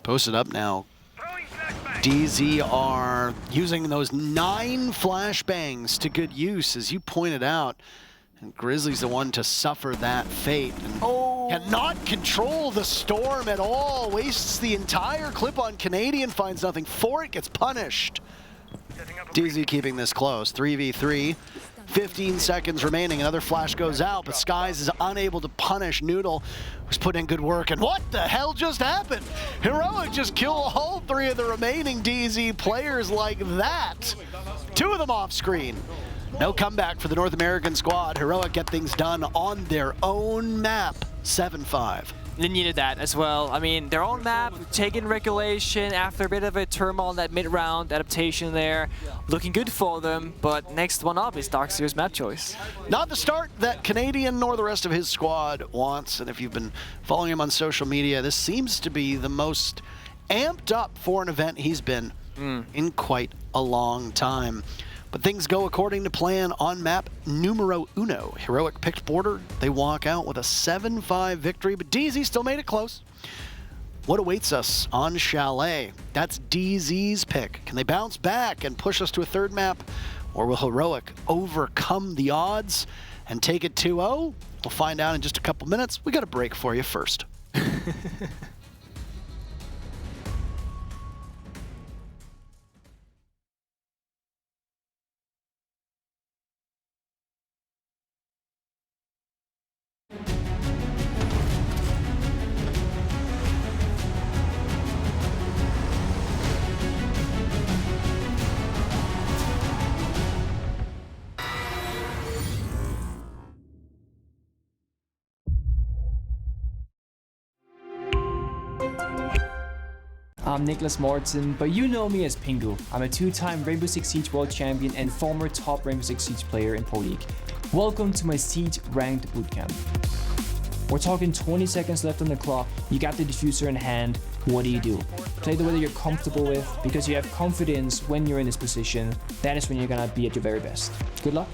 [SPEAKER 7] Posted up now. DZ are using those 9 flashbangs to good use, as you pointed out. And Grizzly's the one to suffer that fate. And cannot control the storm at all. Wastes the entire clip on Canadian, finds nothing for it, gets punished. DZ keeping this close. 3v3. 15 seconds remaining. Another flash goes out, but Skies is unable to punish Noodle, who's put in good work. And what the hell just happened? Heroic just killed all 3 of the remaining DZ players like that. 2 of them off screen. No comeback for the North American squad. Heroic get things done on their own map. 7-5.
[SPEAKER 8] They needed that as well. I mean, their own map, taking regulation after a bit of a turmoil in that mid-round adaptation there. Looking good for them, but next one up is DarkZero's map choice.
[SPEAKER 7] Not the start that Canadian nor the rest of his squad wants, and if you've been following him on social media, this seems to be the most amped up for an event he's been in quite a long time. But things go according to plan on map numero uno. Heroic picked border. They walk out with a 7-5 victory, but DZ still made it close. What awaits us on Chalet? That's DZ's pick. Can they bounce back and push us to a third map? Or will Heroic overcome the odds and take it 2-0? We'll find out in just a couple minutes. We got a break for you first.
[SPEAKER 10] I'm Nicholas Mortensen, but you know me as Pingu. I'm a 2-time Rainbow Six Siege World Champion and former top Rainbow Six Siege player in Pro League. Welcome to my Siege Ranked Bootcamp. We're talking 20 seconds left on the clock, you got the diffuser in hand, what do you do? Play the way that you're comfortable with, because you have confidence when you're in this position, that is when you're gonna be at your very best. Good luck.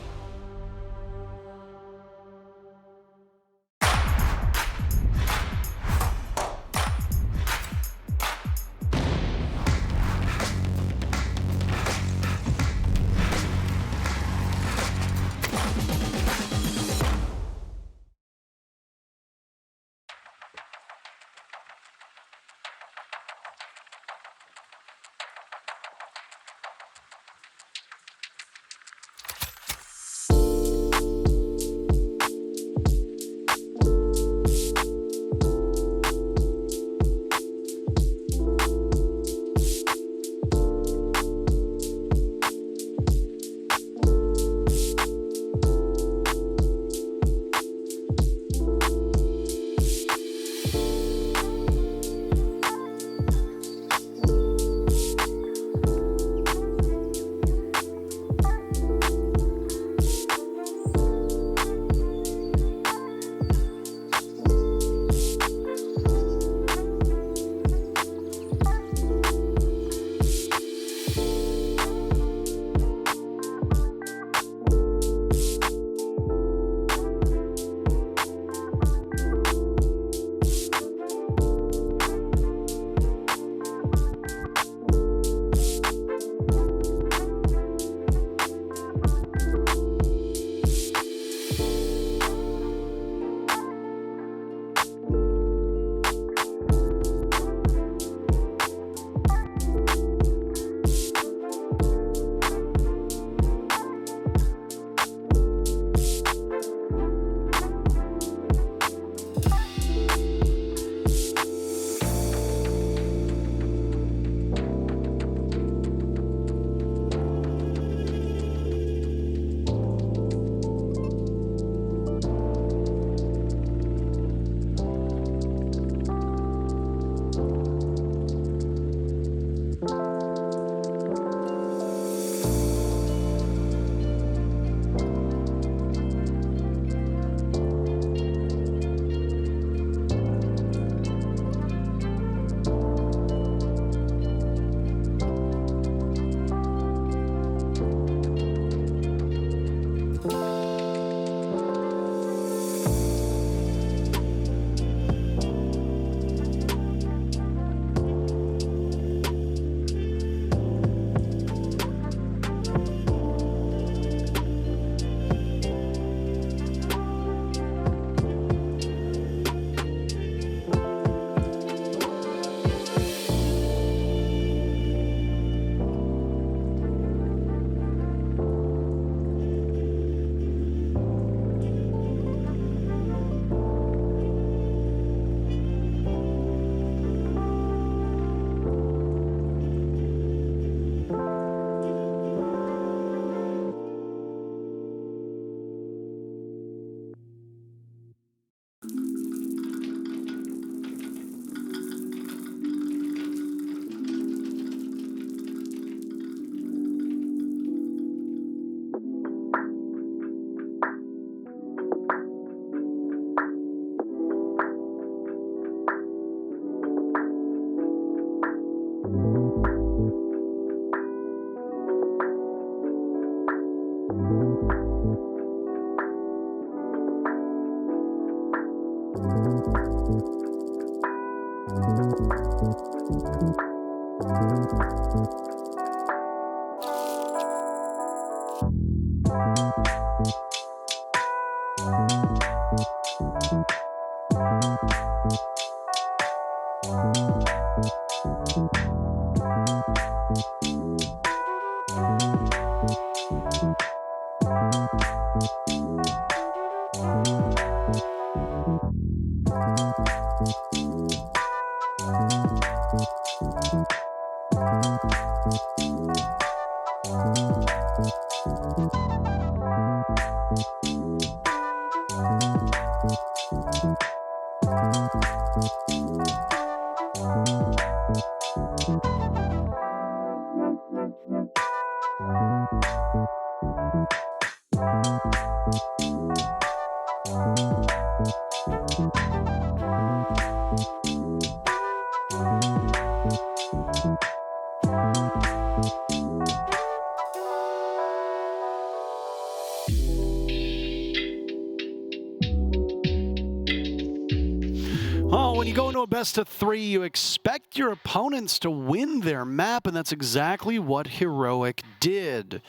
[SPEAKER 7] Well, when you go into a best of 3, you expect your opponents to win their map, and that's exactly what Heroic did.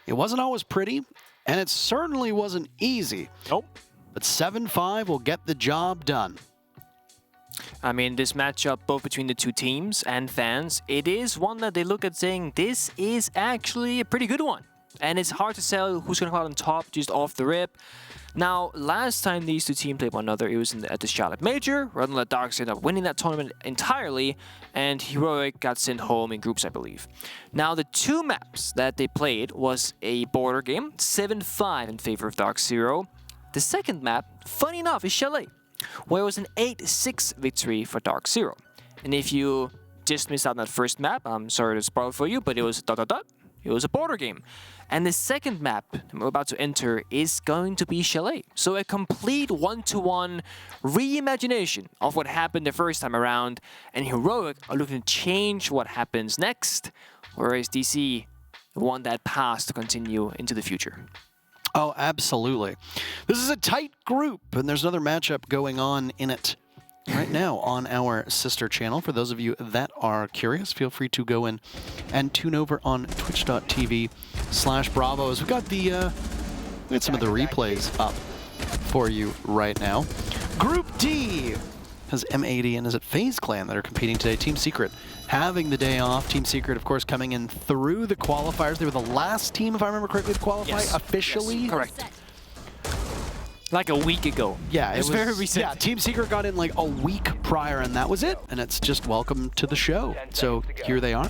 [SPEAKER 7] It wasn't always pretty, and it certainly wasn't easy.
[SPEAKER 8] Nope.
[SPEAKER 7] But 7-5 will get the job done.
[SPEAKER 8] I mean, this matchup, both between the two teams and fans, it is one that they look at saying, this is actually a pretty good one. And it's hard to tell who's going to come out on top just off the rip. Now, last time these two teams played one another, it was at the Chalet Major, rather than DarkZero ended up winning that tournament entirely, and Heroic got sent home in groups, I believe. Now, the two maps that they played was a border game, 7-5 in favor of DarkZero. The second map, funny enough, is Chalet, where it was an 8-6 victory for DarkZero. And if you just missed out on that first map, I'm sorry to spoil it for you, but it was ... It was a border game. And the second map we're about to enter is going to be Chalet. So a complete one-to-one reimagination of what happened the first time around. And Heroic are looking to change what happens next, whereas DC want that path to continue into the future.
[SPEAKER 7] Oh, absolutely. This is a tight group, and there's another matchup going on in it right now on our sister channel. For those of you that are curious, feel free to go in and tune over on twitch.tv/Bravos. We've got we got some of the replays up for you right now. Group D has M80 and is it FaZe Clan that are competing today. Team Secret having the day off. Team Secret, of course, coming in through the qualifiers. They were the last team, if I remember correctly, to qualify officially.
[SPEAKER 8] Yes, correct. Like a week ago.
[SPEAKER 7] Yeah, it was
[SPEAKER 8] very recent.
[SPEAKER 7] Yeah, Team Secret got in like a week prior, and that was it. And it's just welcome to the show. So here they are.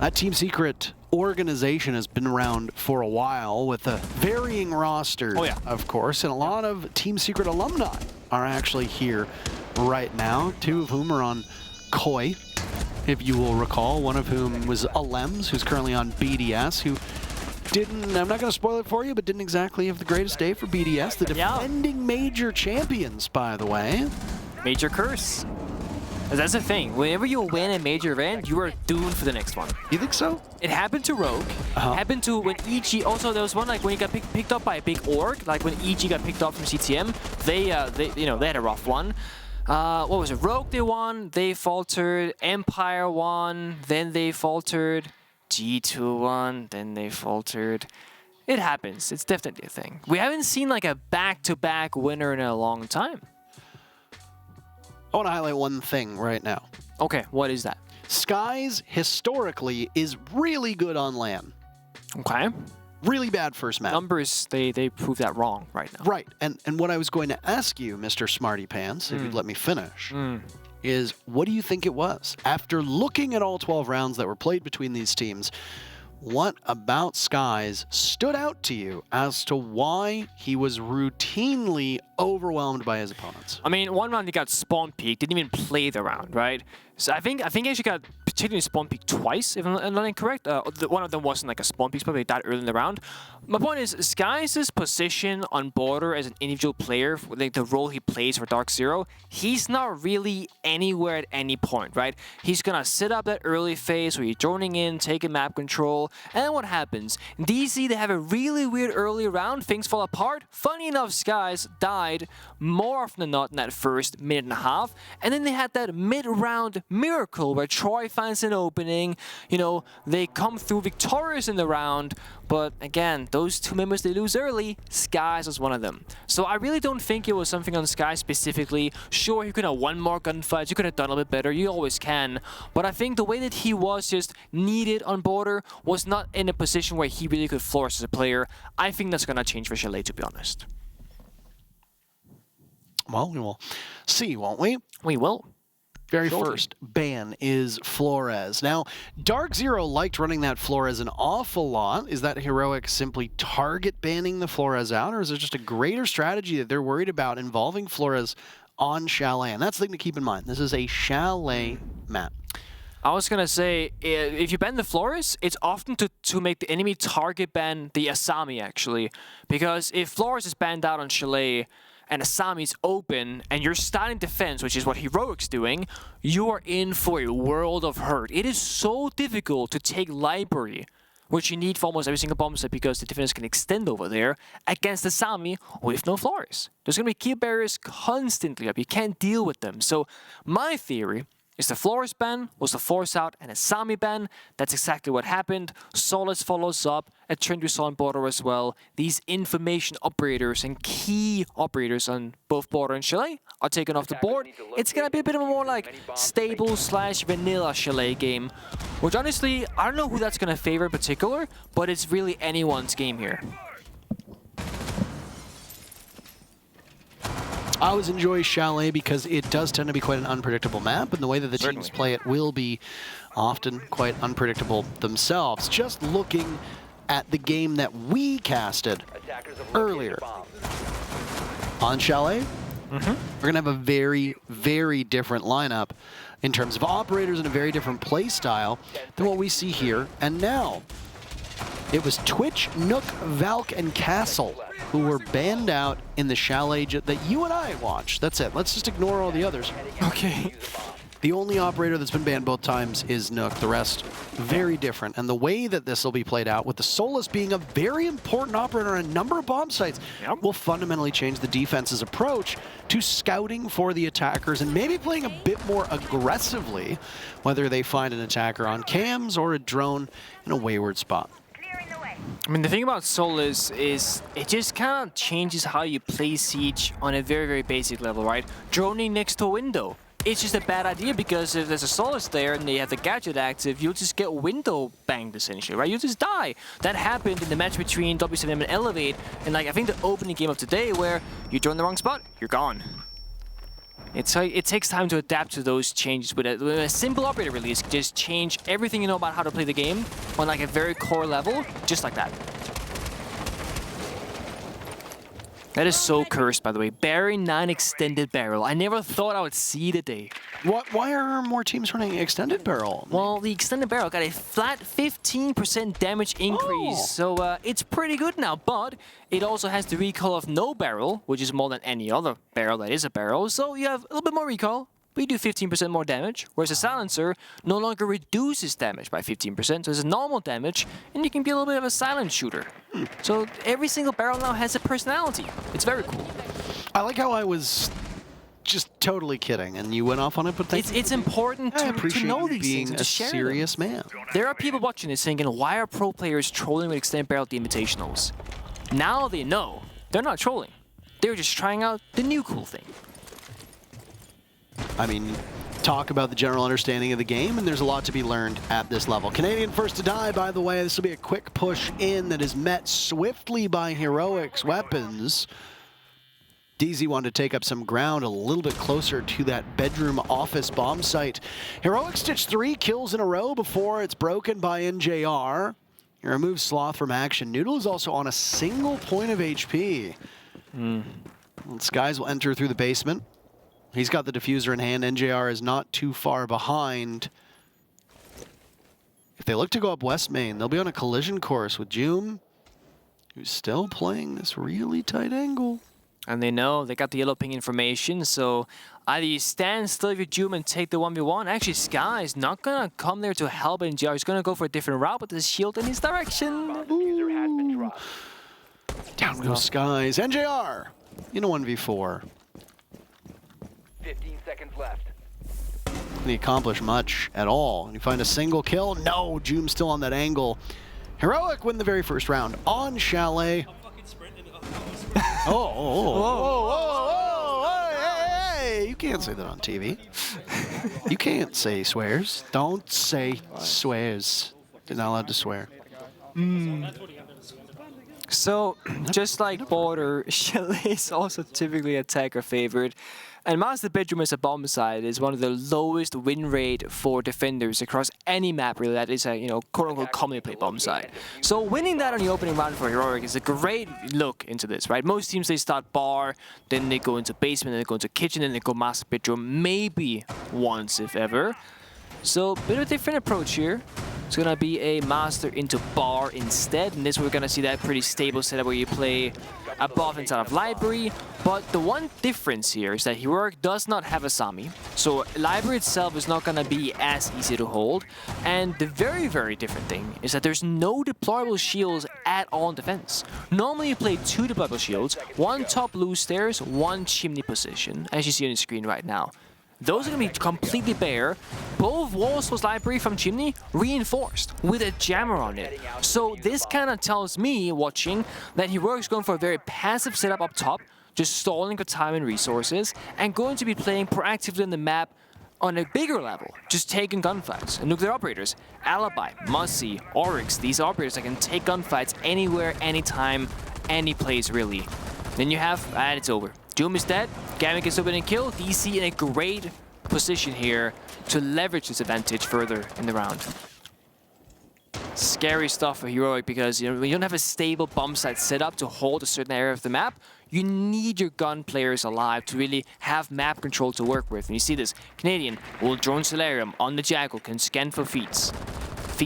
[SPEAKER 7] That Team Secret organization has been around for a while with a varying roster, of course, and a lot of Team Secret alumni are actually here right now. 2 of whom are on Koi, if you will recall. One of whom was Alems, who's currently on BDS, who didn't, I'm not going to spoil it for you, but didn't exactly have the greatest day for BDS. The defending major champions, by the way.
[SPEAKER 8] Major curse. That's the thing. Whenever you win a major event, you are doomed for the next one.
[SPEAKER 7] You think so?
[SPEAKER 8] It happened to Rogue. Happened to when EG. Also, there was one like when he got picked up by a big org. Like when EG got picked up from CTM, they had a rough one. What was it? Rogue they won. They faltered. Empire won. Then they faltered. G2 won, then they faltered. It happens. It's definitely a thing. We haven't seen like a back-to-back winner in a long time.
[SPEAKER 7] I want to highlight one thing right now.
[SPEAKER 8] Okay, what is that?
[SPEAKER 7] Skies, historically, is really good on LAN.
[SPEAKER 8] Okay.
[SPEAKER 7] Really bad first map.
[SPEAKER 8] Numbers, they prove that wrong right now.
[SPEAKER 7] Right, and what I was going to ask you, Mr. Smarty Pants, if you'd let me finish, is what do you think it was? After looking at all 12 rounds that were played between these teams, what about Skies stood out to you as to why he was routinely overwhelmed by his opponents?
[SPEAKER 8] I mean, one round he got spawn peaked, didn't even play the round, right? So I think he actually got particularly spawn peaked twice, if I'm not incorrect. One of them wasn't like a spawn peak, probably that early in the round. My point is, Skies' position on border as an individual player, like the role he plays for DarkZero, he's not really anywhere at any point, right? He's gonna sit up that early phase where you're joining in, taking map control, and then what happens? In DC, they have a really weird early round, things fall apart. Funny enough, Skies died more often than not in that first minute and a half, and then they had that mid-round miracle where Troy finds an opening. You know, they come through victorious in the round, but again, those two members they lose early. Skies was one of them. So I really don't think it was something on Sky specifically. Sure, he could have won more gunfights, you could have done a little bit better, you always can. But I think the way that he was just needed on border was not in a position where he really could flourish as a player. I think that's going to change for Chalet, to be honest.
[SPEAKER 7] Well, we will see, won't we?
[SPEAKER 8] We will.
[SPEAKER 7] Very first ban is Flores. Now, DarkZero liked running that Flores an awful lot. Is that Heroic simply target banning the Flores out, or is there just a greater strategy that they're worried about involving Flores on Chalet? And that's the thing to keep in mind. This is a Chalet map.
[SPEAKER 8] I was going to say, if you ban the Flores, it's often to make the enemy target ban the Asami, actually. Because if Flores is banned out on Chalet, and Asami's open, and you're starting defense, which is what Heroic's doing, you are in for a world of hurt. It is so difficult to take library, which you need for almost every single bomb set because the defense can extend over there, against Asami with no Flores. There's going to be key barriers constantly up. You can't deal with them. So my theory is the Flores ban was the force out and Asami ban. That's exactly what happened. Solus follows up, a trend we saw on border as well. These information operators and key operators on both border and Chalet are taken off the board. It's going to be a bit of a more like stable / vanilla Chalet game, which honestly, I don't know who that's going to favor in particular, but it's really anyone's game here.
[SPEAKER 7] I always enjoy Chalet because it does tend to be quite an unpredictable map, and the way that the teams play it will be often quite unpredictable themselves. Just looking at the game that we casted earlier on Chalet, we're going to have a very, very different lineup in terms of operators and a very different play style than what we see here and now. It was Twitch, Nook, Valk, and Castle who were banned out in the Chalet that you and I watched. That's it. Let's just ignore all the others.
[SPEAKER 8] Okay.
[SPEAKER 7] The only operator that's been banned both times is Nook. The rest, very different. And the way that this will be played out, with the Solus being a very important operator on a number of bomb sites, will fundamentally change the defense's approach to scouting for the attackers and maybe playing a bit more aggressively, whether they find an attacker on cams or a drone in a wayward spot.
[SPEAKER 8] I mean, the thing about Solus is it just kind of changes how you play Siege on a very, very basic level, right? Droning next to a window. It's just a bad idea because if there's a Solus there and they have the gadget active, you'll just get window banged essentially, right? You'll just die. That happened in the match between W7M and Elevate, and like I think the opening game of today where you drone the wrong spot, you're gone. It takes time to adapt to those changes. With a simple operator release, just change everything you know about how to play the game on like a very core level, just like that. That is so cursed, by the way. Barry 9 extended barrel. I never thought I would see the day.
[SPEAKER 7] Why are more teams running extended barrel?
[SPEAKER 8] Well, the extended barrel got a flat 15% damage increase, so it's pretty good now. But it also has the recall of no barrel, which is more than any other barrel that is a barrel. So you have a little bit more recall. We do 15% more damage, whereas a silencer no longer reduces damage by 15%, so it's a normal damage, and you can be a little bit of a silent shooter. So every single barrel now has a personality. It's very cool.
[SPEAKER 7] I like how I was just totally kidding, and you went off on it, but
[SPEAKER 8] it's important to know these things and to share them.
[SPEAKER 7] Serious man.
[SPEAKER 8] There are people watching this thinking, why are pro players trolling with extended barrel at the Invitationals? Now they know. They're not trolling. They're just trying out the new cool thing.
[SPEAKER 7] I mean, talk about the general understanding of the game, and there's a lot to be learned at this level. Canadian first to die, by the way. This will be a quick push in that is met swiftly by Heroic's weapons. DZ wanted to take up some ground a little bit closer to that bedroom office bomb site. Heroic stitched 3 kills in a row before it's broken by NJR. He removes Sloth from action. Noodle is also on a single point of HP. And Skies will enter through the basement. He's got the diffuser in hand. NJR is not too far behind. If they look to go up West Main, they'll be on a collision course with Joom, who's still playing this really tight angle.
[SPEAKER 8] And they know they got the yellow ping information, so either you stand still with Joom and take the 1v1. Actually, Sky is not going to come there to help NJR. He's going to go for a different route with his shield in his direction.
[SPEAKER 7] Down goes Skies. NJR in a 1v4.
[SPEAKER 6] 15 seconds left.
[SPEAKER 7] Didn't accomplish much at all. And you find a single kill. No, Joom still on that angle. Heroic win the very first round on Chalet. Hey, you can't say that on TV. You can't say swears. Don't say swears. You're not allowed to swear.
[SPEAKER 8] So, just like Border, Chalet is also typically attacker favorite. And Master Bedroom as a bomb site is one of the lowest win rate for defenders across any map really that is a, quote-unquote commonly played bomb site. So winning that on the opening round for Heroic is a great look into this, right? Most teams, they start bar, then they go into basement, then they go into kitchen, then they go Master Bedroom, maybe once if ever. So, bit of a different approach here. It's gonna be a master into bar instead, and this we're gonna see that pretty stable setup where you play above inside of library. But the one difference here is that Heroic does not have a Sami, so library itself is not gonna be as easy to hold. And the very, very different thing is that there's no deployable shields at all in defense. Normally you play 2 deployable shields, 1 top loose stairs, 1 chimney position, as you see on the screen right now. Those are going to be completely bare. Both walls was library from chimney reinforced with a jammer on it. So this kind of tells me, watching, that Heroic's going for a very passive setup up top, just stalling for time and resources, and going to be playing proactively on the map on a bigger level, just taking gunfights. And look at their operators. Alibi, Mussy, Oryx, these operators that can take gunfights anywhere, anytime, any place really. Then you have, and it's over. Doom is dead, Gamic is open and kill, DC in a great position here to leverage this advantage further in the round. Scary stuff for Heroic because when you don't have a stable bomb site set up to hold a certain area of the map, you need your gun players alive to really have map control to work with. And you see this, Canadian will drone Solarium on the Jackal, can scan for feats.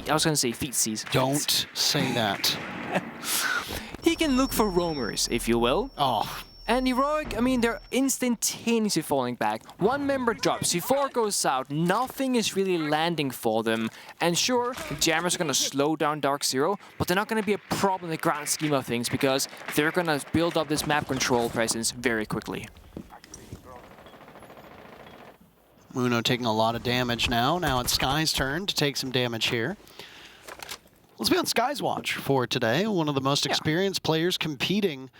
[SPEAKER 8] I was gonna say feetsies.
[SPEAKER 7] Don't say that.
[SPEAKER 8] He can look for roamers, if you will.
[SPEAKER 7] Oh.
[SPEAKER 8] And Heroic, I mean, they're instantaneously falling back. One member drops, C4 goes out, nothing is really landing for them. And sure, the jammers are gonna slow down DarkZero, but they're not gonna be a problem in the grand scheme of things because they're gonna build up this map control presence very quickly.
[SPEAKER 7] Uno taking a lot of damage now. Now it's Sky's turn to take some damage here. Let's be on Sky's watch for today. One of the most experienced players competing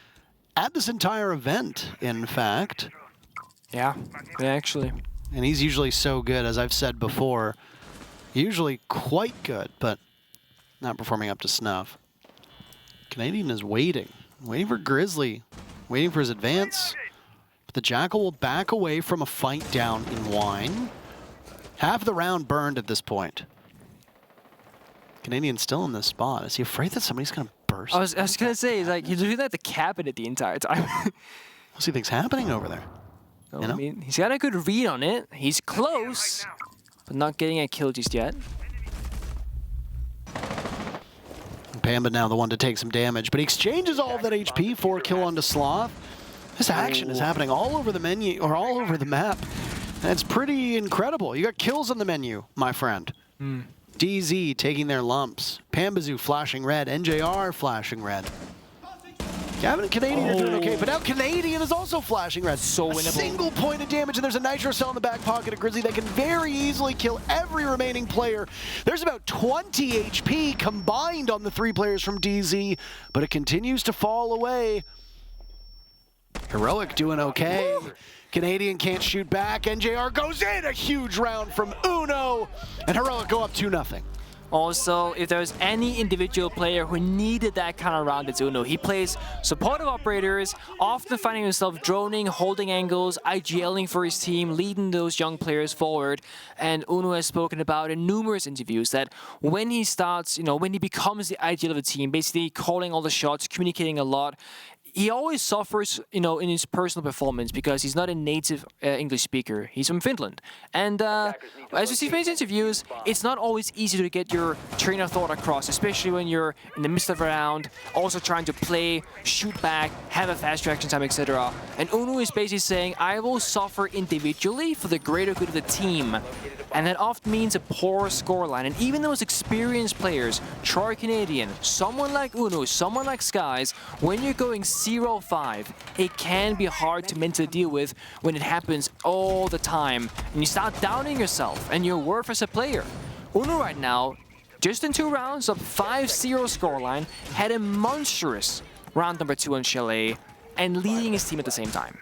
[SPEAKER 7] at this entire event, in fact.
[SPEAKER 8] Yeah, actually.
[SPEAKER 7] And he's usually so good, as I've said before. Usually quite good, but not performing up to snuff. Canadian is waiting for Grizzly, waiting for his advance. But the Jackal will back away from a fight down in Wine. Half the round burned at this point. Canadian's still in this spot. Is he afraid that somebody's going to burst?
[SPEAKER 8] I was going to say, he's looking at the cabinet the entire time.
[SPEAKER 7] What's he think's happening over there?
[SPEAKER 8] I mean, he's got a good read on it. He's close, but not getting a kill just yet.
[SPEAKER 7] Pamba now the one to take some damage, but he exchanges all of that HP for a kill onto Sloth. This action is happening all over the menu, or all over the map. And it's pretty incredible. You got kills on the menu, my friend. DZ taking their lumps. Pambazoo flashing red. NJR flashing red. Gavin and Canadian are doing okay, but now Canadian is also flashing red.
[SPEAKER 8] So winnable.
[SPEAKER 7] A single point of damage, and there's a Nitro Cell in the back pocket of Grizzly that can very easily kill every remaining player. There's about 20 HP combined on the 3 players from DZ, but it continues to fall away. Heroic doing okay. Canadian can't shoot back. NJR goes in. A huge round from Uno. And Heroic go up 2-0.
[SPEAKER 8] Also, if there's any individual player who needed that kind of round, it's Uno. He plays supportive operators, often finding himself droning, holding angles, IGLing for his team, leading those young players forward. And Uno has spoken about in numerous interviews that when he starts, when he becomes the IGL of the team, basically calling all the shots, communicating a lot, he always suffers, in his personal performance because he's not a native English speaker. He's from Finland. And as you see from his interviews, it's not always easy to get your train of thought across, especially when you're in the midst of a round, also trying to play, shoot back, have a fast reaction time, etc. And Uno is basically saying, I will suffer individually for the greater good of the team. And that often means a poor scoreline. And even those experienced players, Troy Canadian, someone like Uno, someone like Skies, when you're going 0-5. It can be hard to mentally deal with when it happens all the time. And you start doubting yourself and your worth as a player. Uno right now, just in 2 rounds, up 5-0 scoreline, had a monstrous round number 2 on Chalet, and leading his team at the same time.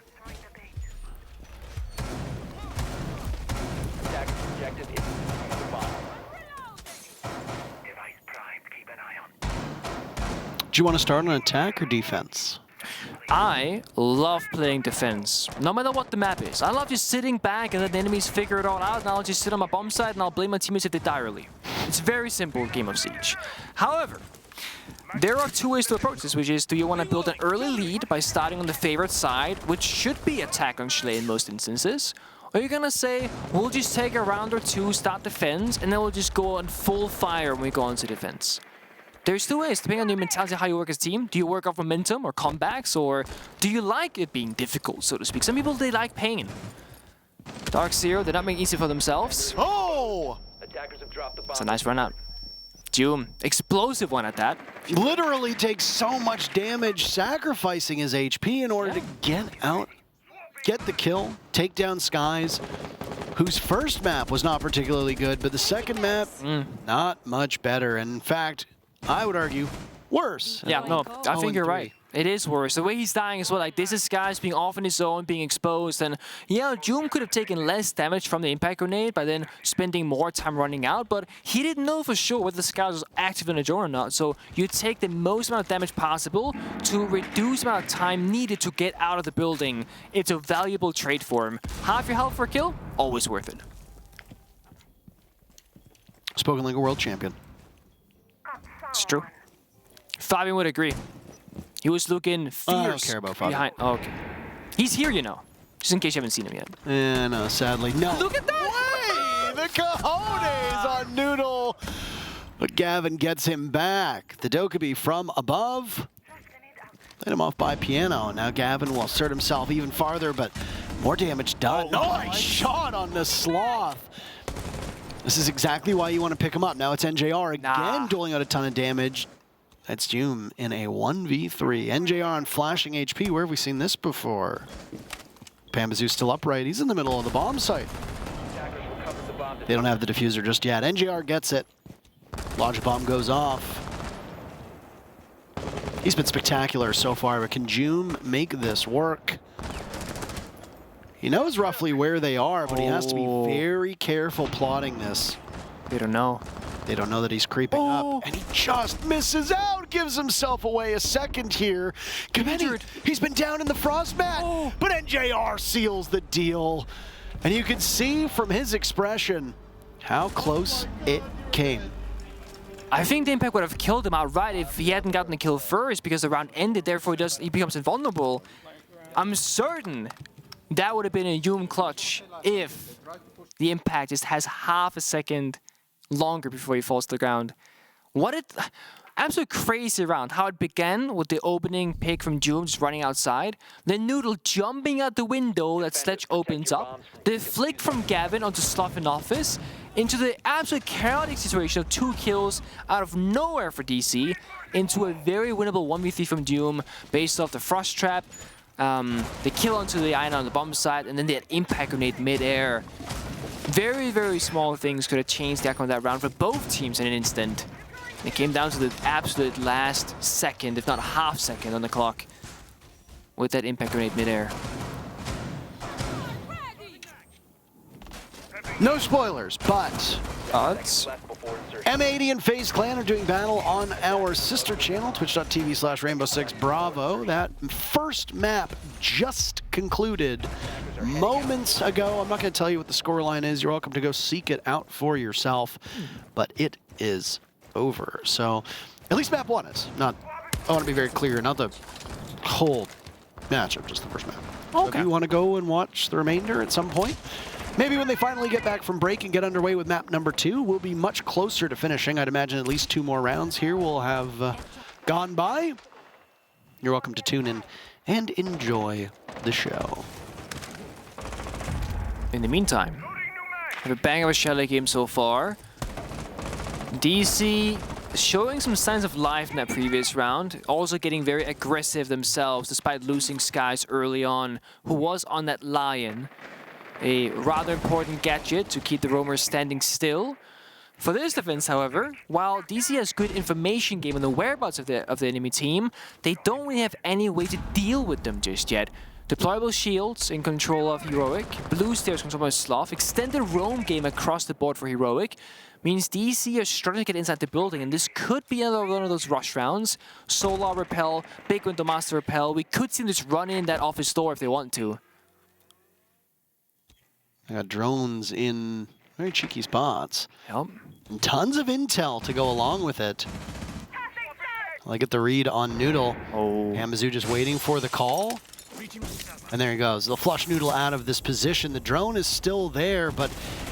[SPEAKER 7] Do you want to start on attack or defense?
[SPEAKER 8] I love playing defense, no matter what the map is. I love just sitting back and let the enemies figure it all out, and I'll just sit on my bomb site and I'll blame my teammates if they die early. It's very simple game of Siege. However, there are 2 ways to approach this, which is, do you want to build an early lead by starting on the favorite side, which should be attack on Chalet in most instances, or you're gonna say, we'll just take a round or 2, start defense, and then we'll just go on full fire when we go into defense. There's 2 ways, depending on your mentality, how you work as a team. Do you work off momentum or comebacks, or do you like it being difficult, so to speak? Some people, they like pain. DarkZero, they're not making it easy for themselves.
[SPEAKER 7] Oh!
[SPEAKER 6] Attackers have dropped the bomb.
[SPEAKER 8] It's a nice run out. Doom, explosive one at that.
[SPEAKER 7] Literally takes so much damage, sacrificing his HP in order to get out, get the kill, take down Skies, whose first map was not particularly good, but the second map, not much better. And in fact, I would argue, worse.
[SPEAKER 8] Yeah, no, I think you're
[SPEAKER 7] 0-3.
[SPEAKER 8] right. It is worse. The way he's dying is well, like, this is Skies being off in his zone, being exposed, and yeah, Doom could have taken less damage from the impact grenade by then spending more time running out, but he didn't know for sure whether Skies was active in the zone or not, so you take the most amount of damage possible to reduce the amount of time needed to get out of the building. It's a valuable trade for him. Half your health for a kill, always worth it.
[SPEAKER 7] Spoken like a world champion.
[SPEAKER 8] It's true. Fabian would agree. He was looking fierce.
[SPEAKER 7] I don't care about Fabian.
[SPEAKER 8] Behind. Oh, okay. He's here, you know. Just in case you haven't seen him yet.
[SPEAKER 7] No, sadly, no.
[SPEAKER 8] Look at that!
[SPEAKER 7] Way! The cojones on Noodle. But Gavin gets him back. The Dokkaebi from above. Let him off by Piano. Now Gavin will assert himself even farther, but more damage done. Nice shot on the Sloth. This is exactly why you want to pick him up. Now it's NJR again, doling out a ton of damage. That's Doom in a 1v3. NJR on flashing HP. Where have we seen this before? Pambazoo's still upright. He's in the middle of the bomb site. They don't have the diffuser just yet. NJR gets it. Logic bomb goes off. He's been spectacular so far, but can Doom make this work? He knows roughly where they are, but he has to be very careful plotting this.
[SPEAKER 8] They don't know.
[SPEAKER 7] They don't know that he's creeping up, and he just misses out, gives himself away a second here. He's been down in the frost mat, but NJR seals the deal. And you can see from his expression how close it came.
[SPEAKER 8] I think the impact would have killed him outright if he hadn't gotten the kill first, because the round ended, therefore he becomes invulnerable. I'm certain that would have been a Doom clutch if the impact just has half a second longer before he falls to the ground. What it absolute crazy round. How it began with the opening pick from Doom just running outside, then Noodle jumping out the window that Sledge opens up, the flick from Gavin onto Sloth in office, into the absolute chaotic situation of 2 kills out of nowhere for DC, into a very winnable 1v3 from Doom based off the Frost Trap, the kill onto the Iron on the bomb side, and then the impact grenade mid-air. Very, very small things could have changed the outcome of that round for both teams in an instant. It came down to the absolute last second, if not half second on the clock, with that impact grenade mid-air.
[SPEAKER 7] No spoilers, but M80 and FaZe Clan are doing battle on our sister channel, twitch.tv/Rainbow6Bravo. That first map just concluded moments ago. I'm not going to tell you what the scoreline is. You're welcome to go seek it out for yourself, but it is over. So at least map 1 is. Not, I want to be very clear, not the whole matchup, just the first map. Okay. So if you want to go and watch the remainder at some point, maybe when they finally get back from break and get underway with map number 2, we'll be much closer to finishing. I'd imagine at least 2 more rounds here will have gone by. You're welcome to tune in and enjoy the show.
[SPEAKER 8] In the meantime, have a bang of a Chalet game so far. DC showing some signs of life in that previous round, also getting very aggressive themselves despite losing Skies early on, who was on that Lion. A rather important gadget to keep the roamers standing still. For this defense, however, while DZ has good information game on the whereabouts of the enemy team, they don't really have any way to deal with them just yet. Deployable shields in control of Heroic, blue stairs controlled by Sloth, extended roam game across the board for Heroic, means DC are struggling to get inside the building, and this could be another one of those rush rounds. Solar repel, Big Window Master repel, we could see them just run in that office door if they want to.
[SPEAKER 7] They got drones in very cheeky spots.
[SPEAKER 8] Yep.
[SPEAKER 7] And tons of intel to go along with it. I get the read on Noodle.
[SPEAKER 8] Oh.
[SPEAKER 7] Hamazu just waiting for the call. And there he goes. They'll flush Noodle out of this position. The drone is still there, but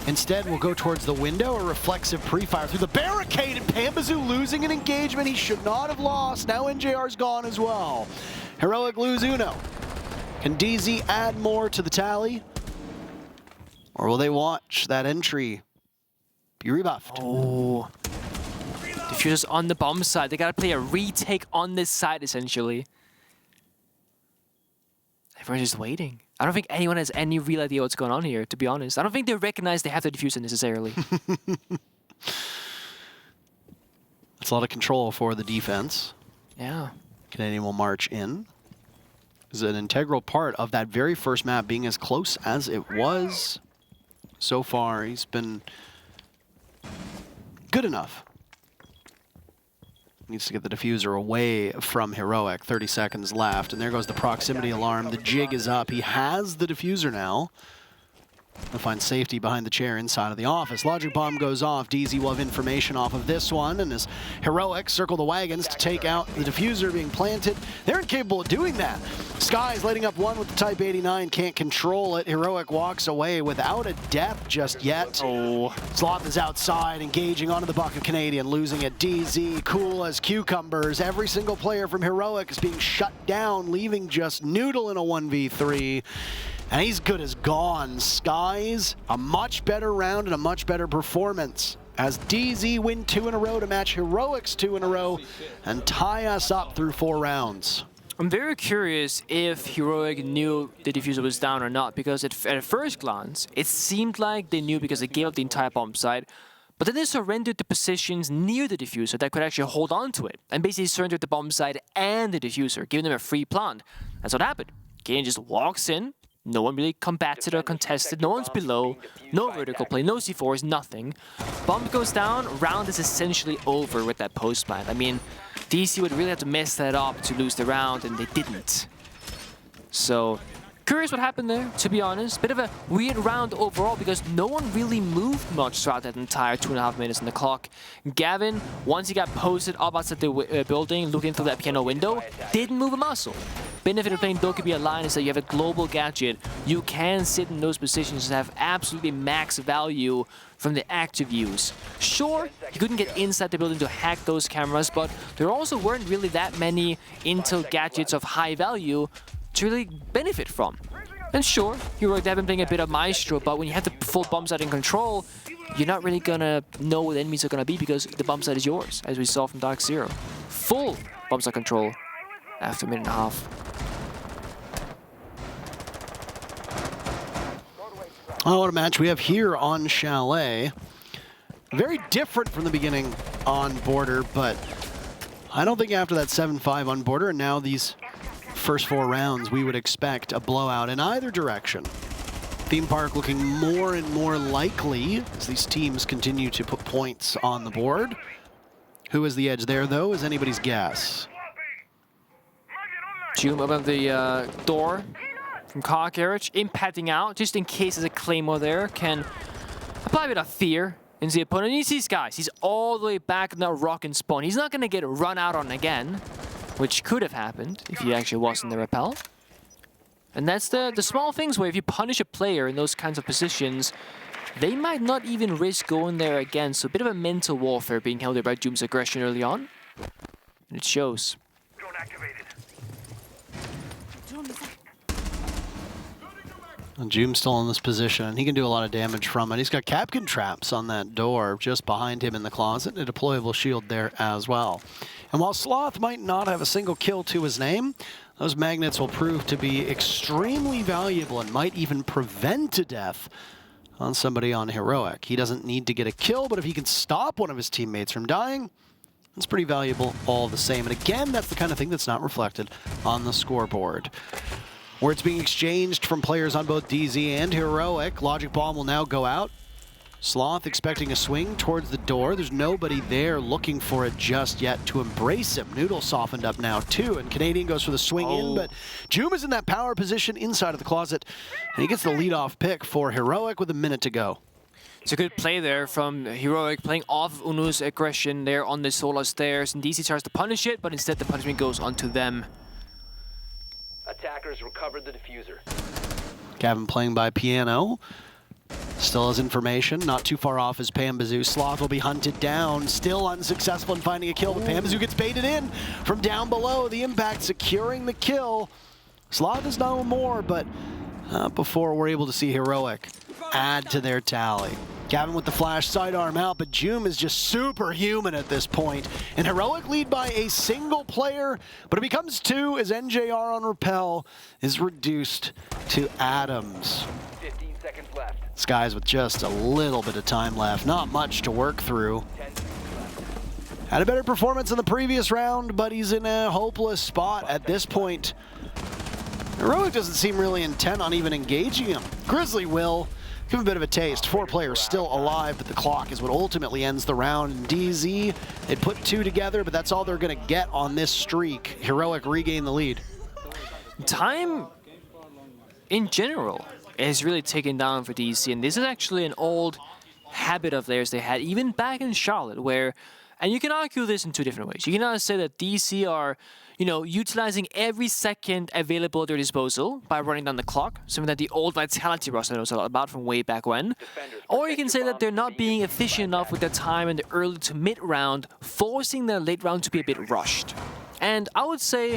[SPEAKER 7] instead will go towards the window. A reflexive pre-fire through the barricade, and Pambazu losing an engagement he should not have lost. Now NJR's gone as well. Heroic lose Uno. Can DZ add more to the tally? Or will they watch that entry be rebuffed?
[SPEAKER 8] Oh. Diffuser's on the bomb side. They gotta play a retake on this side, essentially. Everyone's just waiting. I don't think anyone has any real idea what's going on here, to be honest. I don't think they recognize they have the diffuser necessarily.
[SPEAKER 7] That's a lot of control for the defense.
[SPEAKER 8] Yeah.
[SPEAKER 7] Canadian will march in. Is an integral part of that very first map being as close as it was. So far, he's been good enough. Needs to get the diffuser away from Heroic. 30 seconds left, and there goes the proximity alarm. The jig is up. He has the diffuser now. He'll find safety behind the chair inside of the office. Logic bomb goes off. DZ will have information off of this one, and as Heroic circle the wagons to take out the diffuser being planted, they're incapable of doing that. Sky's lighting up one with the Type 89, can't control it. Heroic walks away without a death just yet.
[SPEAKER 8] Oh.
[SPEAKER 7] Sloth is outside, engaging onto the buck of Canadian, losing it. DZ, cool as cucumbers. Every single player from Heroic is being shut down, leaving just Noodle in a 1v3. And he's good as gone. Skies, a much better round and a much better performance as DZ win 2 in a row to match Heroic's 2 in a row and tie us up through 4 rounds.
[SPEAKER 8] I'm very curious if Heroic knew the diffuser was down or not, because at first glance, it seemed like they knew because they gave up the entire bomb site. But then they surrendered the positions near the diffuser that could actually hold on to it, and basically surrendered the bomb site and the diffuser, giving them a free plant. That's what happened. Kane just walks in. No one really combated or contested, no one's below, no vertical play, no C4s, nothing. Bomb goes down, round is essentially over with that post plant. I mean, DC would really have to mess that up to lose the round, and they didn't. So, curious what happened there, to be honest. Bit of a weird round overall because no one really moved much throughout that entire 2.5 minutes on the clock. Gavin, once he got posted up outside the building, looking through that piano window, didn't move a muscle. Benefit of playing Dokkaebi Alliance is that you have a global gadget. You can sit in those positions and have absolutely max value from the active use. Sure, you couldn't get inside the building to hack those cameras, but there also weren't really that many intel gadgets of high value to really benefit from. And sure, Heroic have been playing a bit of Maestro, but when you have the full bomb site in control, you're not really gonna know what the enemies are gonna be because the bomb site is yours, as we saw from DarkZero. Full bomb site control after a minute and a half.
[SPEAKER 7] Oh, what a match we have here on Chalet. Very different from the beginning on Border, but I don't think after that 7-5 on Border, and now these first 4 rounds, we would expect a blowout in either direction. Theme Park looking more and more likely as these teams continue to put points on the board. Who is the edge there, though, is anybody's guess.
[SPEAKER 8] Zoom above the door from Car Garage, impacting out, just in case there's a Claymore there, can apply a bit of fear into the opponent. And you see these guys, he's all the way back in that rock and spawn. He's not going to get run out on again, which could have happened if he actually wasn't the repel. And that's the small things where if you punish a player in those kinds of positions, they might not even risk going there again. So a bit of a mental warfare being held there by Doom's aggression early on. And it shows.
[SPEAKER 7] And Joom's still in this position, and he can do a lot of damage from it. He's got Capcan traps on that door just behind him in the closet, a deployable shield there as well. And while Sloth might not have a single kill to his name, those magnets will prove to be extremely valuable and might even prevent a death on somebody on Heroic. He doesn't need to get a kill, but if he can stop one of his teammates from dying, it's pretty valuable all the same. And again, that's the kind of thing that's not reflected on the scoreboard. Where it's being exchanged from players on both DZ and Heroic. Logic Bomb will now go out. Sloth expecting a swing towards the door. There's nobody there looking for it just yet to embrace him. Noodle softened up now too, and Canadian goes for the swing in, but Joom is in that power position inside of the closet, and he gets the lead-off pick for Heroic with a minute to go.
[SPEAKER 8] It's a good play there from Heroic, playing off Unu's aggression there on the solar stairs, and DC tries to punish it, but instead the punishment goes onto them.
[SPEAKER 6] Attackers recovered the diffuser.
[SPEAKER 7] Gavin playing by piano. Still has information, not too far off is Pambazoo. Sloth will be hunted down, still unsuccessful in finding a kill, but Pambazoo gets baited in from down below. The impact securing the kill. Sloth is no more, but before we're able to see Heroic add to their tally. Gavin with the flash sidearm out, but Joom is just superhuman at this point. And Heroic lead by a single player, but it becomes two as NJR on Repel is reduced to atoms.
[SPEAKER 6] 15 seconds left.
[SPEAKER 7] Skies with just a little bit of time left, not much to work through.
[SPEAKER 6] 10 seconds left.
[SPEAKER 7] Had a better performance in the previous round, but he's in a hopeless spot at this point. Heroic doesn't seem really intent on even engaging him. Grizzly will. Give him a bit of a taste. 4 players still alive, but the clock is what ultimately ends the round. And DZ, they put 2 together, but that's all they're going to get on this streak. Heroic regain the lead.
[SPEAKER 8] Time, in general, is really taken down for DC, and this is actually an old habit of theirs they had, even back in Charlotte, where, and you can argue this in 2 different ways. You can either say that DC are, you know, utilizing every second available at their disposal by running down the clock, something that the old Vitality roster knows a lot about from way back when. Or you can say that they're not being efficient enough with their time in the early to mid round, forcing their late round to be a bit rushed. And I would say,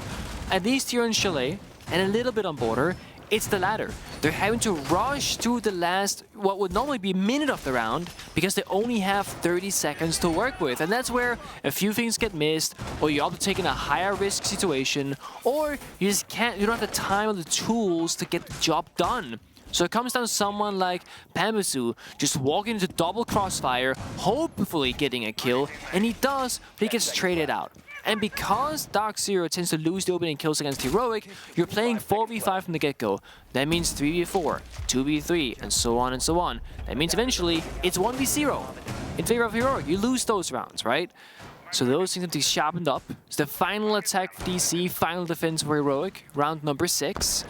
[SPEAKER 8] at least here in Chalet, and a little bit on Border, it's the latter. They're having to rush through the last, what would normally be a minute of the round, because they only have 30 seconds to work with. And that's where a few things get missed, or you're up to taking a higher risk situation, or you just can't, you don't have the time or the tools to get the job done. So it comes down to someone like Pambazoo just walking into double crossfire, hopefully getting a kill, and he does, but he gets traded out. And because DarkZero tends to lose the opening kills against Heroic, you're playing 4v5 from the get-go. That means 3v4, 2v3, and so on and so on. That means eventually it's 1v0 in favor of Heroic. You lose those rounds, right? So those things have to be sharpened up. It's the final attack for DC, final defense for Heroic, round number 6.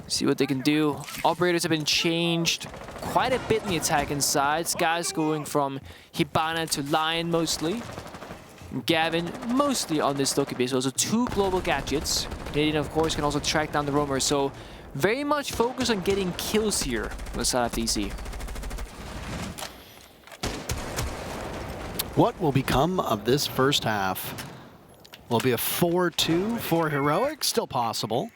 [SPEAKER 8] See what they can do. Operators have been changed quite a bit in the attack inside. Guys going from Hibana to Lion mostly. Gavin mostly on this Loki base. Also 2 global gadgets. Canadian, of course, can also track down the roamer. So very much focus on getting kills here on the side of DC.
[SPEAKER 7] What will become of this first half? Will it be a 4-2 for Heroic? Still possible.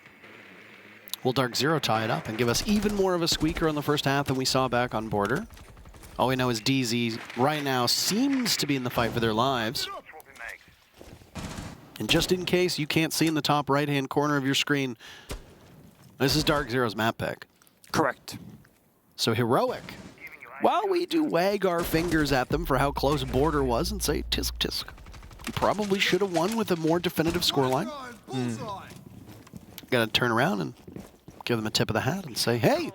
[SPEAKER 7] Will DarkZero tie it up and give us even more of a squeaker on the first half than we saw back on Border? All we know is DZ right now seems to be in the fight for their lives. And just in case you can't see in the top right-hand corner of your screen, this is DarkZero's map pick.
[SPEAKER 8] Correct.
[SPEAKER 7] So Heroic, while we do wag our fingers at them for how close Border was and say, tisk tisk, you probably should have won with a more definitive scoreline. Got to turn around and give them a tip of the hat and say, hey,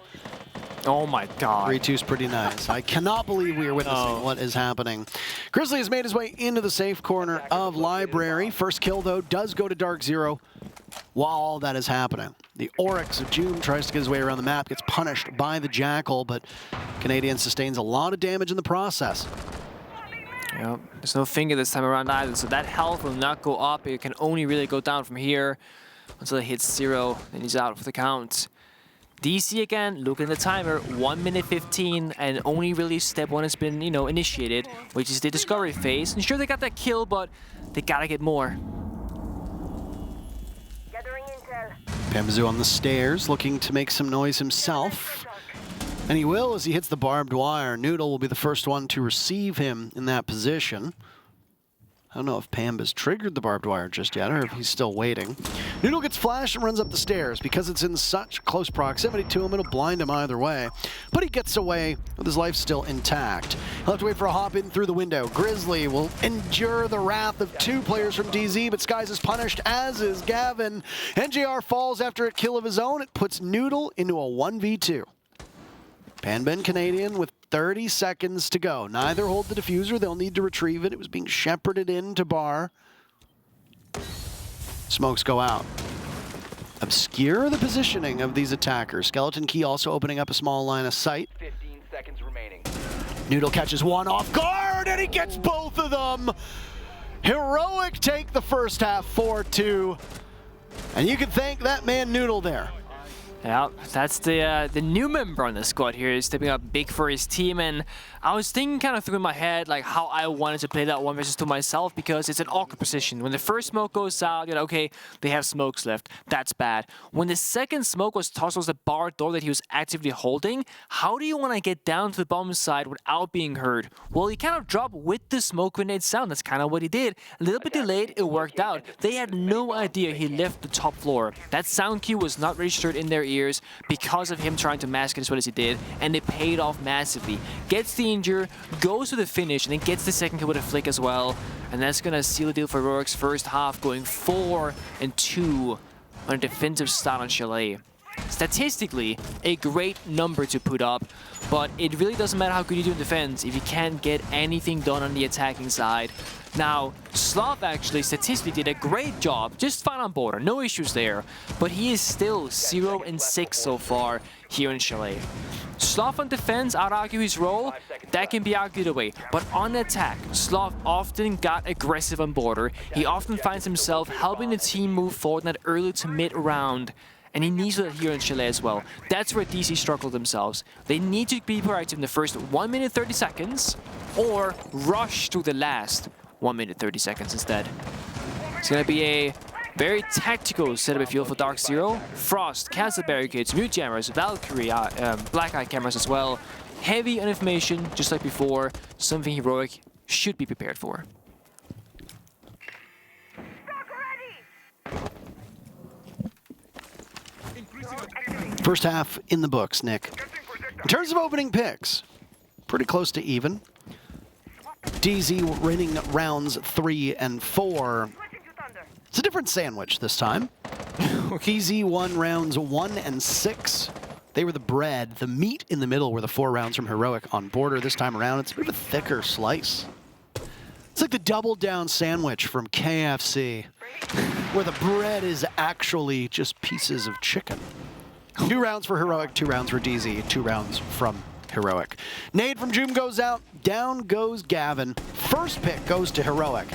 [SPEAKER 8] oh my god.
[SPEAKER 7] 3-2's pretty nice. I cannot believe we are witnessing what is happening. Grizzly has made his way into the safe corner of Library. First kill, though, does go to DarkZero while all that is happening. The Oryx of Joom tries to get his way around the map, gets punished by the Jackal, but Canadian sustains a lot of damage in the process.
[SPEAKER 8] Yep. There's no finger this time around either, so that health will not go up. It can only really go down from here until it hits 0, and he's out for the count. DC again, look at the timer, 1 minute 15, and only really step 1 has been, you know, initiated, which is the discovery phase. And sure, they got that kill, but they gotta get more.
[SPEAKER 7] Pamzu on the stairs, looking to make some noise himself. And he will as he hits the barbed wire. Noodle will be the first one to receive him in that position. I don't know if Pam has triggered the barbed wire just yet, or if he's still waiting. Noodle gets flashed and runs up the stairs. Because it's in such close proximity to him, it'll blind him either way. But he gets away with his life still intact. He'll have to wait for a hop in through the window. Grizzly will endure the wrath of 2 players from DZ, but Skies is punished, as is Gavin. NJR falls after a kill of his own. It puts Noodle into a 1v2. Panben Canadian with 30 seconds to go. Neither hold the diffuser. They'll need to retrieve it. It was being shepherded into bar. Smokes go out. Obscure the positioning of these attackers. Skeleton Key also opening up a small line of sight.
[SPEAKER 6] 15 seconds remaining.
[SPEAKER 7] Noodle catches one off guard, and he gets both of them. Heroic take the first half 4-2. And you can thank that man Noodle there.
[SPEAKER 8] Yeah, that's the new member on the squad here is stepping up big for his team, and I was thinking kind of through my head like how I wanted to play that 1 versus 2 myself, because it's an awkward position. When the first smoke goes out, okay, they have smokes left. That's bad. When the second smoke was tossed towards the bar door that he was actively holding, how do you want to get down to the bomb side without being heard? Well, he kind of dropped with the smoke grenade sound. That's kind of what he did. A little bit delayed, it worked out. They had no idea he left the top floor. That sound cue was not registered in their ears because of him trying to mask it as well as he did, and it paid off massively. Gets the injure, goes to the finish, and then gets the second kill with a flick as well, and that's gonna seal the deal for Heroic's first half, going 4-2 on a defensive start on Chalet. Statistically, a great number to put up, but it really doesn't matter how good you do in defense if you can't get anything done on the attacking side. Now, Slav actually statistically did a great job, just fine on border, no issues there, but he is still 0-6 so far here in Chalet. Slav on defense, I'd argue his role, that can be argued away, but on attack, Slav often got aggressive on border. He often finds himself helping the team move forward in that early to mid round. And he needs that here in Chalet as well. That's where DC struggled themselves. They need to be proactive in the first 1 minute 30 seconds or rush to the last 1 minute 30 seconds instead. It's going to be a very tactical setup, if you will, for DarkZero. Frost, cancel barricades, mute jammers, Valkyrie, Black Eye cameras as well. Heavy on information, just like before. Something Heroic should be prepared for.
[SPEAKER 7] First half in the books, Nick. In terms of opening picks, pretty close to even. DZ winning rounds 3 and 4. It's a different sandwich this time. DZ won rounds 1 and 6. They were the bread. The meat in the middle were the 4 rounds from Heroic on border. This time around, it's a bit of a thicker slice. It's like the double down sandwich from KFC, where the bread is actually just pieces of chicken. 2 rounds for Heroic, 2 rounds for DZ, 2 rounds from Heroic. Nade from Joom goes out, down goes Gavin. First pick goes to Heroic.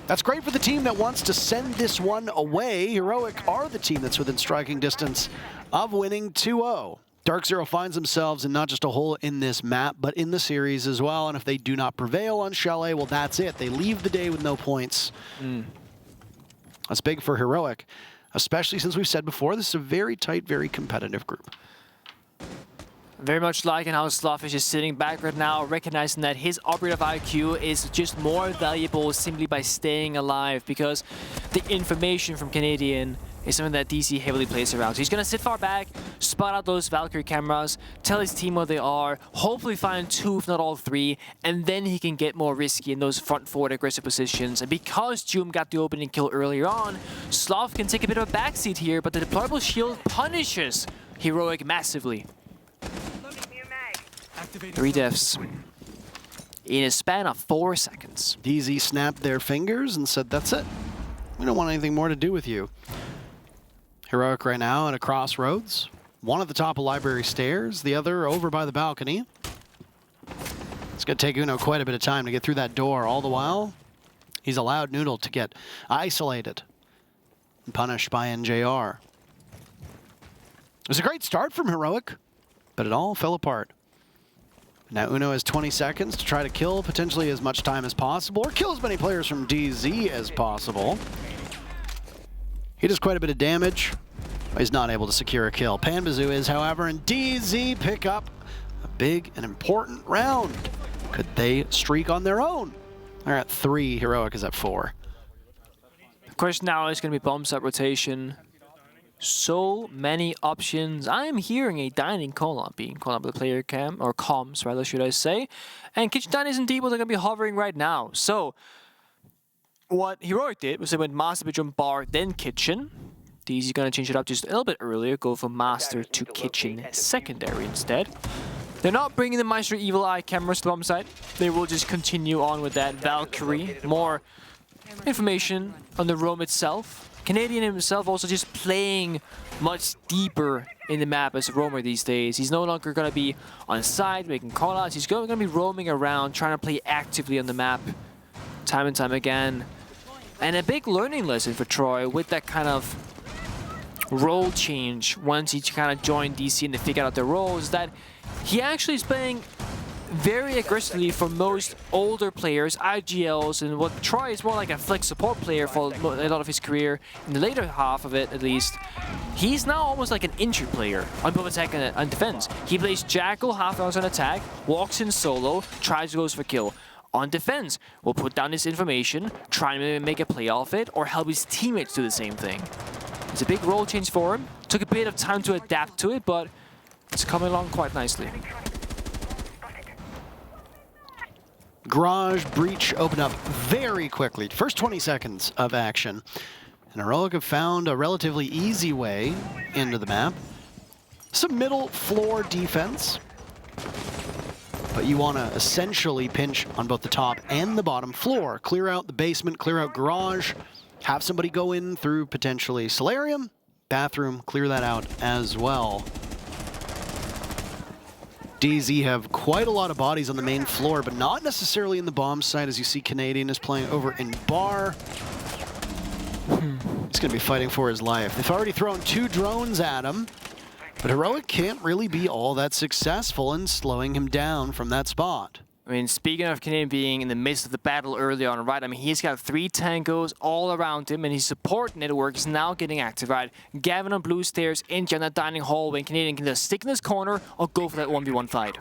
[SPEAKER 7] That's great for the team that wants to send this one away. Heroic are the team that's within striking distance of winning 2-0. DarkZero finds themselves in not just a hole in this map, but in the series as well. And if they do not prevail on Chalet, well, that's it. They leave the day with no points. That's big for Heroic, especially since we've said before, this is a very tight, very competitive group.
[SPEAKER 8] Very much liking how Slav is just sitting back right now, recognizing that his operative IQ is just more valuable simply by staying alive, because the information from Canadian is something that DC heavily plays around. So he's going to sit far back, spot out those Valkyrie cameras, tell his team where they are, hopefully find 2 if not all 3, and then he can get more risky in those front-forward aggressive positions. And because Joom got the opening kill earlier on, Slav can take a bit of a backseat here, but the deployable shield punishes Heroic massively. 3 deaths in a span of 4 seconds.
[SPEAKER 7] DZ snapped their fingers and said, that's it. We don't want anything more to do with you. Heroic right now at a crossroads. One at the top of library stairs, the other over by the balcony. It's going to take Uno quite a bit of time to get through that door. All the while, he's allowed Noodle to get isolated and punished by NJR. It was a great start from Heroic, but it all fell apart. Now Uno has 20 seconds to try to kill potentially as much time as possible, or kill as many players from DZ as possible. He does quite a bit of damage. He's not able to secure a kill. Panbazoo is, however, and DZ pick up a big and important round. Could they streak on their own? They're at 3, Heroic is at 4.
[SPEAKER 8] The question now is going to be bomb site rotation. So many options. I am hearing a dining call-up being called up with the player cam, or comms rather, should I say. And Kitchen Dining is indeed what they're going to be hovering right now. So, what Heroic did was they went Master Bedroom, Bar, then Kitchen. DZ going to change it up just a little bit earlier, go from Master to Kitchen Secondary instead. They're not bringing the Maestro Evil Eye cameras to the bomb site. They will just continue on with that Valkyrie. More information on the roam itself. Canadian himself also just playing much deeper in the map as a roamer these days. He's no longer going to be on side making callouts. He's going to be roaming around, trying to play actively on the map time and time again. And a big learning lesson for Troy with that kind of role change once he kind of joined DC and they figured out their roles, that he actually is playing very aggressively for most older players, IGLs, and what Troy is more like a flex support player for a lot of his career, in the later half of it at least. He's now almost like an injured player on both attack and defense. He plays Jackal half hours on attack, walks in solo, tries to go for kill. On defense, will put down his information, try and make a play off it, or help his teammates do the same thing. It's a big role change for him. Took a bit of time to adapt to it, but it's coming along quite nicely.
[SPEAKER 7] Garage breach opened up very quickly. First 20 seconds of action. And Heroic have found a relatively easy way into the map. Some middle floor defense. But you want to essentially pinch on both the top and the bottom floor. Clear out the basement, clear out garage. Have somebody go in through potentially solarium, bathroom, clear that out as well. DZ have quite a lot of bodies on the main floor, but not necessarily in the bomb site, as you see Canadian is playing over in bar. He's going to be fighting for his life. They've already thrown 2 drones at him, but Heroic can't really be all that successful in slowing him down from that spot.
[SPEAKER 8] I mean, speaking of Canadian being in the midst of the battle early on, right? I mean, he's got 3 tangos all around him, and his support network is now getting active, right? Gavin on blue stairs, in that dining hall, when Canadian can just stick in his corner or go for that 1v1 fight.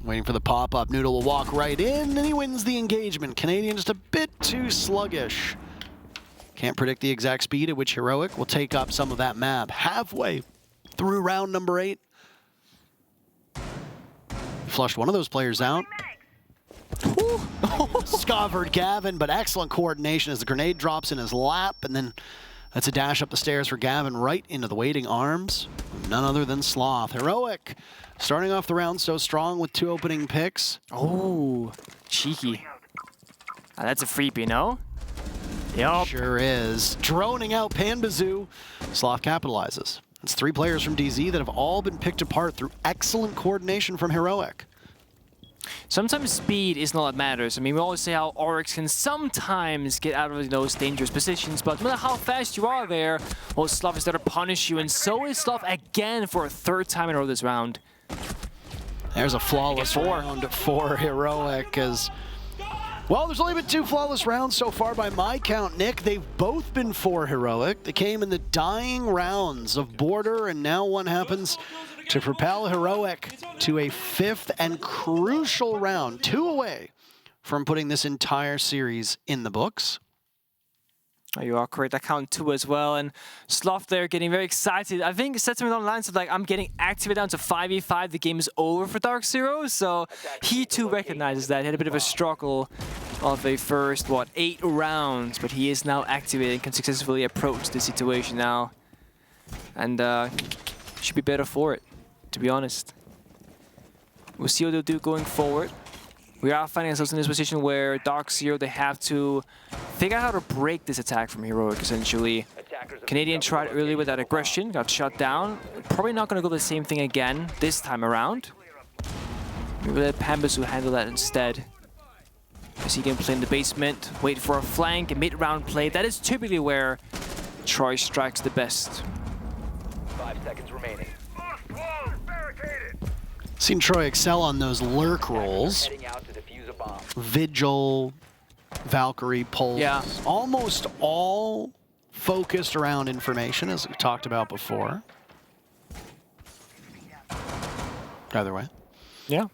[SPEAKER 7] Waiting for the pop-up, Noodle will walk right in, and he wins the engagement. Canadian just a bit too sluggish. Can't predict the exact speed at which Heroic will take up some of that map. Halfway through round number 8. Flushed one of those players out. Scovered Gavin, but excellent coordination as the grenade drops in his lap, and then that's a dash up the stairs for Gavin right into the waiting arms. None other than Sloth. Heroic starting off the round so strong with 2 opening picks.
[SPEAKER 8] Oh, cheeky. That's a freebie, no? Yup.
[SPEAKER 7] Sure is. Droning out Panbazoo. Sloth capitalizes. It's 3 players from DZ that have all been picked apart through excellent coordination from Heroic.
[SPEAKER 8] Sometimes speed is not what matters. I mean, we always say how Oryx can sometimes get out of those dangerous positions, but no matter how fast you are there, well, Sloth is there to punish you, and so is Sloth again for a 3rd time in a row this round.
[SPEAKER 7] There's a flawless round for Heroic as... Well, there's only been 2 flawless rounds so far by my count, Nick. They've both been for Heroic. They came in the dying rounds of Border, and now one happens to propel Heroic to a 5th and crucial round, 2 away from putting this entire series in the books.
[SPEAKER 8] You are correct. I count 2 as well. And Sloth there getting very excited. I think it said something along the lines of like, I'm getting activated down to 5v5. The game is over for DarkZero. So he too recognizes that. He had a bit of a struggle of a first, 8 rounds. But he is now activated and can successfully approach the situation now. And should be better for it, to be honest. We'll see what they'll do going forward. We are finding ourselves in this position where DarkZero, they have to figure out how to break this attack from Heroic, essentially. Canadian tried earlier with that aggression, got shut down. Probably not going to go the same thing again this time around. Maybe let Panbazoo handle that instead. As he can play in the basement, wait for a flank, a mid-round play. That is typically where Troy strikes the best.
[SPEAKER 6] 5 seconds remaining.
[SPEAKER 7] Seen Troy excel on those lurk rolls. Vigil, Valkyrie, Pulse.
[SPEAKER 8] Yeah.
[SPEAKER 7] Almost all focused around information, as we talked about before. Either way.
[SPEAKER 8] Yeah.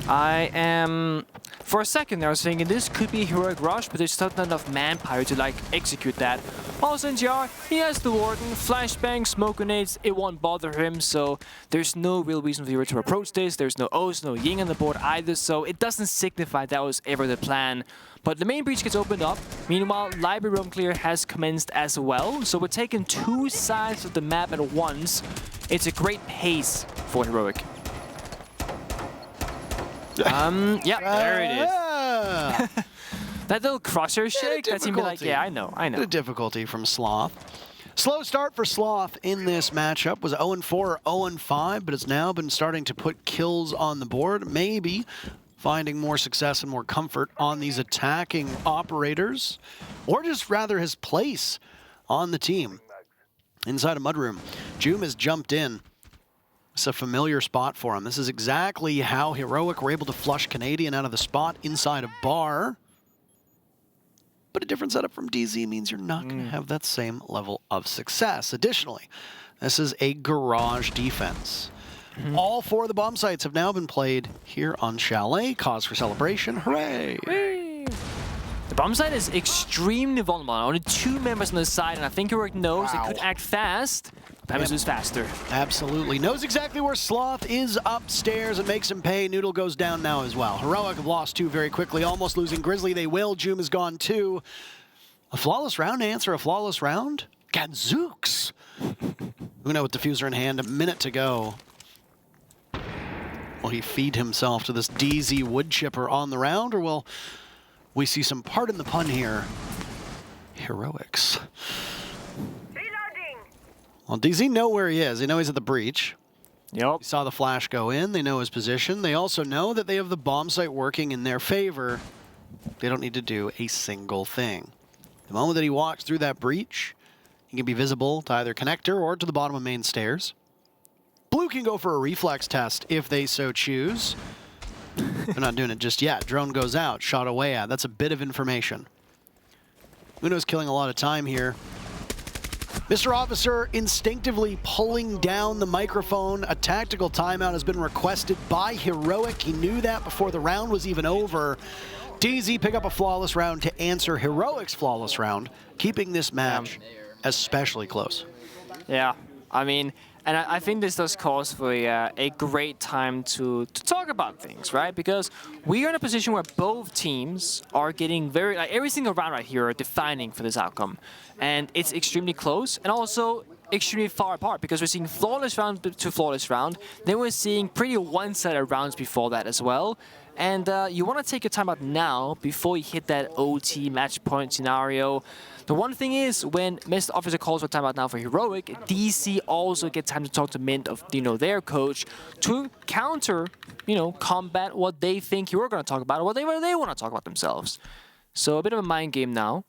[SPEAKER 8] I am... For a second there, I was thinking this could be a heroic rush, but there's not enough manpower to like execute that. Also NGR, he has the Warden, flashbang, smoke grenades, it won't bother him, so there's no real reason for the hero to approach this. There's no O's, no Ying on the board either, so it doesn't signify that was ever the plan. But the main breach gets opened up. Meanwhile, library roam clear has commenced as well, so we're taking two sides of the map at once. It's a great pace for heroic. Yeah, there it is. That little crusher shake, that seemed like, yeah, I know.
[SPEAKER 7] The difficulty from Sloth. Slow start for Sloth in this matchup. Was 0-4 or 0-5, but it's now been starting to put kills on the board. Maybe finding more success and more comfort on these attacking operators, or just rather his place on the team. Inside a mudroom, Joom has jumped in. It's a familiar spot for him. This is exactly how Heroic were able to flush Canadian out of the spot inside of Bar. But a different setup from DZ means you're not going to have that same level of success. Additionally, this is a garage defense. All four of the bomb sites have now been played here on Chalet. Cause for celebration. Hooray!
[SPEAKER 8] The bomb site is extremely vulnerable. Only two members on the side, and I think Heroic knows it could act fast. Pamis is faster.
[SPEAKER 7] Absolutely. Knows exactly where Sloth is upstairs and makes him pay. Noodle goes down now as well. Heroic have lost two very quickly, almost losing Grizzly. They will. Joom is gone too. A flawless round to answer a flawless round? Gadzooks! Uno with diffuser in hand, a minute to go. Will he feed himself to this DZ wood chipper on the round, or will we see some, pardon the pun here, heroics? Well, DZ know where he is. They know he's at the breach.
[SPEAKER 8] Yep.
[SPEAKER 7] They saw the flash go in. They know his position. They also know that they have the bomb site working in their favor. They don't need to do a single thing. The moment that he walks through that breach, he can be visible to either connector or to the bottom of main stairs. Blue can go for a reflex test if they so choose. They're not doing it just yet. Drone goes out, shot away at. That's a bit of information. Uno's killing a lot of time here. Mr. Officer instinctively pulling down the microphone. A tactical timeout has been requested by Heroic. He knew that before the round was even over. DZ pick up a flawless round to answer Heroic's flawless round, keeping this match especially close.
[SPEAKER 8] Yeah, I mean, and I think this does cause for a great time to talk about things, right? Because we are in a position where both teams are getting very, like every single round right here are defining for this outcome. And it's extremely close and also extremely far apart because we're seeing flawless round to flawless round. Then we're seeing pretty one-sided rounds before that as well. And you want to take your time out now before you hit that OT match point scenario. The one thing is, when Mr. Officer calls for timeout now for Heroic, DC also get time to talk to Mint of, their coach to counter, combat what they think you're going to talk about or what they want to talk about themselves. So a bit of a mind game now.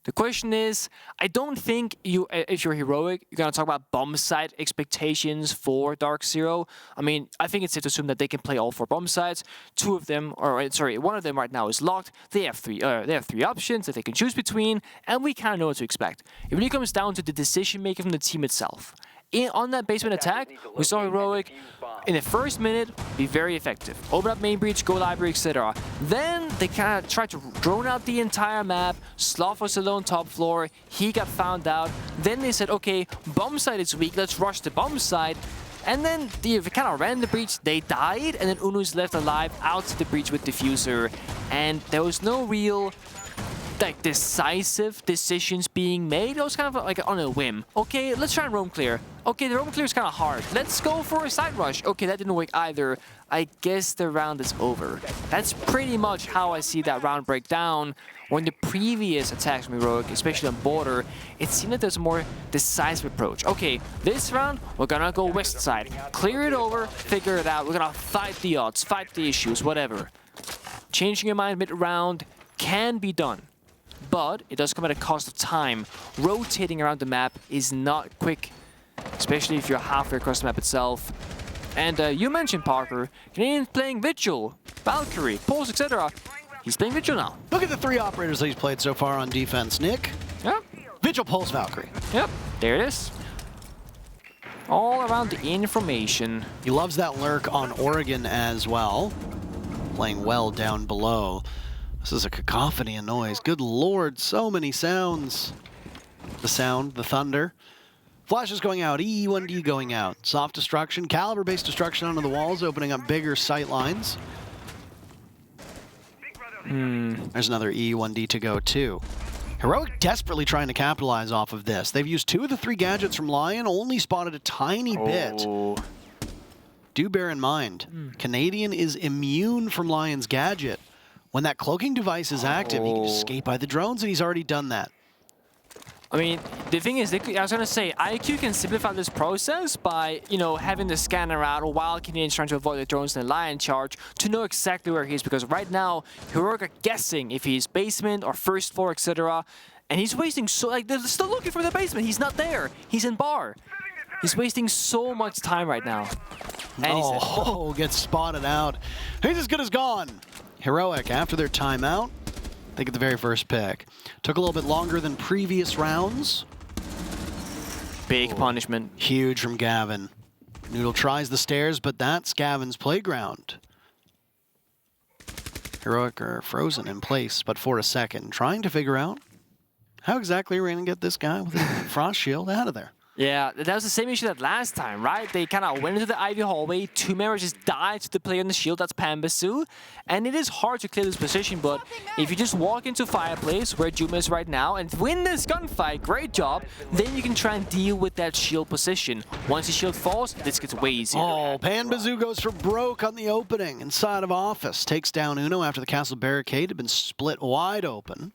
[SPEAKER 8] The question is, I don't think if you're Heroic, you're going to talk about bomb site expectations for DarkZero. I mean, I think it's safe to assume that they can play all four bomb sites. One of them right now is locked. They have three options that they can choose between, and we kind of know what to expect. It really comes down to the decision making from the team itself. On that basement attack, we saw Heroic in the first minute be very effective. Open up main breach, go library, etc. Then they kind of tried to drone out the entire map. Sloth was alone top floor. He got found out. Then they said, okay, bomb site is weak. Let's rush the bomb site. And then they kind of ran the breach. They died, and then Unu's left alive out to the breach with diffuser. And there was no real decisive decisions being made. It was kind of like on a whim. Okay, let's try and roam clear. Okay, the roam clear is kind of hard. Let's go for a side rush. Okay, that didn't work either. I guess the round is over. That's pretty much how I see that round break down. When the previous attacks from Heroic, especially on border, it seemed that there's a more decisive approach. Okay, this round, we're gonna go west side. Clear it over, figure it out. We're gonna fight the odds, fight the issues, whatever. Changing your mind mid-round can be done. But it does come at a cost of time. Rotating around the map is not quick, especially if you're halfway across the map itself. And you mentioned Parker, Canadian playing Vigil, Valkyrie, Pulse, etc. He's playing Vigil now.
[SPEAKER 7] Look at the three operators that he's played so far on defense. Nick, Vigil Pulse Valkyrie.
[SPEAKER 8] Yep, there it is. All around the information.
[SPEAKER 7] He loves that lurk on Oregon as well. Playing well down below. This is a cacophony of noise. Good lord, so many sounds. The sound, the thunder. Flashes going out, E1D going out. Soft destruction, caliber-based destruction onto the walls, opening up bigger sight lines. There's another E1D to go too. Heroic desperately trying to capitalize off of this. They've used 2 of the 3 gadgets from Lion, only spotted a tiny bit. Do bear in mind, Canadian is immune from Lion's gadget. When that cloaking device is active, he can escape by the drones, and he's already done that.
[SPEAKER 8] I mean, the thing is, I was going to say, IQ can simplify this process by, you know, having the scanner out while Canadian's trying to avoid the drones and the Lion charge to know exactly where he is, because right now, Heroic are guessing if he's basement or first floor, etc. And he's wasting so, like, they're still looking for the basement. He's not there. He's in bar. He's wasting so much time right now. And
[SPEAKER 7] gets spotted out. He's as good as gone. Heroic, after their timeout, they get the very first pick. Took a little bit longer than previous rounds.
[SPEAKER 8] Big punishment.
[SPEAKER 7] Huge from Gavin. Noodle tries the stairs, but that's Gavin's playground. Heroic are frozen in place, but for a second, trying to figure out how exactly we're going to get this guy with a frost shield out of there.
[SPEAKER 8] Yeah, that was the same issue that last time, right? They kind of went into the Ivy hallway, 2 members just died to the player in the shield, that's Pambasu. And it is hard to clear this position, but if you just walk into Fireplace, where Juma is right now, and win this gunfight, great job, then you can try and deal with that shield position. Once the shield falls, this gets way easier.
[SPEAKER 7] Oh, Pambasu goes for broke on the opening inside of Office. Takes down Uno after the castle barricade had been split wide open.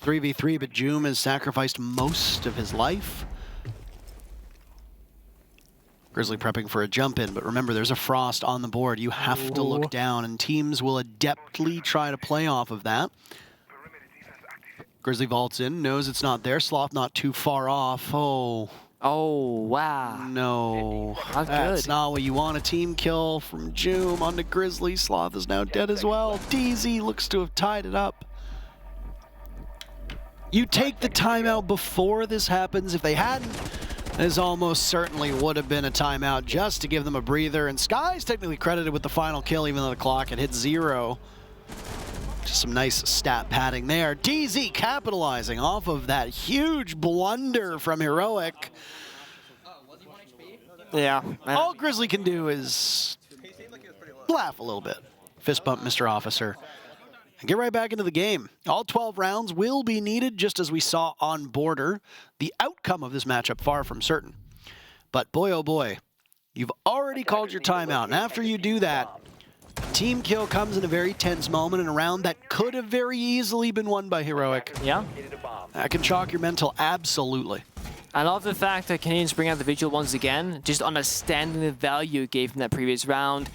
[SPEAKER 7] 3v3, but Juma has sacrificed most of his life. Grizzly prepping for a jump in, but remember, there's a frost on the board. You have to look down, and teams will adeptly try to play off of that. Grizzly vaults in, knows it's not there. Sloth not too far off. Oh,
[SPEAKER 8] wow.
[SPEAKER 7] No.
[SPEAKER 8] Not
[SPEAKER 7] That's
[SPEAKER 8] good.
[SPEAKER 7] not what you want. A team kill from Joom onto Grizzly. Sloth is now dead as well. DZ looks to have tied it up. You take the timeout before this happens. If they hadn't, this almost certainly would have been a timeout just to give them a breather. And Sky's technically credited with the final kill, even though the clock had hit 0. Just some nice stat padding there. DZ capitalizing off of that huge blunder from Heroic.
[SPEAKER 8] Yeah.
[SPEAKER 7] All Grizzly can do is laugh a little bit. Fist bump, Mr. Officer. And get right back into the game. All 12 rounds will be needed, just as we saw on Border. The outcome of this matchup far from certain. But boy, oh boy, you've already called your timeout. And after you do that, team kill comes in a very tense moment in a round that could have very easily been won by Heroic.
[SPEAKER 8] Yeah.
[SPEAKER 7] That can chalk your mental, absolutely.
[SPEAKER 8] I love the fact that Canadians bring out the Vigil once again, just understanding the value it gave in that previous round.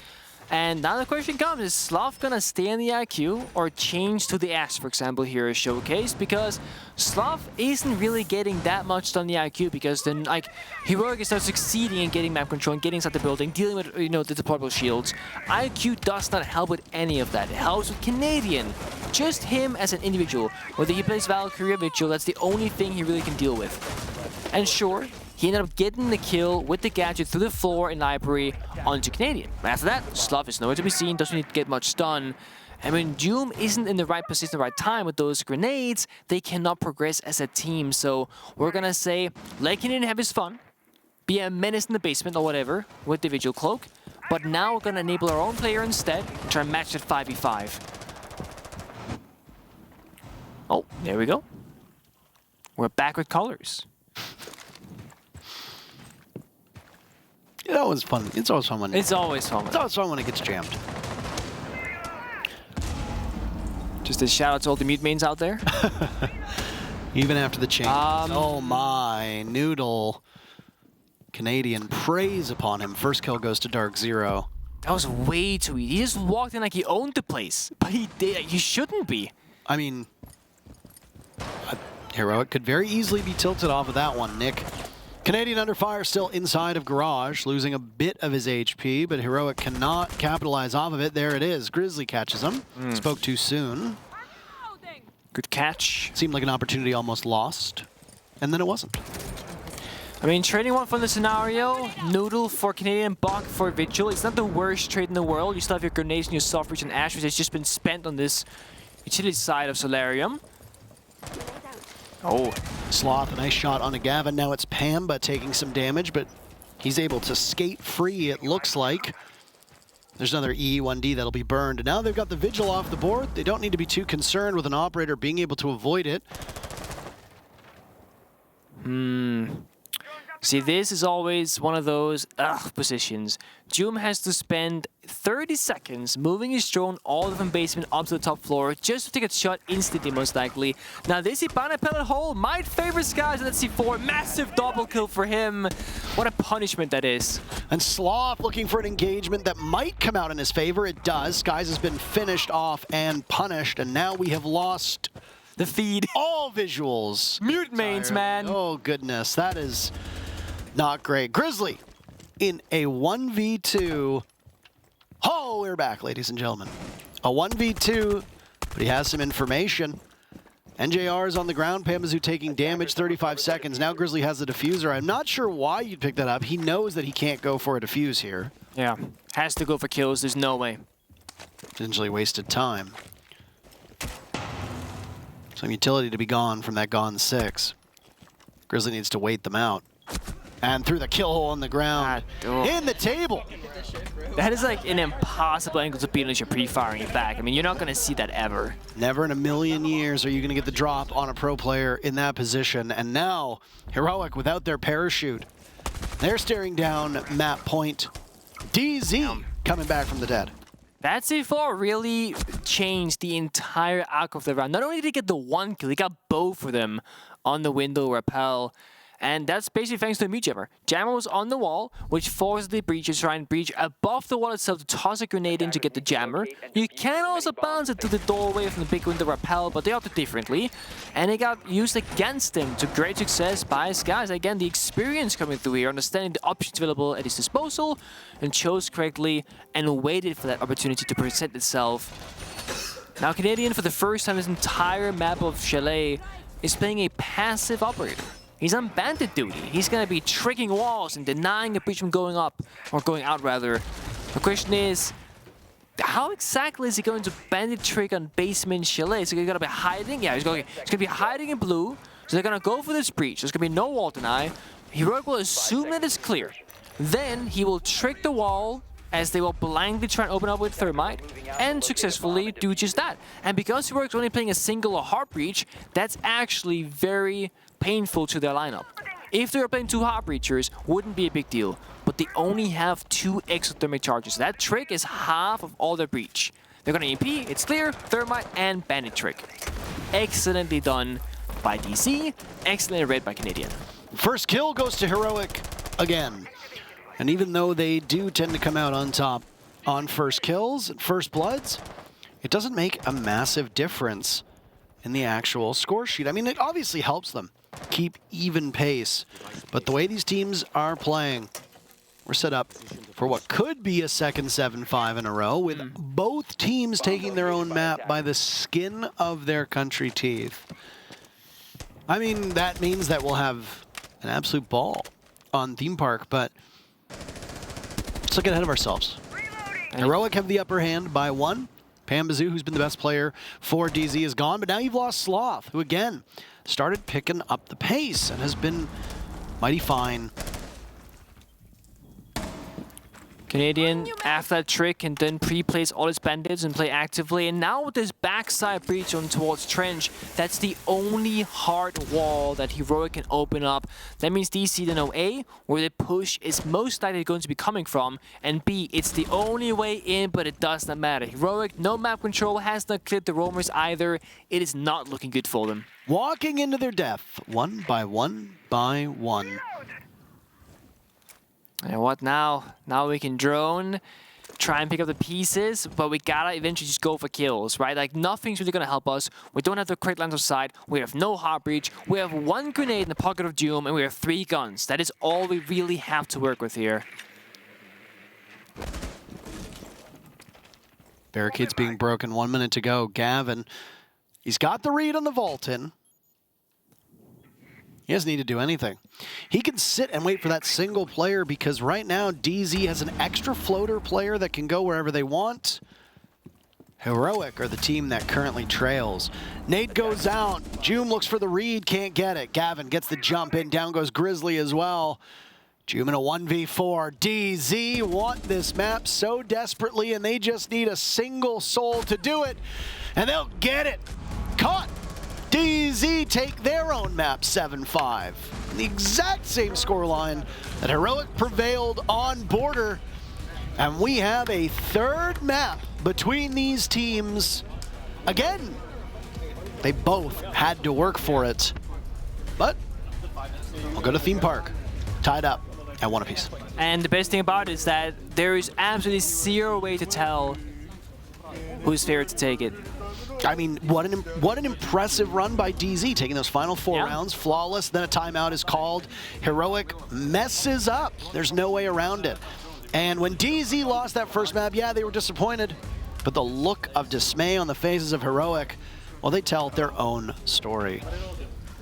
[SPEAKER 8] And now the question comes, is Sloth gonna stay in the IQ or change to the S, for example, here is showcased? Because Sloth isn't really getting that much done in the IQ, because then, like, Heroic is now succeeding in getting map control and getting inside the building, dealing with, you know, the deployable shields. IQ does not help with any of that. It helps with Canadian. Just him as an individual. Whether he plays Valkyrie or Vigil, that's the only thing he really can deal with. And sure, he ended up getting the kill with the gadget through the floor in library onto Canadian. After that, Sloth is nowhere to be seen, doesn't need to get much done. And when Doom isn't in the right position at the right time with those grenades, they cannot progress as a team. So we're gonna say, let Canadian have his fun, be a menace in the basement or whatever with the Vigil Cloak, but now we're gonna enable our own player instead and try and match it 5v5. Oh, there we go. We're back with colors.
[SPEAKER 7] It's always fun. It's always fun when
[SPEAKER 8] It's always fun.
[SPEAKER 7] It's always fun when it gets jammed.
[SPEAKER 8] Just a shout out to all the mute mains out there.
[SPEAKER 7] Even after the change. Oh my, Noodle. Canadian praise upon him. First kill goes to DarkZero.
[SPEAKER 8] That was way too easy. He just walked in like he owned the place, but he did. He shouldn't be.
[SPEAKER 7] I mean, Heroic could very easily be tilted off of that one, Nick. Canadian under fire still inside of Garage, losing a bit of his HP, but Heroic cannot capitalize off of it. There it is. Grizzly catches him. Spoke too soon.
[SPEAKER 8] Good catch.
[SPEAKER 7] Seemed like an opportunity almost lost. and then it wasn't.
[SPEAKER 8] I mean, trading one from the scenario, Noodle for Canadian, Bach for Vigil. It's not the worst trade in the world. You still have your grenades and your soft reach and Ash, which has just been spent on this utility side of Solarium. Oh.
[SPEAKER 7] Sloth, a nice shot on a Gavin. Now it's Pamba taking some damage, but he's able to skate free, it looks like. There's another E1D that'll be burned. And now they've got the Vigil off the board. They don't need to be too concerned with an operator being able to avoid it.
[SPEAKER 8] See, this is always one of those positions. Doom has to spend 30 seconds moving his drone all the way from basement up to the top floor just to take a shot instantly, most likely. Now, this Ibana pellet hole might favor Skies at C4. Massive double kill for him. What a punishment that is.
[SPEAKER 7] And Sloth looking for an engagement that might come out in his favor. It does. Skies has been finished off and punished, and now we have lost
[SPEAKER 8] the feed.
[SPEAKER 7] All visuals.
[SPEAKER 8] Mute mains, man.
[SPEAKER 7] Oh, goodness. That is not great. Grizzly in a 1v2. Oh, we're back, ladies and gentlemen. A 1v2, but he has some information. NJR is on the ground. Pamazoo taking damage, 35 seconds. Now Grizzly has the diffuser. I'm not sure why you'd pick that up. He knows that he can't go for a diffuse here.
[SPEAKER 8] Yeah, has to go for kills. There's no way.
[SPEAKER 7] Potentially wasted time. Some utility to be gone from that gone 6. Grizzly needs to wait them out. And through the kill hole on the ground. In the table.
[SPEAKER 8] That is like an impossible angle to be unless you're pre-firing it back. I mean, you're not going to see that ever.
[SPEAKER 7] Never in a million years are you going to get the drop on a pro player in that position. And now, Heroic without their parachute. They're staring down map point. DZ coming back from the dead.
[SPEAKER 8] That C4 really changed the entire outcome of the round. Not only did he get the one kill, he got both of them on the window rappel. And that's basically thanks to a mute jammer. Jammer was on the wall, which forced the breach to try and breach above the wall itself to toss a grenade in to get the jammer. You can also bounce it to the doorway from the big window rappel, but they opted differently. And it got used against him to great success by Skies. Again, the experience coming through here, understanding the options available at his disposal, and chose correctly and waited for that opportunity to present itself. Now, Canadian, for the first time this entire map of Chalet, is playing a passive operator. He's on bandit duty. He's going to be tricking walls and denying a breach from going up, or going out rather. The question is, how exactly is he going to bandit trick on basement Chalet? So he's going to be hiding? Yeah, he's going to be hiding in blue. So they're going to go for this breach. There's going to be no wall deny. Heroic will assume that it's clear. Then he will trick the wall as they will blindly try and open up with Thermite and successfully do just that. And because Heroic's only playing a single or hard breach, that's actually very painful to their lineup. If they were playing 2 hard breachers, wouldn't be a big deal, but they only have 2 exothermic charges. That trick is half of all their breach. They're gonna EP, it's clear, Thermite, and Bandit trick. Excellently done by DC, excellently read by Canadian.
[SPEAKER 7] First kill goes to Heroic again. And even though they do tend to come out on top on first kills and first bloods, it doesn't make a massive difference in the actual score sheet. I mean, it obviously helps them keep even pace, but the way these teams are playing, we're set up for what could be a second 7-5 in a row, with both teams taking their own map by the skin of their country teeth. I mean, that means that we'll have an absolute ball on Theme Park, but let's look ahead of ourselves. Heroic have the upper hand by 1. Pambazoo, who's been the best player for DZ, is gone, but now you've lost Sloth, who again started picking up the pace and has been mighty fine.
[SPEAKER 8] Canadian, after that trick, and then pre-plays all his bandits and play actively. And now with this backside breach on towards Trench, that's the only hard wall that Heroic can open up. That means DC to know A, where the push is most likely going to be coming from, and B, it's the only way in, but it does not matter. Heroic, no map control, has not cleared the roamers either. It is not looking good for them.
[SPEAKER 7] Walking into their death, 1 by 1 by 1.
[SPEAKER 8] And what now? Now we can drone, try and pick up the pieces, but we gotta eventually just go for kills, right? Like, nothing's really gonna help us. We don't have the correct lines of sight. We have no hard breach. We have 1 grenade in the pocket of Doom, and we have 3 guns. That is all we really have to work with here.
[SPEAKER 7] Barricades being broken, 1 minute to go. Gavin, he's got the read on the vault in. He doesn't need to do anything. He can sit and wait for that single player because right now DZ has an extra floater player that can go wherever they want. Heroic are the team that currently trails. Nade goes out. Joom looks for the read, can't get it. Gavin gets the jump in. Down goes Grizzly as well. Joom in a 1v4. DZ want this map so desperately, and they just need a single soul to do it, and they'll get it. Caught. DZ take their own map 7-5. The exact same scoreline that Heroic prevailed on Border. And we have a third map between these teams. Again, they both had to work for it. But we'll go to Theme Park, tied up at 1 apiece.
[SPEAKER 8] And the best thing about it is that there is absolutely zero way to tell who's fair to take it.
[SPEAKER 7] I mean, what an impressive run by DZ, taking those final 4 rounds, flawless. Then a timeout is called. Heroic messes up. There's no way around it. And when DZ lost that first map, yeah, they were disappointed. But the look of dismay on the faces of Heroic, well, they tell their own story.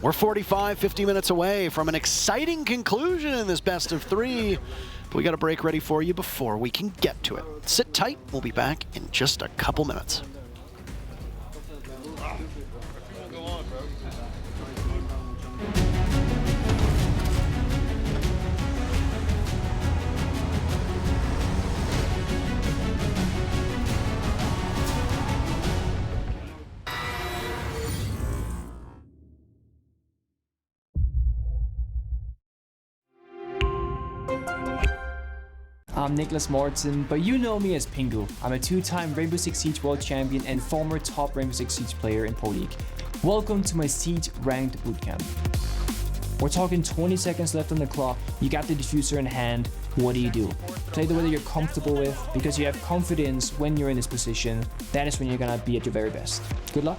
[SPEAKER 7] We're 50 minutes away from an exciting conclusion in this best of 3. But we got a break ready for you before we can get to it. Sit tight. We'll be back in just a couple minutes.
[SPEAKER 10] I'm Nicholas Morton, but you know me as Pingu. I'm a 2-time Rainbow Six Siege World Champion and former top Rainbow Six Siege player in Pro League. Welcome to my Siege Ranked Bootcamp. We're talking 20 seconds left on the clock, you got the diffuser in hand, what do? Play the way that you're comfortable with, because you have confidence when you're in this position. That is when you're gonna be at your very best. Good luck.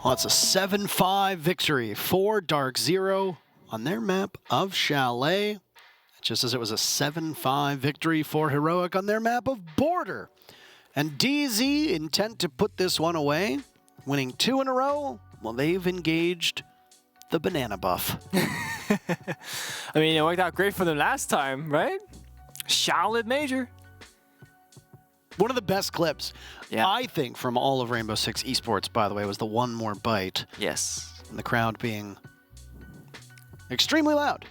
[SPEAKER 7] Well, it's a 7-5 victory for DarkZero on their map of Chalet, just as it was a 7-5 victory for Heroic on their map of Border. And DZ intent to put this one away, winning 2 in a row. Well, they've engaged the banana buff.
[SPEAKER 8] I mean, it worked out great for them last time, right? Charlotte Major.
[SPEAKER 7] One of the best clips,
[SPEAKER 8] Yeah.
[SPEAKER 7] I think, from all of Rainbow Six Esports, by the way, was the One More Bite.
[SPEAKER 8] Yes.
[SPEAKER 7] And the crowd being extremely loud.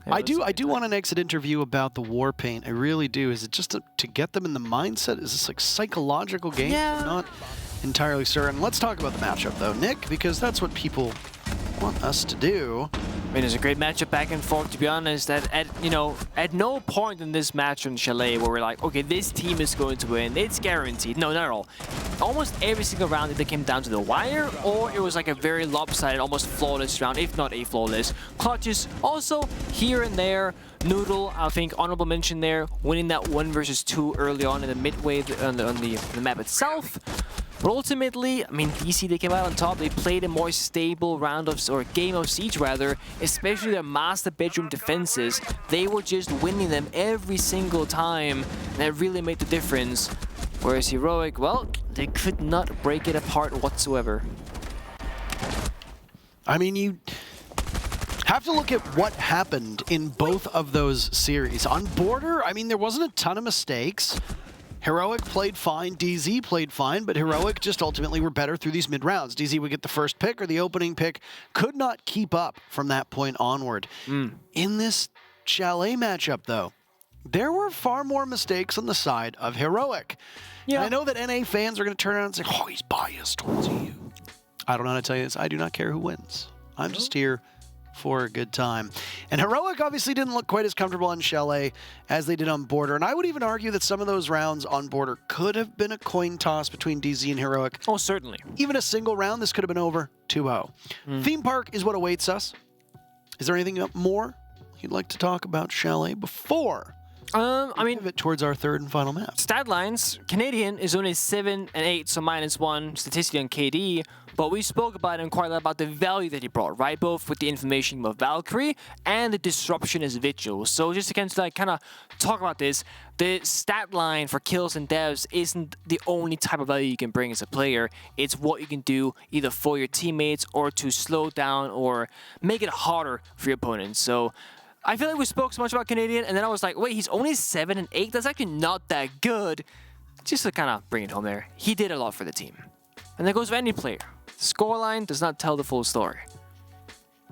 [SPEAKER 7] I do want an exit interview about the war paint. I really do. Is it just to get them in the mindset? Is this like psychological game?
[SPEAKER 8] Yeah.
[SPEAKER 7] I'm not entirely certain. Let's talk about the matchup though, Nick, because that's what people want us to do.
[SPEAKER 8] I mean, it's a great matchup back and forth, to be honest. At no point in this match on Chalet where we're like, okay, this team is going to win. It's guaranteed. No, not at all. Almost every single round either came down to the wire, or it was like a very lopsided, almost flawless round, if not a flawless. Clutches also here and there. Noodle, I think, honorable mention there, winning that 1 versus 2 early on in the midway on the map itself. But ultimately, I mean, DC, they came out on top. They played a more stable round of, or game of Siege rather, especially their master bedroom defenses. They were just winning them every single time, and that really made the difference. Whereas Heroic, well, they could not break it apart whatsoever.
[SPEAKER 7] I mean, you have to look at what happened in both of those series. On Border, I mean, there wasn't a ton of mistakes. Heroic played fine, DZ played fine, but Heroic just ultimately were better through these mid-rounds. DZ would get the first pick or the opening pick, could not keep up from that point onward. In this Chalet matchup, though, there were far more mistakes on the side of Heroic.
[SPEAKER 8] Yeah.
[SPEAKER 7] And I know that NA fans are going to turn around and say, oh, he's biased towards you. I don't know how to tell you this. I do not care who wins. I'm just here for a good time. And Heroic obviously didn't look quite as comfortable on Chalet as they did on Border. And I would even argue that some of those rounds on Border could have been a coin toss between DZ and Heroic.
[SPEAKER 8] Oh, certainly.
[SPEAKER 7] Even a single round, this could have been over 2-0. Theme Park is what awaits us. Is there anything more you'd like to talk about Chalet before
[SPEAKER 8] I mean,
[SPEAKER 7] pivot towards our third and final map?
[SPEAKER 8] Stat lines, Canadian is only 7 and 8, so -1 statistically on KD, but we spoke about him quite a lot about the value that he brought, right? Both with the information of Valkyrie and the disruption as Vigil. So just again to like kind of talk about this, the stat line for kills and devs isn't the only type of value you can bring as a player. It's what you can do either for your teammates or to slow down or make it harder for your opponents. So I feel like we spoke so much about Canadian, and then I was like, wait, he's only 7 and 8? That's actually not that good. Just to kind of bring it home there. He did a lot for the team. And that goes for any player. The scoreline does not tell the full story.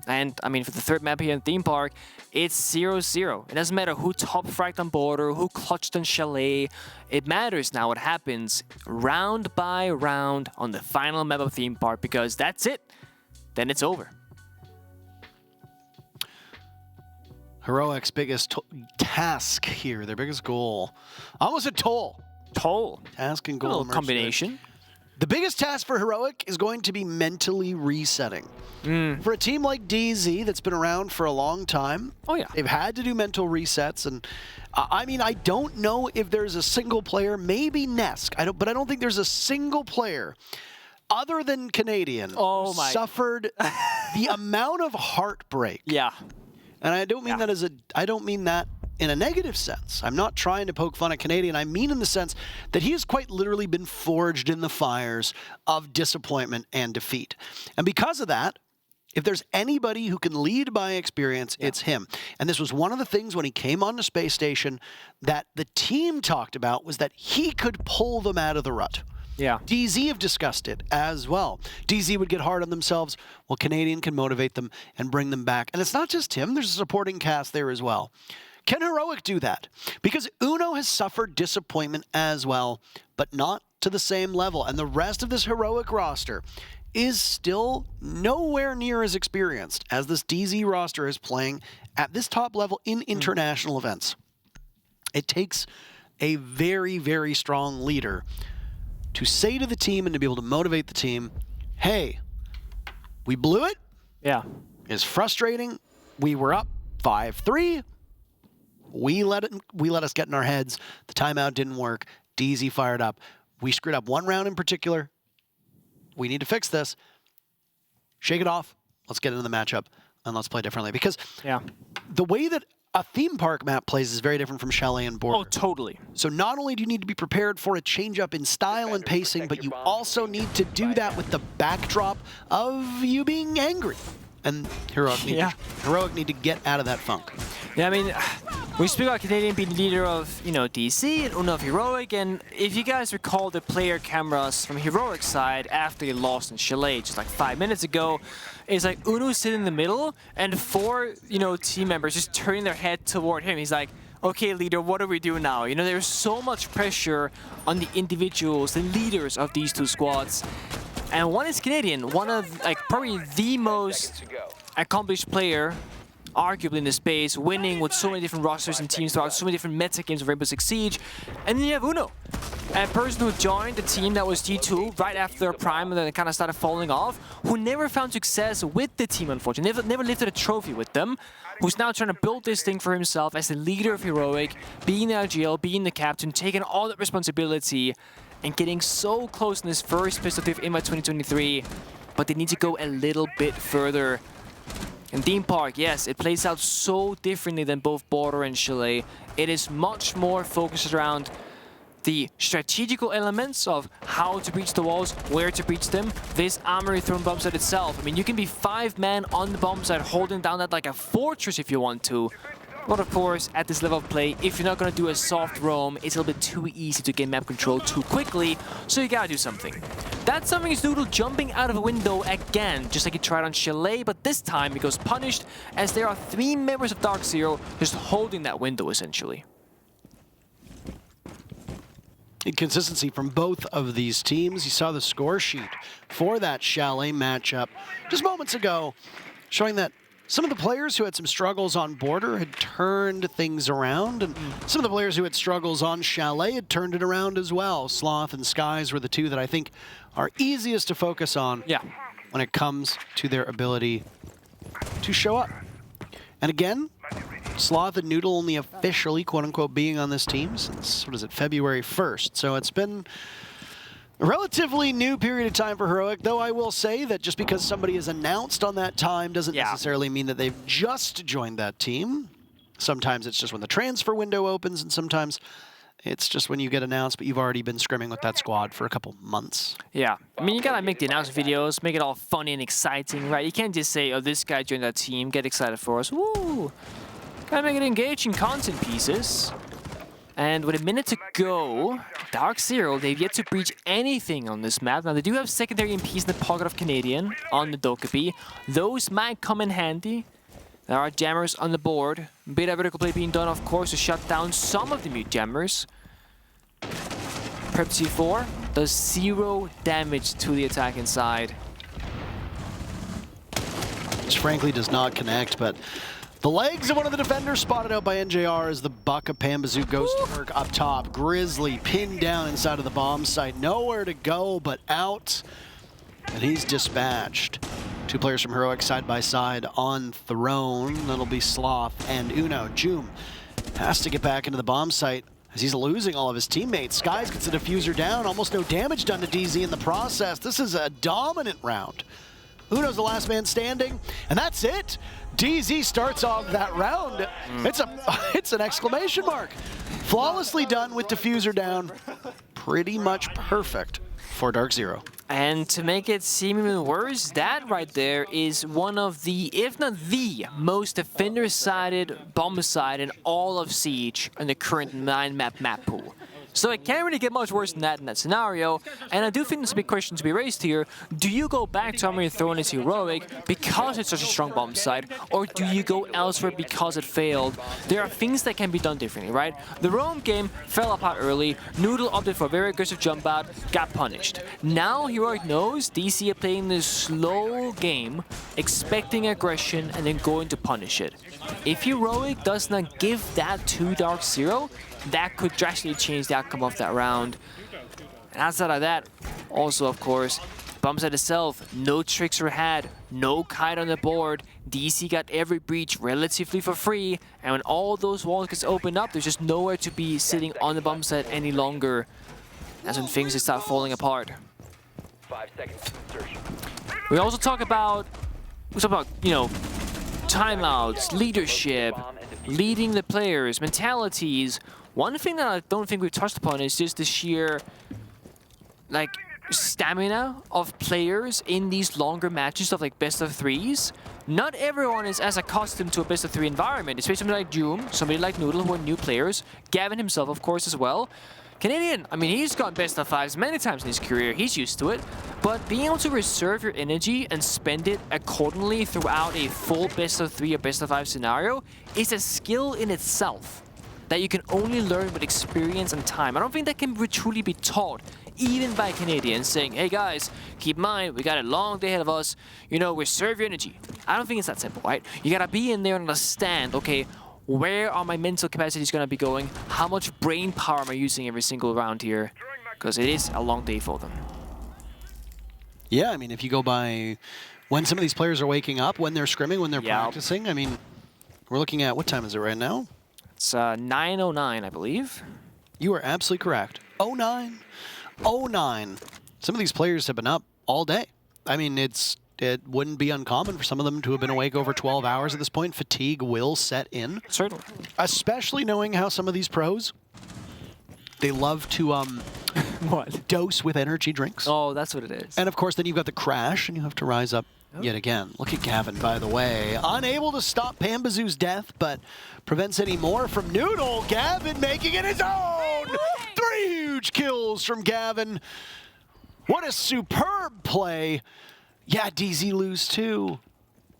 [SPEAKER 8] And, I mean, for the third map here in Theme Park, it's 0-0. It doesn't matter who top fragged on Border, who clutched on Chalet. It matters now what happens round by round on the final map of Theme Park, because that's it. Then it's over.
[SPEAKER 7] Heroic's biggest task here, their biggest goal. Almost a toll.
[SPEAKER 8] Toll.
[SPEAKER 7] Task and goal.
[SPEAKER 8] A little
[SPEAKER 7] merged
[SPEAKER 8] combination.
[SPEAKER 7] The biggest task for Heroic is going to be mentally resetting. For a team like DZ that's been around for a long time,
[SPEAKER 8] Oh, yeah.
[SPEAKER 7] they've had to do mental resets. And I mean, I don't know if there's a single player, maybe Nesk, but I don't think there's a single player other than Canadian who suffered the amount of heartbreak.
[SPEAKER 8] Yeah.
[SPEAKER 7] And I don't mean that I don't mean that in a negative sense. I'm not trying to poke fun at Canadian. I mean in the sense that he has quite literally been forged in the fires of disappointment and defeat. And because of that, if there's anybody who can lead by experience, it's him. And this was one of the things when he came on the space station that the team talked about, was that he could pull them out of the rut.
[SPEAKER 8] Yeah.
[SPEAKER 7] DZ have discussed it as well. DZ would get hard on themselves, while Canadian can motivate them and bring them back. And it's not just him, there's a supporting cast there as well. Can Heroic do that? Because Uno has suffered disappointment as well, but not to the same level. And the rest of this Heroic roster is still nowhere near as experienced as this DZ roster is playing at this top level in international events. It takes a very, very strong leader to say to the team and to be able to motivate the team, hey, we blew it.
[SPEAKER 8] Yeah.
[SPEAKER 7] It's frustrating. We were up 5-3. We let us get in our heads. The timeout didn't work. DZ fired up. We screwed up one round in particular. we need to fix this. Shake it off. Let's get into the matchup, and let's play differently. Because the way that a theme park map plays is very different from Chalet and Border.
[SPEAKER 8] Oh, totally.
[SPEAKER 7] So not only do you need to be prepared for a change-up in style and pacing, but you also need to do that with the backdrop of you being angry. And Heroic need to get out of that funk.
[SPEAKER 8] Yeah, I mean, we speak about Canadian being the leader of, DC and Uno of Heroic, and if you guys recall the player cameras from Heroic side after they lost in Chalet just like 5 minutes ago, it's like Uno sitting in the middle and 4, team members just turning their head toward him. He's like, okay, leader, what do we do now? There's so much pressure on the individuals, the leaders of these two squads. And one is Canadian, one of probably the most accomplished player, arguably in the space, winning with so many different rosters and teams throughout so many different meta games of Rainbow Six Siege. And then you have Uno, a person who joined the team that was G2 right after their prime and then kind of started falling off, who never found success with the team, unfortunately, never lifted a trophy with them, who's now trying to build this thing for himself as the leader of Heroic, being the RGL, being the captain, taking all that responsibility, and getting so close in this first pistol diff Invite 2023, but they need to go a little bit further. In Theme Park, yes, it plays out so differently than both Border and Chalet. It is much more focused around the strategical elements of how to breach the walls, where to breach them, this armory thrown bomb site itself. I mean, you can be 5-man on the bomb site holding down that like a fortress if you want to. But of course, at this level of play, if you're not going to do a soft roam, it's a little bit too easy to gain map control too quickly, so you gotta do something. That something is Noodle jumping out of a window again, just like he tried on Chalet, but this time he goes punished as there are 3 members of DarkZero just holding that window, essentially.
[SPEAKER 7] Inconsistency from both of these teams. You saw the score sheet for that Chalet matchup just moments ago, showing that some of the players who had some struggles on Border had turned things around, and some of the players who had struggles on Chalet had turned it around as well. Sloth and Skies were the two that I think are easiest to focus on when it comes to their ability to show up. And again, Sloth and Noodle only officially, quote-unquote, being on this team since, February 1st. So it's been a relatively new period of time for Heroic, though I will say that just because somebody is announced on that time doesn't necessarily mean that they've just joined that team. Sometimes it's just when the transfer window opens, and sometimes it's just when you get announced, but you've already been scrimming with that squad for a couple months.
[SPEAKER 8] Yeah, I mean, you gotta make the announcement videos, make it all funny and exciting, right? You can't just say, oh, this guy joined that team, get excited for us. Woo! Gotta make it engaging content pieces. And with a minute to go, DarkZero, they've yet to breach anything on this map. Now, they do have secondary MPs in the pocket of Canadian on the Dokkaebi. Those might come in handy. There are jammers on the board. Bit of vertical play being done, of course, to shut down some of the mute jammers. Prep C4 does 0 damage to the attack inside.
[SPEAKER 7] Which frankly does not connect, but the legs of one of the defenders spotted out by NJR as the buck of Pambazoo goes to work up top. Grizzly pinned down inside of the bomb site. Nowhere to go but out. And he's dispatched. 2 players from Heroic side by side on Throne. That'll be Sloth and Uno. Joom has to get back into the bomb site as he's losing all of his teammates. Skies gets the diffuser down. Almost no damage done to DZ in the process. This is a dominant round. Uno's the last man standing, and that's it. DZ starts off that round. It's an exclamation mark. Flawlessly done with diffuser down. Pretty much perfect for DarkZero.
[SPEAKER 8] And to make it seem even worse, that right there is one of the, if not the, most defender-sided bomb side in all of Siege in the current 9-map map pool. So it can't really get much worse than that in that scenario, and I do think there's a big question to be raised here. Do you go back to Armory Throne as Heroic because it's such a strong bomb site, or do you go elsewhere because it failed? There are things that can be done differently, right? The roam game fell apart early, Noodle opted for a very aggressive jump out, got punished. Now Heroic knows DC are playing this slow game, expecting aggression and then going to punish it. If Heroic does not give that to DarkZero, that could drastically change the outcome of that round. And outside of that, also of course, bomb site itself, no tricks were had, no kite on the board. DC got every breach relatively for free, and when all those walls gets opened up, there's just nowhere to be sitting on the bomb site any longer. That's when things just start falling apart.
[SPEAKER 6] 5 seconds to insertion.
[SPEAKER 8] We also talk about, you know, timeouts, leadership, leading the players, mentalities. One thing that I don't think we've touched upon is just the sheer, like, stamina of players in these longer matches of like best of threes. Not everyone is as accustomed to a best of three environment, especially somebody like Doom, somebody like Noodle, who are new players. Gavin himself, of course, as well. Canadian, I mean, he's gone best of fives many times in his career. He's used to it. But being able to reserve your energy and spend it accordingly throughout a full best of three or best of five scenario is a skill in itself that you can only learn with experience and time. I don't think that can truly be taught, even by Canadians saying, hey guys, keep in mind, we got a long day ahead of us, you know, reserve your energy. I don't think it's that simple, right? You gotta be in there and understand, okay, where are my mental capacities gonna be going? How much brain power am I using every single round here? Because it is a long day for them.
[SPEAKER 7] Yeah, I mean, if you go by when some of these players are waking up, when they're scrimming, when they're practicing, I mean, we're looking at, what time is it right now?
[SPEAKER 8] It's 9:09, I believe.
[SPEAKER 7] You are absolutely correct. 09. 09. Some of these players have been up all day. I mean, it wouldn't be uncommon for some of them to have been awake over 12 hours at this point. Fatigue will set in.
[SPEAKER 8] Certainly.
[SPEAKER 7] Especially knowing how some of these pros, they love to
[SPEAKER 8] what?
[SPEAKER 7] Dose with energy drinks.
[SPEAKER 8] Oh, that's what it is.
[SPEAKER 7] And of course, then you've got the crash, and you have to rise up yet again. Look at Gavin, by the way. Unable to stop Pambazoo's death, but prevents any more from Noodle. Gavin making it his own! 3 huge kills from Gavin. What a superb play. Yeah, DZ lose too,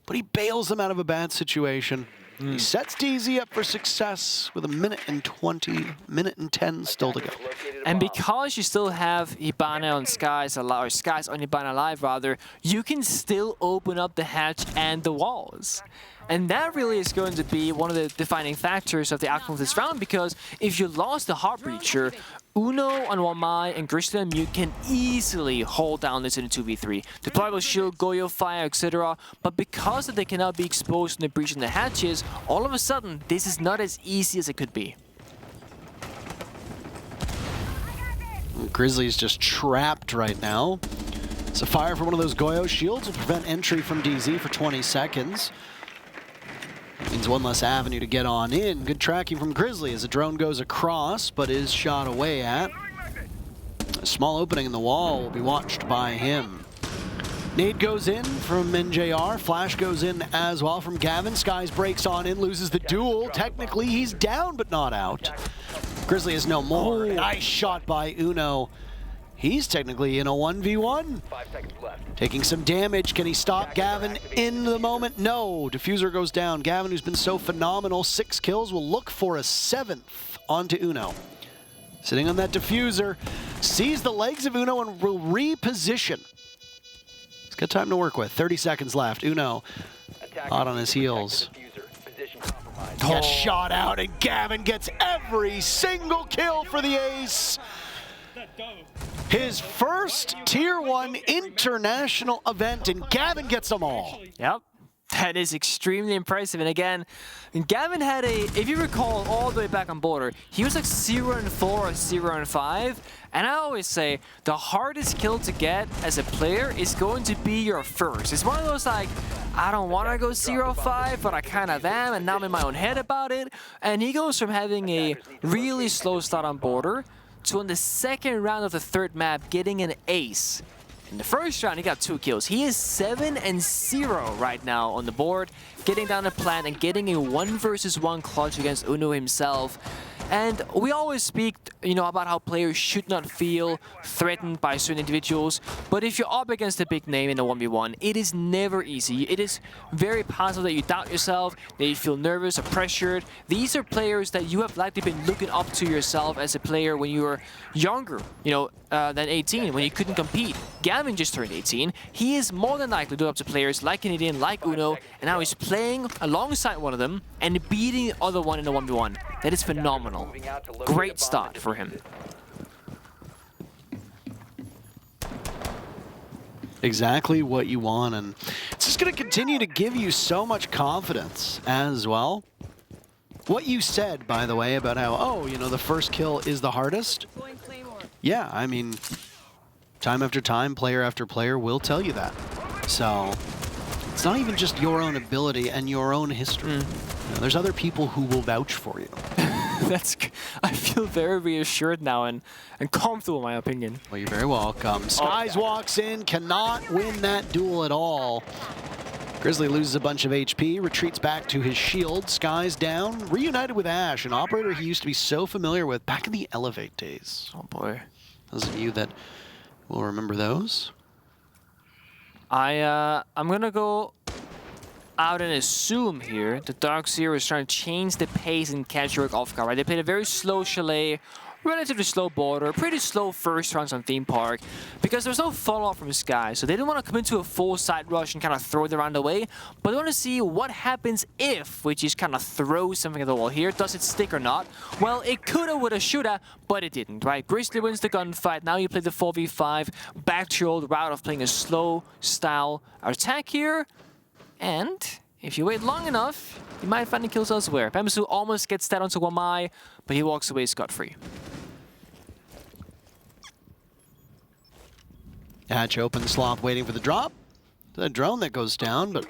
[SPEAKER 7] but he bails them out of a bad situation. He sets DZ up for success with 1:10 still to go.
[SPEAKER 8] And because you still have Hibana on Skies alive, or Skies on Hibana alive rather, you can still open up the hatch and the walls. And that really is going to be one of the defining factors of the outcome of this round, because if you lost the Heartbreacher, Uno on Wamai and Grizzly and Mute can easily hold down this in a 2v3. Deployable shield, Goyo fire, etc. But because they cannot be exposed in the breach and the hatches, all of a sudden, this is not as easy as it could be.
[SPEAKER 7] Grizzly's just trapped right now. It's a fire from one of those Goyo shields will prevent entry from DZ for 20 seconds. Means one less avenue to get on in. Good tracking from Grizzly as the drone goes across, but is shot away at. A small opening in the wall will be watched by him. Nade goes in from NJR. Flash goes in as well from Gavin. Skies breaks on in, loses the duel. Technically, he's down, but not out. Grizzly is no more. Nice shot by Uno. He's technically in a 1v1.
[SPEAKER 6] 5 seconds left.
[SPEAKER 7] Taking some damage. Can he stop Gavin in the moment? No. Diffuser goes down. Gavin, who's been so phenomenal, 6 kills, will look for a 7th onto Uno. Sitting on that diffuser, sees the legs of Uno and will reposition. He's got time to work with. 30 seconds left. Uno hot on his heels. Gets shot out, and Gavin gets every single kill for the ace. His first Tier 1 international event, and Gavin gets them all.
[SPEAKER 8] Yep, that is extremely impressive. And again, Gavin had if you recall all the way back on Border, he was like 0-4 or 0-5. And I always say, the hardest kill to get as a player is going to be your first. It's one of those like, I don't want to go 0-5, but I kind of am, and now I'm in my own head about it. And he goes from having a really slow start on Border to in the second round of the third map getting an ace. In the first round, he got 2 kills. He is 7-0 right now on the board, getting down the plant and getting a 1v1 clutch against Uno himself. And we always speak, you know, about how players should not feel threatened by certain individuals. But if you're up against a big name in a 1v1, it is never easy. It is very possible that you doubt yourself, that you feel nervous or pressured. These are players that you have likely been looking up to yourself as a player when you were younger, you know, than 18, when you couldn't compete. Gavin just turned 18. He is more than likely to look up to players like Canadian, like Uno, and now he's playing alongside one of them and beating the other one in a 1v1. That is phenomenal. Great start for him.
[SPEAKER 7] Exactly what you want, and it's just going to continue to give you so much confidence as well. What you said, by the way, about how, oh, you know, the first kill is the hardest. Yeah, I mean, Time after time, player after player will tell you that. So it's not even just your own ability and your own history. You know, there's other people who will vouch for you.
[SPEAKER 8] I feel very reassured now and comfortable in my opinion.
[SPEAKER 7] Well, you're very welcome. Skies walks in, cannot win that duel at all. Grizzly loses a bunch of HP, retreats back to his shield. Skies down, reunited with Ash, an operator he used to be so familiar with back in the Elevate days.
[SPEAKER 8] Oh boy.
[SPEAKER 7] Those of you that will remember those.
[SPEAKER 8] I'm gonna go out and assume here that DarkZero is trying to change the pace and catch Heroic off guard. Right? They played a very slow Chalet, relatively slow border, pretty slow first rounds on Theme Park, because there's no follow-up from Sky, so they didn't want to come into a full side rush and kind of throw the round away, but they want to see what happens if, which is kind of throw something at the wall here. Does it stick or not? Well, it coulda, woulda, shoulda, but it didn't, right? Grizzly wins the gunfight. Now you play the 4v5, back to your old route of playing a slow style attack here, and if you wait long enough, you might find the kills elsewhere. Bamsu almost gets that onto Wamai, but he walks away scot-free.
[SPEAKER 7] Hatch open, Sloth waiting for the drop. The drone that goes down, but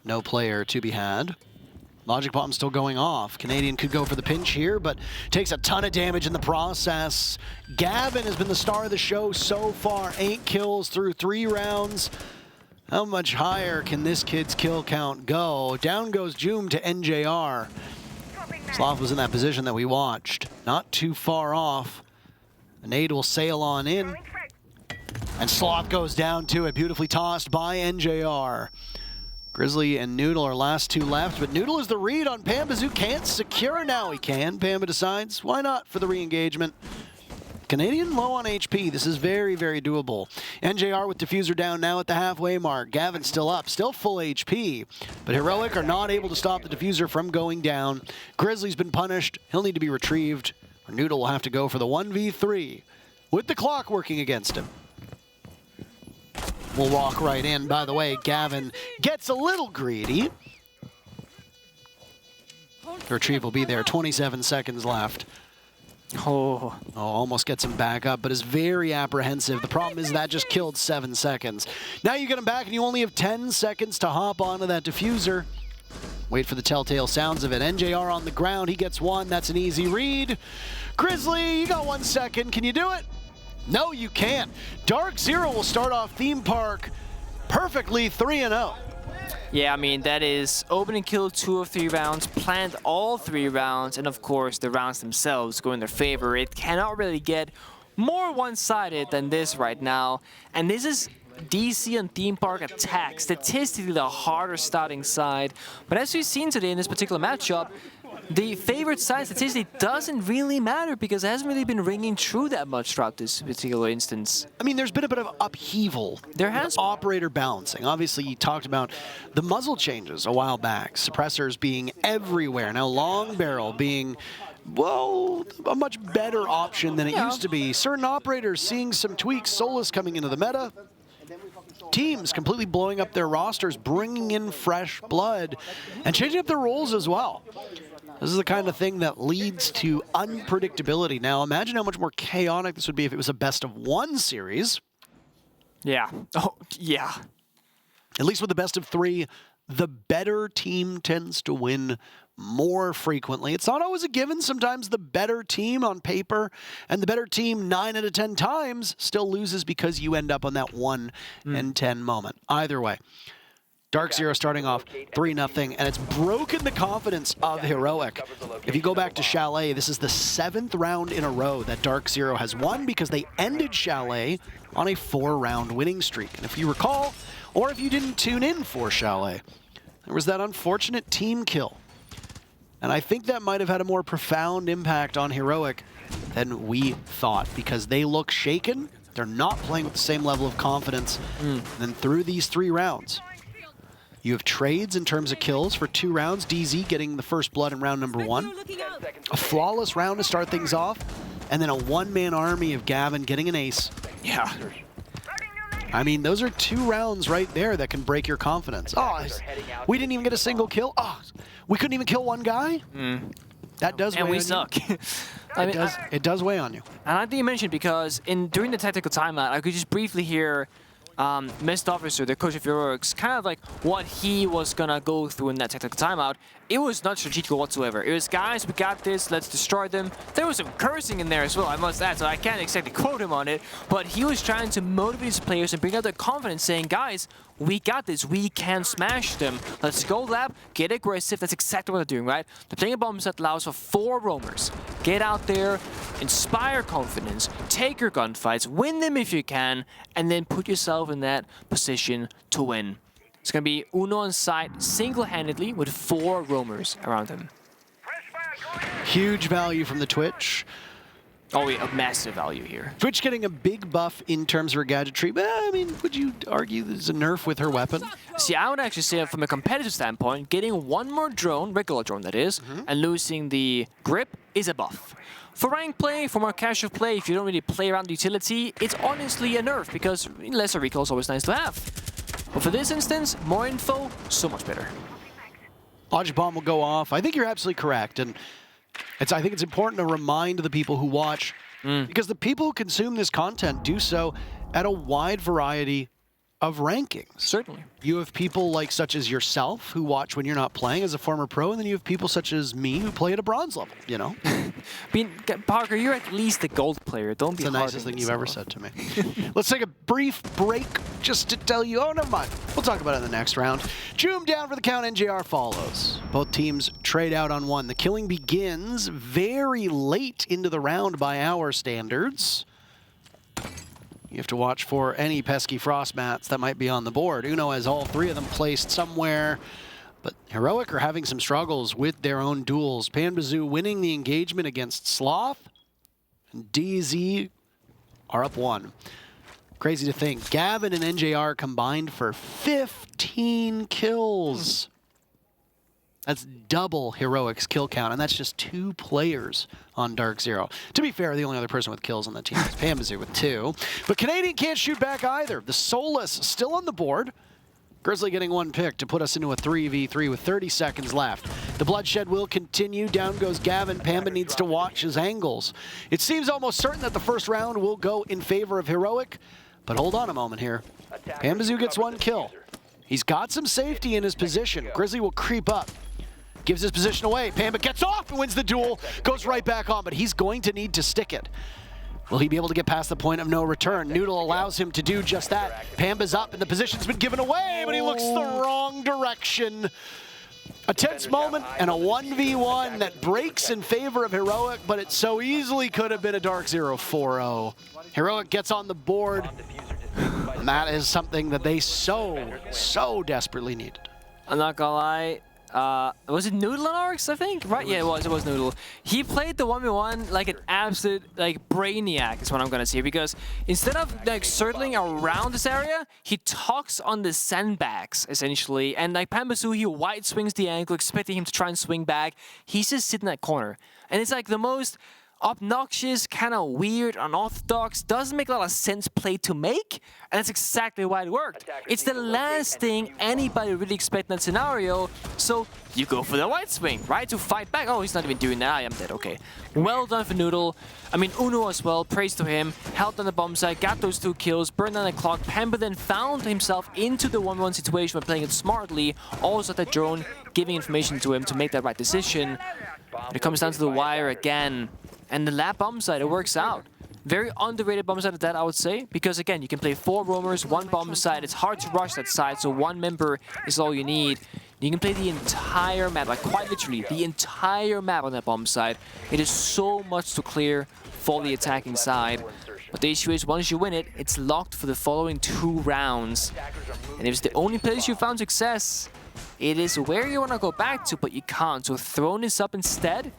[SPEAKER 7] no player to be had. Logic Bomb still going off. Canadian could go for the pinch here, but takes a ton of damage in the process. Gavin has been the star of the show so far. 8 kills through 3 rounds. How much higher can this kid's kill count go? Down goes Joom to NJR. Sloth was in that position that we watched. Not too far off. A nade will sail on in. And Sloth goes down to it, beautifully tossed by NJR. Grizzly and Noodle are last 2 left, but Noodle is the read on Pamba. Zoo can't secure, now he can. Pamba decides, why not for the re-engagement? Canadian low on HP. This is very, very doable. NJR with Diffuser down now at the halfway mark. Gavin still up, still full HP. But Heroic are not able to stop the Diffuser from going down. Grizzly's been punished. He'll need to be retrieved. Or Noodle will have to go for the 1v3 with the clock working against him. We'll walk right in. By the way, Gavin gets a little greedy. The retrieve will be there. 27 seconds left. Oh, almost gets him back up, but is very apprehensive. The problem is that just killed 7 seconds. Now you get him back, and you only have 10 seconds to hop onto that Diffuser. Wait for the telltale sounds of it. NJR on the ground. He gets 1. That's an easy read. Grizzly, you got 1 second. Can you do it? No, you can't. DarkZero will start off Theme Park perfectly 3-0.
[SPEAKER 8] Yeah, I mean, that is open and kill 2 of 3 rounds, plant all 3 rounds, and of course the rounds themselves go in their favor. It cannot really get more one-sided than this right now. And this is DC and Theme Park attack, statistically the harder starting side. But as we've seen today in this particular matchup, the favorite side statistically doesn't really matter because it hasn't really been ringing true that much throughout this particular instance.
[SPEAKER 7] I mean, there's been a bit of upheaval.
[SPEAKER 8] There has been.
[SPEAKER 7] Operator balancing. Obviously, you talked about the muzzle changes a while back. Suppressors being everywhere. Now, long barrel being, well, a much better option than it used to be. Certain operators seeing some tweaks. Solus coming into the meta. Teams completely blowing up their rosters, bringing in fresh blood, and changing up their roles as well. This is the kind of thing that leads to unpredictability. Now, imagine how much more chaotic this would be if it was a best-of-1 series.
[SPEAKER 8] Yeah. Oh, yeah.
[SPEAKER 7] At least with the best-of-3, the better team tends to win more frequently. It's not always a given. Sometimes the better team on paper and the better team 9 out of 10 times still loses because you end up on that 1 in 10 moment. Either way. DarkZero starting off 3-0, and it's broken the confidence of Heroic. If you go back to Chalet, this is the 7th round in a row that DarkZero has won because they ended Chalet on a 4-round winning streak. And if you recall, or if you didn't tune in for Chalet, there was that unfortunate team kill. And I think that might have had a more profound impact on Heroic than we thought because they look shaken. They're not playing with the same level of confidence. And then through these 3 rounds, you have trades in terms of kills for 2 rounds. DZ getting the first blood in round number 1. A flawless round to start things off. And then a 1-man army of Gavin getting an ace.
[SPEAKER 8] Yeah.
[SPEAKER 7] I mean, those are 2 rounds right there that can break your confidence. Oh, we didn't even get a single kill. Oh, we couldn't even kill 1 guy? That does weigh
[SPEAKER 8] And we
[SPEAKER 7] on
[SPEAKER 8] suck.
[SPEAKER 7] you. It does weigh on you.
[SPEAKER 8] And I think you mentioned because during the tactical timeout, I could just briefly hear Missed Officer, the coach of Heroics, kind of like what he was gonna go through in that tactical timeout. It was not strategical whatsoever. It was, guys, we got this, let's destroy them. There was some cursing in there as well, I must add, so I can't exactly quote him on it, but he was trying to motivate his players and bring out their confidence, saying, guys, we got this, we can smash them. Let's go lab, get aggressive. That's exactly what they're doing, right? They're playing a bomb set that allows for 4 roamers. Get out there, inspire confidence, take your gunfights, win them if you can, and then put yourself in that position to win. It's going to be Uno on site single-handedly with 4 roamers around him.
[SPEAKER 7] Huge value from the Twitch.
[SPEAKER 8] Oh, yeah, a massive value here.
[SPEAKER 7] Twitch getting a big buff in terms of her gadgetry, but I mean, would you argue there's a nerf with her weapon?
[SPEAKER 8] See, I would actually say from a competitive standpoint, getting 1 more drone, regular drone that is, and losing the grip is a buff. For rank play, for more casual play, if you don't really play around the utility, it's honestly a nerf because lesser recoil is always nice to have. But for this instance, more info, so much better.
[SPEAKER 7] Logic Bomb will go off. I think you're absolutely correct, and I think it's important to remind the people who watch, because the people who consume this content do so at a wide variety of rankings.
[SPEAKER 8] Certainly.
[SPEAKER 7] You have people like such as yourself who watch when you're not playing as a former pro, and then you have people such as me who play at a bronze level, you know?
[SPEAKER 8] I mean, Parker, you're at least a gold player. Don't be
[SPEAKER 7] It's the nicest thing you've ever said to me. Let's take a brief break just to tell you, oh, never mind. We'll talk about it in the next round. Joom down for the count, NJR follows. Both teams trade out on 1. The killing begins very late into the round by our standards. You have to watch for any pesky frost mats that might be on the board. Uno has all 3 of them placed somewhere, but Heroic are having some struggles with their own duels. Panbazoo winning the engagement against Sloth, and DZ are up 1. Crazy to think. Gavin and NJR combined for 15 kills. That's double Heroic's kill count, and that's just 2 players on DarkZero. To be fair, the only other person with kills on the team is Panbazoo with 2. But Canadian can't shoot back either. The Solus still on the board. Grizzly getting 1 pick to put us into a 3v3 with 30 seconds left. The bloodshed will continue. Down goes Gavin. Pamba needs to watch his angles. It seems almost certain that the first round will go in favor of Heroic, but hold on a moment here. Panbazoo gets 1 kill. He's got some safety in his position. Grizzly will creep up. Gives his position away. Pamba gets off and wins the duel. Goes right back on, but he's going to need to stick it. Will he be able to get past the point of no return? Noodle allows him to do just that. Pamba's up and the position's been given away, but he looks the wrong direction. A tense moment and a 1v1 that breaks in favor of Heroic, but it so easily could have been a DarkZero 4-0. Heroic gets on the board, and that is something that they so desperately needed.
[SPEAKER 8] I'm not gonna lie. Was it Noodle on Oryx, I think? Right? Yeah, it was Noodle. He played the 1v1 like an absolute brainiac is what I'm gonna say, because instead of circling around this area, he talks on the sandbags essentially, and Panbazoo, he wide swings the angle, expecting him to try and swing back. He's just sitting in that corner, and it's like the most obnoxious, kind of weird, unorthodox, doesn't make a lot of sense play to make, and that's exactly why it worked. It's the last thing anybody really expect in that scenario, so you go for the wide swing, right, to fight back. Oh, he's not even doing that. I am dead. Okay. Well done for Noodle. I mean, Uno as well, praise to him, held on the bomb site, got those 2 kills, burned down the clock. Pamba then found himself into the 1v1 situation by playing it smartly, also that drone giving information to him to make that right decision. But it comes down to the wire again. And the lab bomb site, it works out. Very underrated bomb site at that, I would say, because again, you can play 4 roamers, 1 bomb site. It's hard to rush that side, so 1 member is all you need. You can play the entire map, like quite literally, the entire map on that bomb site. It is so much to clear for the attacking side. But the issue is, once you win it, it's locked for the following 2 rounds. And if it's the only place you found success, it is where you want to go back to, but you can't. So throwing this up instead.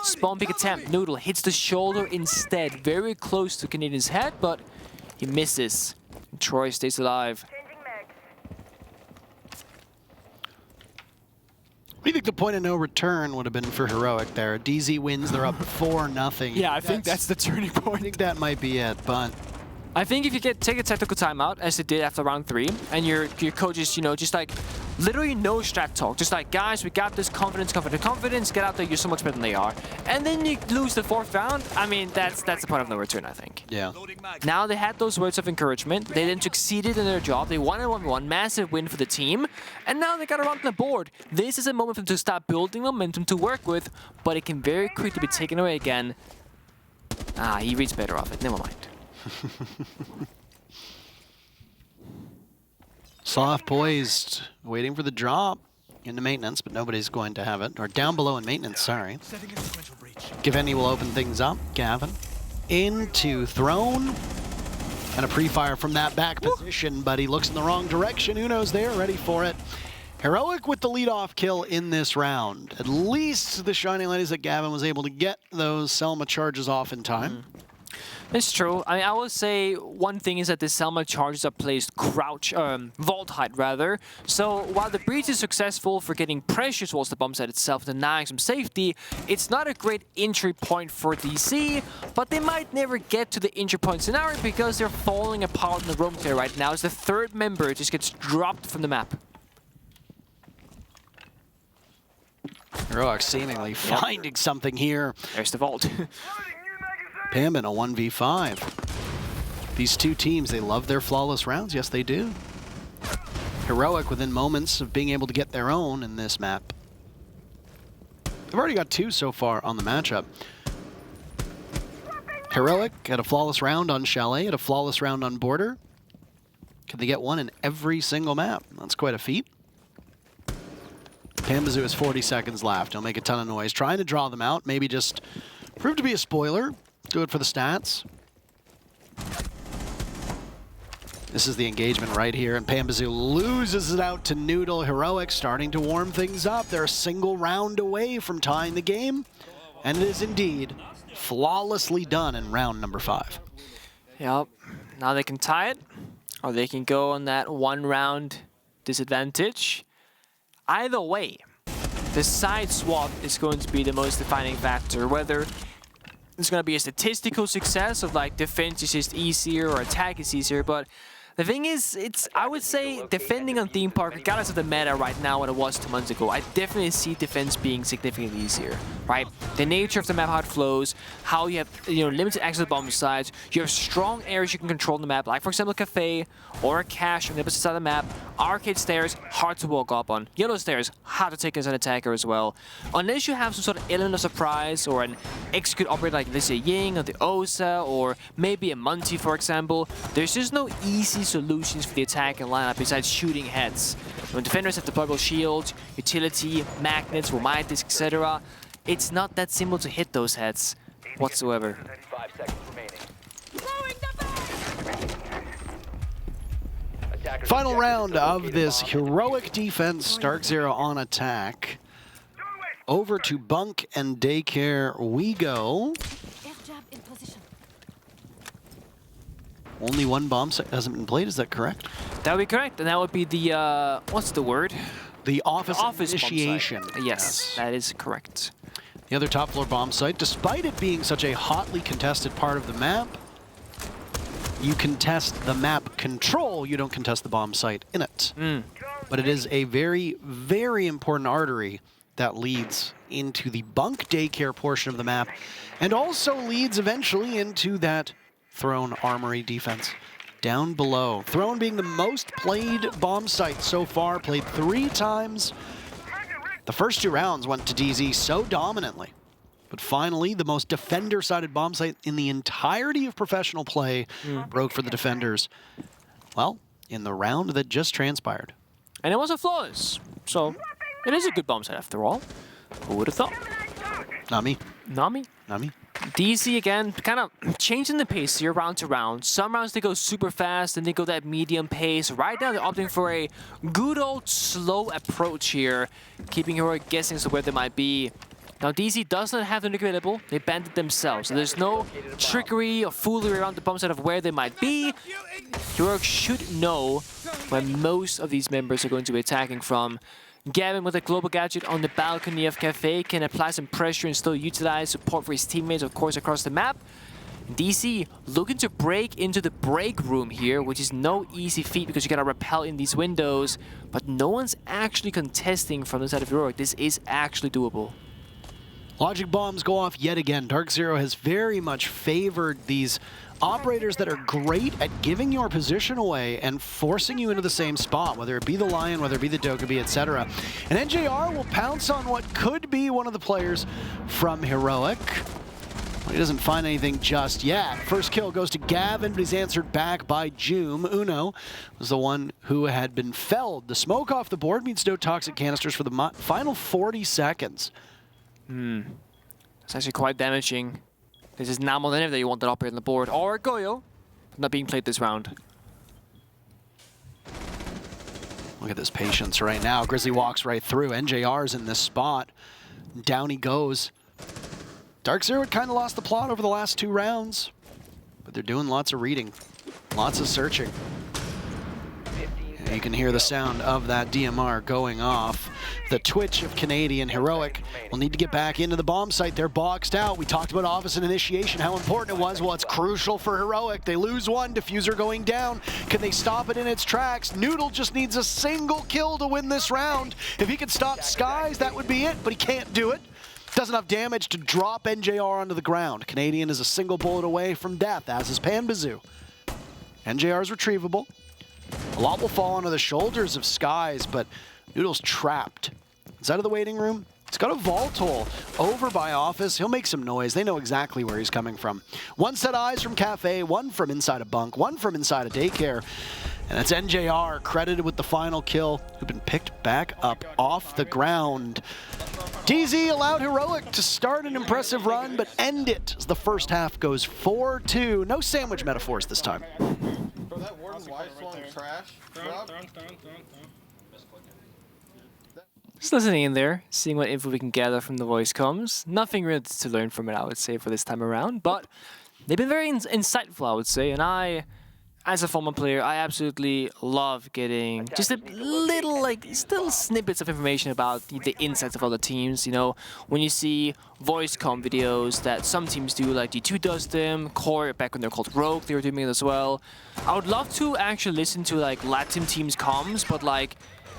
[SPEAKER 8] Spawn pick attempt. Noodle hits the shoulder instead. Very close to Canadian's head, but he misses. Troy stays alive.
[SPEAKER 7] What do you think the point of no return would have been for Heroic there? DZ wins, they're up 4-0.
[SPEAKER 8] Yeah, I think that's the turning point.
[SPEAKER 7] I think that might be it, but
[SPEAKER 8] I think if you take a tactical timeout, as it did after round 3, and your coach is, just literally no strat talk. Just like, guys, we got this, confidence, confidence, confidence. Get out there, you're so much better than they are. And then you lose the 4th round. I mean, that's the point of no return, I think.
[SPEAKER 7] Yeah.
[SPEAKER 8] Now they had those words of encouragement. They then succeeded in their job. They won a 1-1, massive win for the team. And now they got around the board. This is a moment for them to start building momentum to work with, but it can very quickly be taken away again. Ah, he reads better off it. Never mind.
[SPEAKER 7] Soft poised, waiting for the drop into maintenance, but nobody's going to have it. Or down below in maintenance, sorry. Gaveni will open things up. Gavin into Throne. And a pre-fire from that back position, but he looks in the wrong direction. Uno's there, ready for it. Heroic with the lead-off kill in this round. At least the shining light is that Gavin was able to get those Selma charges off in time.
[SPEAKER 8] It's true. I mean, I will say one thing is that the Selma charges are placed vault height rather. So while the breach is successful for getting pressure towards the bomb site itself, denying some safety, it's not a great entry point for DC, but they might never get to the entry point scenario because they're falling apart in the roam clear right now as the 3rd member just gets dropped from the map.
[SPEAKER 7] Heroic seemingly finding something here.
[SPEAKER 8] There's the vault.
[SPEAKER 7] Pam in a 1v5. These two teams, they love their flawless rounds. Yes, they do. Heroic within moments of being able to get their own in this map. They've already got 2 so far on the matchup. Heroic had a flawless round on Chalet, had a flawless round on Border. Can they get 1 in every single map? That's quite a feat. Pambazoo has 40 seconds left. He'll make a ton of noise. Trying to draw them out. Maybe just prove to be a spoiler. Do it for the stats. This is the engagement right here, and Pambazoo loses it out to Noodle. Heroic starting to warm things up. They're a single round away from tying the game, and it is indeed flawlessly done in round number 5.
[SPEAKER 8] Yep. Now they can tie it, or they can go on that 1-round disadvantage. Either way, the side swap is going to be the most defining factor, whether it's going to be a statistical success of like defense is just easier or attack is easier, but the thing is, I would say defending on Theme Park, regardless of the meta right now what it was 2 months ago, I definitely see defense being significantly easier, right? The nature of the map, how it flows, how you have limited access to bomb sites, you have strong areas you can control on the map, like for example Cafe or a Cache on the opposite side of the map, Arcade Stairs, hard to walk up on, Yellow Stairs, hard to take as an attacker as well. Unless you have some sort of element of surprise or an execute operator like let's say Ying or the Osa or maybe a Monty for example, there's just no easy solutions for the attacking lineup besides shooting heads. When defenders have deployable shields, utility, magnets, Romitis, etc., it's not that simple to hit those heads whatsoever.
[SPEAKER 6] 5 seconds remaining.
[SPEAKER 7] Final round of this heroic defense. DarkZero on attack. Over to Bunk and Daycare we go. Only 1 bomb site hasn't been played, is that correct?
[SPEAKER 8] That would be correct, and that would be the, what's the word?
[SPEAKER 7] The office initiation.
[SPEAKER 8] Yes, that is correct.
[SPEAKER 7] The other top floor bomb site, despite it being such a hotly contested part of the map, you contest the map control, you don't contest the bomb site in it. But it is a very, very important artery that leads into the Bunk Daycare portion of the map, and also leads eventually into that Throne Armory defense down below. Throne being the most played bomb site so far, played 3 times. The first 2 rounds went to DZ so dominantly, but finally the most defender-sided bomb site in the entirety of professional play broke for the defenders. Well, in the round that just transpired.
[SPEAKER 8] And it wasn't flawless, so it is a good bomb site after all. Who would have thought?
[SPEAKER 7] Not me.
[SPEAKER 8] Not me.
[SPEAKER 7] Not me.
[SPEAKER 8] DC again, kind of changing the pace here round to round. Some rounds they go super fast and they go that medium pace. Right now they're opting for a good old slow approach here, keeping Heroic guessing as to where they might be. Now DC does not have the nuke available, they banned it themselves. So there's no trickery or foolery around the bomb site of where they might be. Heroic should know where most of these members are going to be attacking from. Gavin with a global gadget on the balcony of Cafe can apply some pressure and still utilize support for his teammates, of course, across the map. DC looking to break into the break room here, which is no easy feat because you gotta rappel in these windows, but no one's actually contesting from the side of Heroic. This is actually doable.
[SPEAKER 7] Logic bombs go off yet again. DarkZero has very much favored these operators that are great at giving your position away and forcing you into the same spot, whether it be the Lion, whether it be the Dokkaebi, etc. And NJR will pounce on what could be one of the players from Heroic. He doesn't find anything just yet. First kill goes to Gavin, but he's answered back by Joom. Uno was the one who had been felled. The smoke off the board means no toxic canisters for the final 40 seconds.
[SPEAKER 8] It's actually quite damaging. This is now more than ever that you want that operator on the board. Or Goyo, not being played this round.
[SPEAKER 7] Look at this patience right now. Grizzly walks right through. NJR's in this spot. Down he goes. DarkZero had kind of lost the plot over the last 2 rounds, but they're doing lots of reading, lots of searching. And you can hear the sound of that DMR going off. The twitch of Canadian. Heroic will need to get back into the bomb site. They're boxed out. We talked about office and initiation, how important it was. Well, it's crucial for Heroic. They lose one, diffuser going down. Can they stop it in its tracks? Noodle just needs a single kill to win this round. If he could stop Skies, that would be it, but he can't do it. Does enough damage to drop NJR onto the ground. Canadian is a single bullet away from death, as is Panbazoo. NJR is retrievable. A lot will fall onto the shoulders of Skies, but Noodle's trapped. Is out of the waiting room. He's got a vault hole over by office. He'll make some noise. They know exactly where he's coming from. One set of eyes from Cafe, one from inside a bunk, one from inside a daycare. And it's NJR credited with the final kill, who've been picked back up off the ground. DZ allowed Heroic to start an impressive run, but end it as the first half goes 4-2. No sandwich metaphors this time.
[SPEAKER 11] Bro, that Warden wide swung trash.
[SPEAKER 8] Just listening in there, seeing what info we can gather from the voice comms. Nothing really to learn from it, I would say, for this time around, but they've been very insightful, I would say, and as a former player, I absolutely love getting just a little, still snippets of information about the insights of other teams. You know, when you see voice comm videos that some teams do, like G2 does them, Core, back when they're called Rogue, they were doing it as well. I would love to actually listen to, Latin teams comms, but,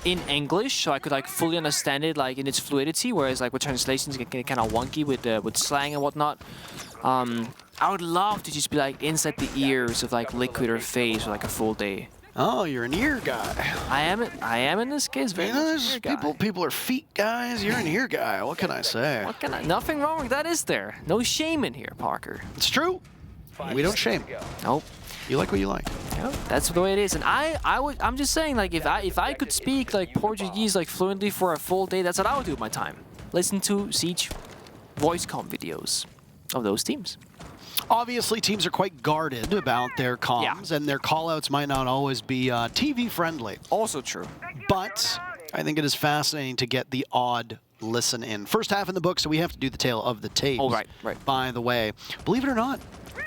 [SPEAKER 8] in English, so I could, fully understand it, in its fluidity, whereas, with translations, it get kind of wonky with slang and whatnot. I would love to just be inside the ears of Liquid or FaZe for a full day.
[SPEAKER 7] Oh, you're an ear guy.
[SPEAKER 8] I am in this case very much an ear guy.
[SPEAKER 7] People are feet guys. You're an ear guy. What can I say?
[SPEAKER 8] Nothing wrong with that, is there? No shame in here, Parker.
[SPEAKER 7] It's true. We don't shame.
[SPEAKER 8] Nope.
[SPEAKER 7] You like what you like.
[SPEAKER 8] Yep, that's the way it is. And I'm just saying, if I could speak Portuguese fluently for a full day, that's what I would do with my time. Listen to Siege voice comm videos of those teams.
[SPEAKER 7] Obviously, teams are quite guarded about their comms, and their callouts might not always be TV friendly.
[SPEAKER 8] Also true.
[SPEAKER 7] But I think it is fascinating to get the odd listen in. First half in the book, so we have to do the tale of the tapes.
[SPEAKER 8] Oh, right.
[SPEAKER 7] By the way, believe it or not,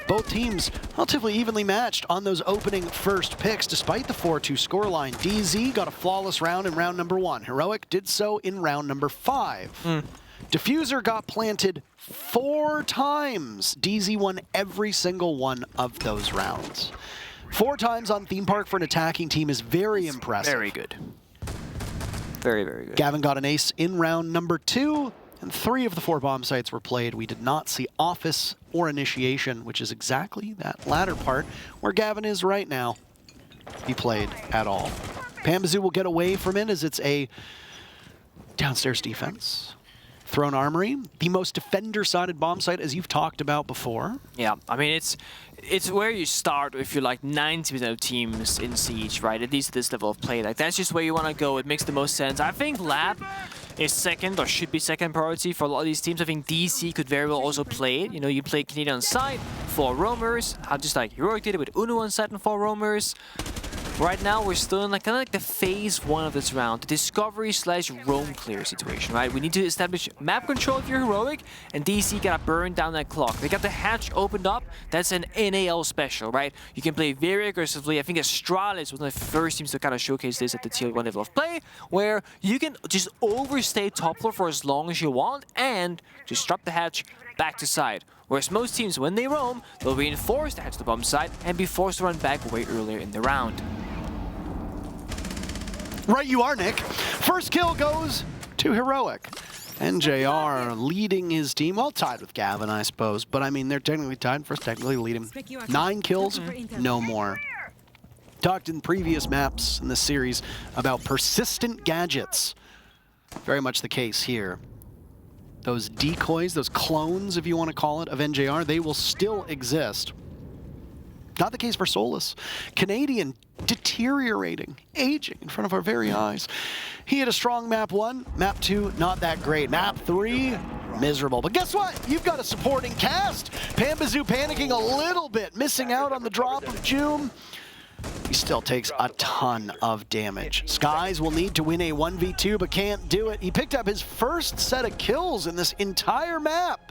[SPEAKER 7] both teams relatively evenly matched on those opening first picks, despite the 4-2 scoreline. DZ got a flawless round in round number 1. Heroic did so in round number 5. Diffuser got planted 4 times. DZ won every single one of those rounds. 4 times on Theme Park for an attacking team is very impressive.
[SPEAKER 8] Very good. Very, very good.
[SPEAKER 7] Gavin got an ace in round number 2, and 3 of the 4 bomb sites were played. We did not see office or initiation, which is exactly that latter part where Gavin is right now. He played at all. Panbazoo will get away from it as it's a downstairs defense. Throne Armory, the most defender-sided bomb site, as you've talked about before.
[SPEAKER 8] Yeah, I mean, it's where you start if you're 90% of teams in Siege, right? At least at this level of play. That's just where you want to go. It makes the most sense. I think Lab is second, or should be second priority for a lot of these teams. I think DC could very well also play it. You know, you play Canadian on side, 4 roamers, just like Heroic did it with Uno on side and 4 roamers. right now we're still in like kind of like the phase 1 of this round, the discovery/roam clear situation, right? We need to establish map control if you're heroic, and DC gotta burn down that clock. They got the hatch opened up. That's an NAL special, right? You can play very aggressively. I think Astralis was one of the first teams to kind of showcase this at the tier 1 level of play, where you can just overstay top floor for as long as you want and just drop the hatch back to side. Whereas most teams, when they roam, they'll reinforce the hatch to the bomb side and be forced to run back way earlier in the round.
[SPEAKER 7] Right you are, Nick. First kill goes to Heroic. NJR leading his team, well tied with Gavin, I suppose. But I mean, they're technically tied. First technically lead him. 9 kills, no more. Talked in previous maps in this series about persistent gadgets. Very much the case here. Those decoys, those clones, if you want to call it, of NJR, they will still exist. Not the case for Solus. Canadian deteriorating, aging in front of our very eyes. He had a strong map 1, map 2, not that great. Map 3, miserable. But guess what? You've got a supporting cast. Pambazoo panicking a little bit, missing out on the drop of Joom. He still takes a ton of damage. Skies will need to win a 1v2, but can't do it. He picked up his first set of kills in this entire map.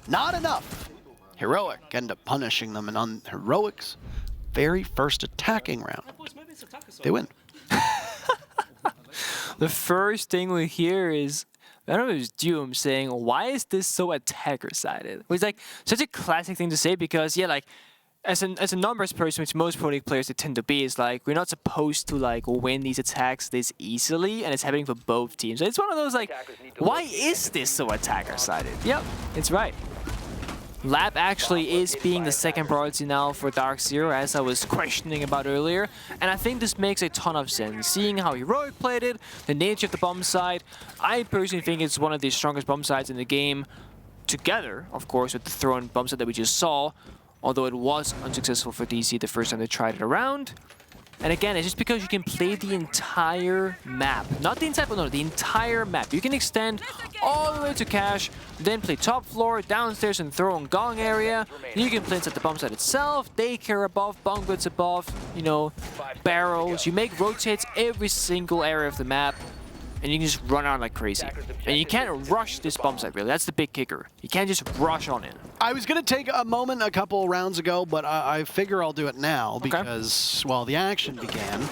[SPEAKER 7] Not enough. Heroic end up punishing them, and on Heroic's very first attacking round, they win.
[SPEAKER 8] The first thing we hear is, I don't know if it was Doom saying, why is this so attacker-sided? Which is like such a classic thing to say because, yeah, like, as a numbers person, which most Pro League players they tend to be, is like, we're not supposed to like win these attacks this easily, and it's happening for both teams. So it's one of those like, why is this so attacker-sided? Yep, it's right. Lab actually is being the second priority now for DarkZero, as I was questioning about earlier, and I think this makes a ton of sense. Seeing how Heroic played it, the nature of the bomb side, I personally think it's one of the strongest bomb sides in the game, together, of course, with the thrown bomb side that we just saw, although it was unsuccessful for DC the first time they tried it around. And again, it's just because you can play the entire map. Not the entire, no, the entire map. You can extend all the way to cache, then play top floor, downstairs, and throw on gong area. You can play inside the bomb site itself, daycare above, bunk beds above, you know, barrels. You make rotates every single area of the map, and you can just run around like crazy. And you can't rush this bomb site, really. That's the big kicker. You can't just rush on in.
[SPEAKER 7] I was going to take a moment a couple rounds ago, but I figure I'll do it now because, well, the action began.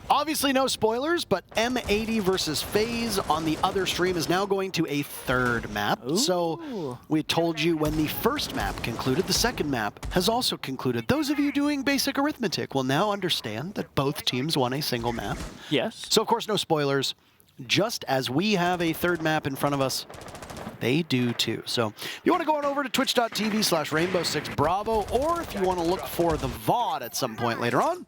[SPEAKER 7] Obviously no spoilers, but M80 versus FaZe on the other stream is now going to a third map. Ooh. So we told you when the first map concluded, the second map has also concluded. Those of you doing basic arithmetic will now understand that both teams won a single map.
[SPEAKER 8] Yes.
[SPEAKER 7] So of course no spoilers. Just as we have a third map in front of us, they do too. So if you want to go on over to twitch.tv/Rainbow6Bravo, or if you want to look for the VOD at some point later on,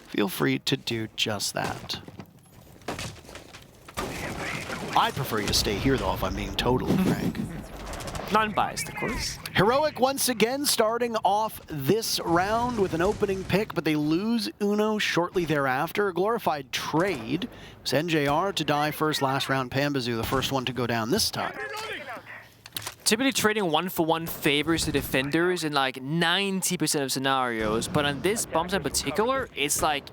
[SPEAKER 7] feel free to do just that. I prefer you to stay here, though, if I'm being totally frank.
[SPEAKER 8] Non-biased, of course.
[SPEAKER 7] Heroic once again starting off this round with an opening pick, but they lose Uno shortly thereafter. A glorified trade. It was NJR to die first last round. Pambazoo, the first one to go down this time.
[SPEAKER 8] Typically trading 1-for-1 favors the defenders in like 90% of scenarios, but on this bomb site in particular, it's like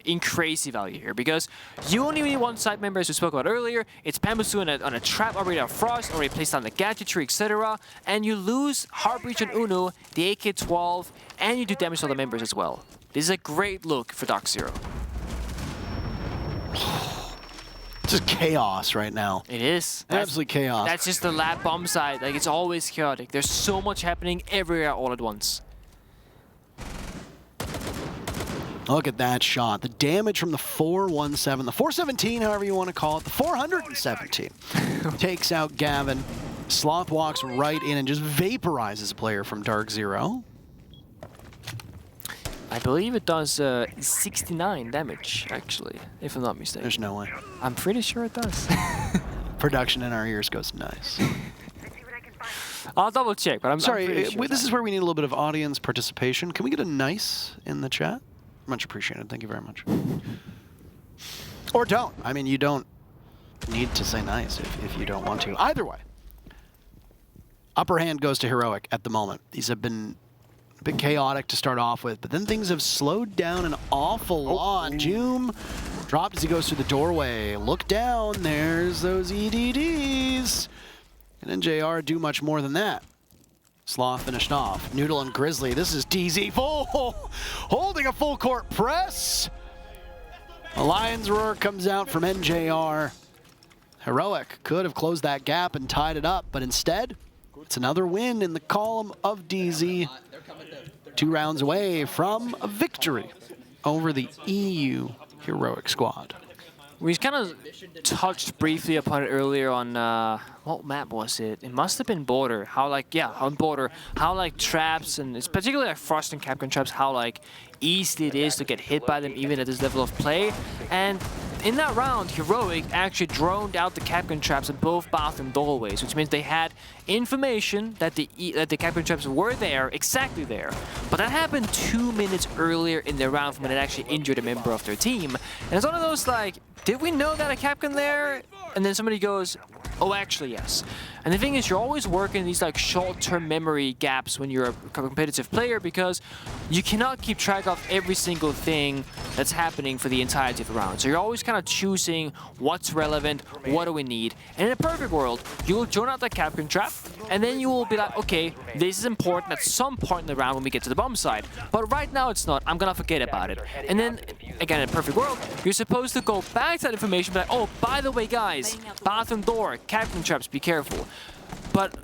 [SPEAKER 8] in crazy value here because you only need one side member, as we spoke about earlier. It's Pambazoo on a trap already out Frost, already placed on the gadgetry, etc. And you lose Heartbreach on Uno, the AK-12, and you do damage to other members as well. This is a great look for DarkZero.
[SPEAKER 7] Just chaos right now.
[SPEAKER 8] It is.
[SPEAKER 7] Absolute chaos.
[SPEAKER 8] That's just the lab bomb side. Like, it's always chaotic. There's so much happening everywhere all at once.
[SPEAKER 7] Look at that shot. The damage from the 417, the 417, however you want to call it, the 417 takes out Gavin. Sloth walks right in and just vaporizes a player from DarkZero.
[SPEAKER 8] I believe it does 69 damage, actually, if I'm not mistaken.
[SPEAKER 7] There's no way.
[SPEAKER 8] I'm pretty sure it does.
[SPEAKER 7] Production in our ears goes nice.
[SPEAKER 8] I'll double check, but I'm
[SPEAKER 7] sorry.
[SPEAKER 8] Sure
[SPEAKER 7] this is where we need a little bit of audience participation. Can we get a nice in the chat? Much appreciated. Thank you very much. Or don't. I mean, you don't need to say nice if you don't want to. Either way, upper hand goes to Heroic at the moment. These have been A bit chaotic to start off with, but then things have slowed down an awful lot. Joom dropped as he goes through the doorway. Look down, there's those EDDs. And then JR do much more than that. Sloth finished off. Noodle and Grizzly, this is DZ full, holding a full court press. A Lion's Roar comes out from NJR. Heroic could have closed that gap and tied it up, but instead, it's another win in the column of DZ. 2 rounds away from a victory over the EU Heroic squad.
[SPEAKER 8] We kind of touched briefly upon it earlier on, what map was it? It must have been Border. How on Border, how like traps, and it's particularly like Frost and Capcom traps, how like easy it is to get hit by them even at this level of play. And in that round, Heroic actually droned out the Capcom traps in both bathroom doorways, which means they had information that the Capcom traps were there, exactly there. But that happened 2 minutes earlier in the round from when it actually injured a member of their team. And it's one of those like, did we know that a Capcom there? And then somebody goes, oh, actually, yes. And the thing is, you're always working these like short-term memory gaps when you're a competitive player, because you cannot keep track of every single thing that's happening for the entirety of the round. So you're always kind of choosing what's relevant, what do we need. And in a perfect world, you will join out that Capcom trap, and then you will be like, okay, this is important at some point in the round when we get to the bomb side. But right now it's not. I'm gonna forget about it. And then, again, in a perfect world, you're supposed to go back to that information, be like, oh, by the way, guys, bathroom door, Capcom traps, be careful. But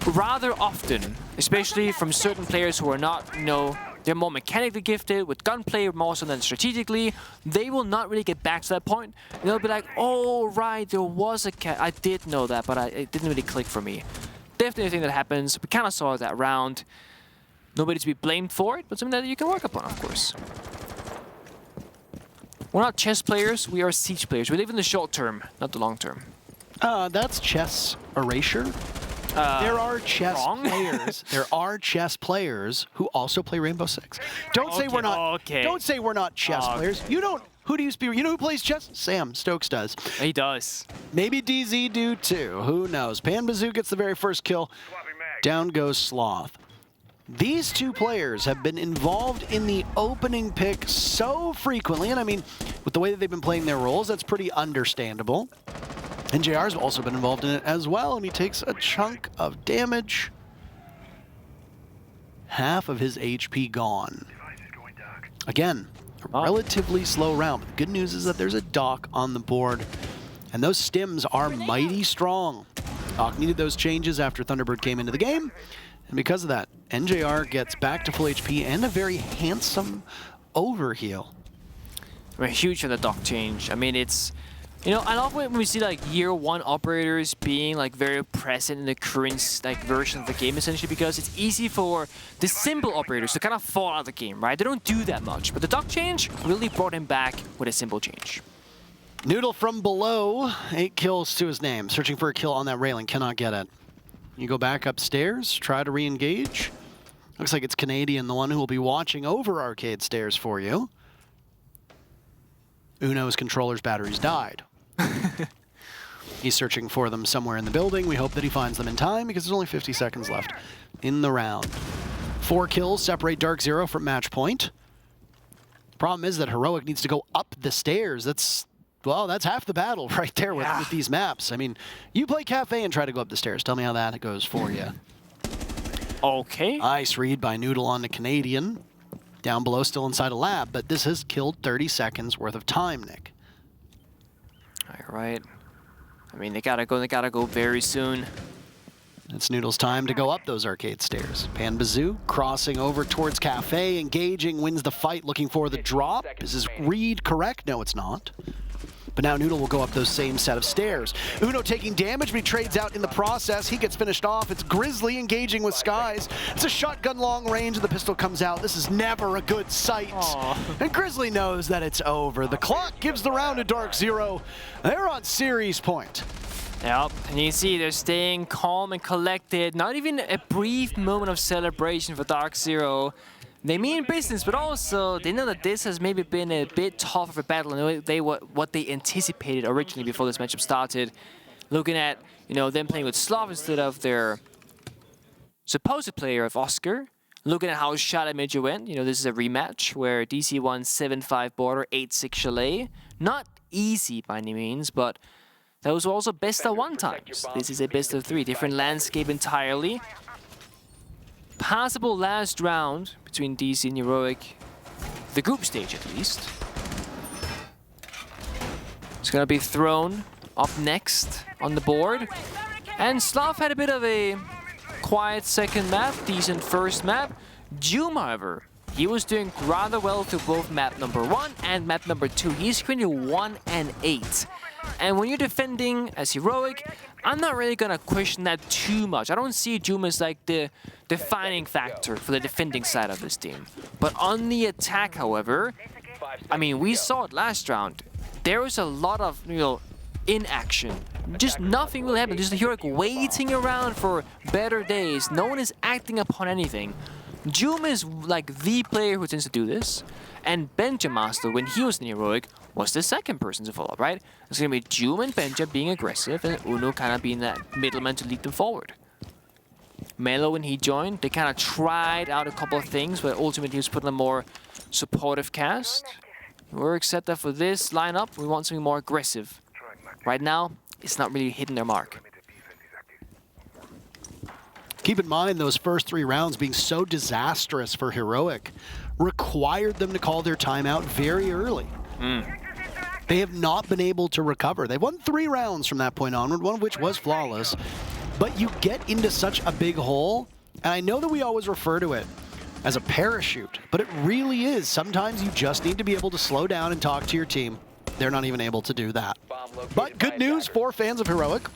[SPEAKER 8] rather often, especially from certain players who are not, they're more mechanically gifted with gunplay more so than strategically, they will not really get back to that point. They'll be like, oh, right, there was a I did know that, but it didn't really click for me. Definitely a thing that happens. We kind of saw that round. Nobody to be blamed for it, but something that you can work upon, of course. We're not chess players, we are siege players. We live in the short term, not the long term.
[SPEAKER 7] That's chess erasure. There are chess players. There are chess players who also play Rainbow Six. Don't say we're not. Don't say we're not chess players. You don't. Who do you speak? You know who plays chess? Sam Stokes does.
[SPEAKER 8] He does.
[SPEAKER 7] Maybe DZ do too. Who knows? Panbazoo gets the very first kill. Down goes Sloth. These two players have been involved in the opening pick so frequently, and I mean, with the way that they've been playing their roles, that's pretty understandable. And JR's also been involved in it as well, and he takes a chunk of damage. Half of his HP gone. Again, a relatively slow round. But the good news is that there's a Doc on the board, and those stims are mighty strong. Doc needed those changes after Thunderbird came into the game, and because of that, NJR gets back to full HP and a very handsome overheal.
[SPEAKER 8] We're huge on the Doc change. I mean, it's... I love when we see like year 1 operators being like very present in the current like version of the game, essentially, because it's easy for the simple operators to kind of fall out of the game, right? They don't do that much, but the Doc change really brought him back with a simple change.
[SPEAKER 7] Noodle from below, 8 kills to his name. Searching for a kill on that railing, cannot get it. You go back upstairs, try to re-engage. Looks like it's Canadian, the one who will be watching over arcade stairs for you. Uno's controller's batteries died. He's searching for them somewhere in the building. We hope that he finds them in time because there's only 50 seconds left in the round. 4 kills separate DarkZero from match point. The problem is that Heroic needs to go up the stairs. That's half the battle right there with these maps. I mean, you play Cafe and try to go up the stairs. Tell me how that goes for you.
[SPEAKER 8] Okay.
[SPEAKER 7] Nice read by Noodle on the Canadian. Down below, still inside a lab, but this has killed 30 seconds worth of time, Nick.
[SPEAKER 8] All right. I mean, they gotta go very soon.
[SPEAKER 7] It's Noodle's time to go up those arcade stairs. Panbazoo crossing over towards Cafe, engaging, wins the fight, looking for the drop. Is his read correct? No, it's not. But now Noodle will go up those same set of stairs. Uno taking damage, but he trades out in the process. He gets finished off. It's Grizzly engaging with Skies. It's a shotgun long range, and the pistol comes out. This is never a good sight. And Grizzly knows that it's over. The clock gives the round to DarkZero. They're on series point.
[SPEAKER 8] Yep, and you see they're staying calm and collected. Not even a brief moment of celebration for DarkZero. They mean business, but also they know that this has maybe been a bit tough of a battle than what they anticipated originally before this matchup started. Looking at, them playing with Slav instead of their supposed player of Oscar. looking at how Chalet Major went, you know, this is a rematch where DC won 7-5 border, 8-6 Chalet. Not easy by any means, but that was also best of 1 times. This is a best of 3, different landscape entirely. Possible last round between DC and Heroic, the group stage at least. It's gonna be thrown up next on the board. And Slav had a bit of a quiet second map, decent first map. Doom, however, he was doing rather well through both map number 1 and map number 2. He's currently 1 and 8. And when you're defending as Heroic, I'm not really gonna question that too much. I don't see Doom as like the defining factor for the defending side of this team. But on the attack, however, I mean, we saw it last round. There was a lot of, you know, inaction. Just nothing will happen. Just the Heroic waiting around for better days. No one is acting upon anything. Doom is like the player who tends to do this. And Benja Master, when he was in Heroic, was the second person to follow up, right? It's going to be Doom and Benja being aggressive and Uno kind of being that middleman to lead them forward. Melo, when he joined, they kind of tried out a couple of things, but ultimately he was putting a more supportive cast. We're except that for this lineup, we want something more aggressive. Right now, it's not really hitting their mark.
[SPEAKER 7] Keep in mind, those first 3 rounds being so disastrous for Heroic required them to call their timeout very early. They have not been able to recover. They've won 3 rounds from that point onward, one of which was flawless. But you get into such a big hole, and I know that we always refer to it as a parachute, but it really is. Sometimes you just need to be able to slow down and talk to your team. They're not even able to do that. But good news for fans of Heroic.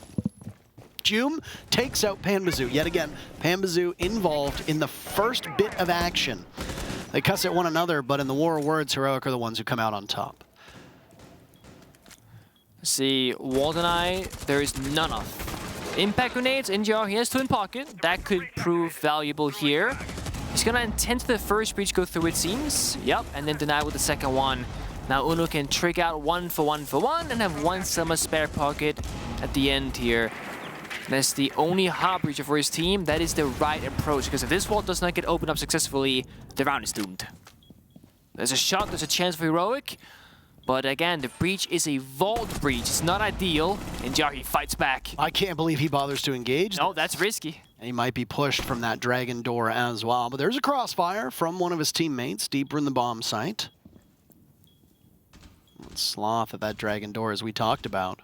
[SPEAKER 7] Doom takes out Panbazoo. Yet again, Panbazoo involved in the first bit of action. They cuss at one another, but in the war of words, Heroic are the ones who come out on top.
[SPEAKER 8] See, Waldeneye, there is none of. Impact grenades, NGR, he has 2 in pocket. That could prove valuable here. He's gonna intend the first breach go through, it seems. Yep, and then deny with the second one. Now Uno can trick out 1 for 1 for 1 and have 1 Selma spare pocket at the end here. That's the only hard breacher for his team. That is the right approach, because if this wall does not get opened up successfully, the round is doomed. There's a shot, there's a chance for Heroic, but again, the breach is a vault breach. It's not ideal, and Jahi fights back.
[SPEAKER 7] I can't believe he bothers to engage.
[SPEAKER 8] No, that's risky.
[SPEAKER 7] And he might be pushed from that dragon door as well, but there's a crossfire from one of his teammates deeper in the bomb site. Sloth at that dragon door, as we talked about.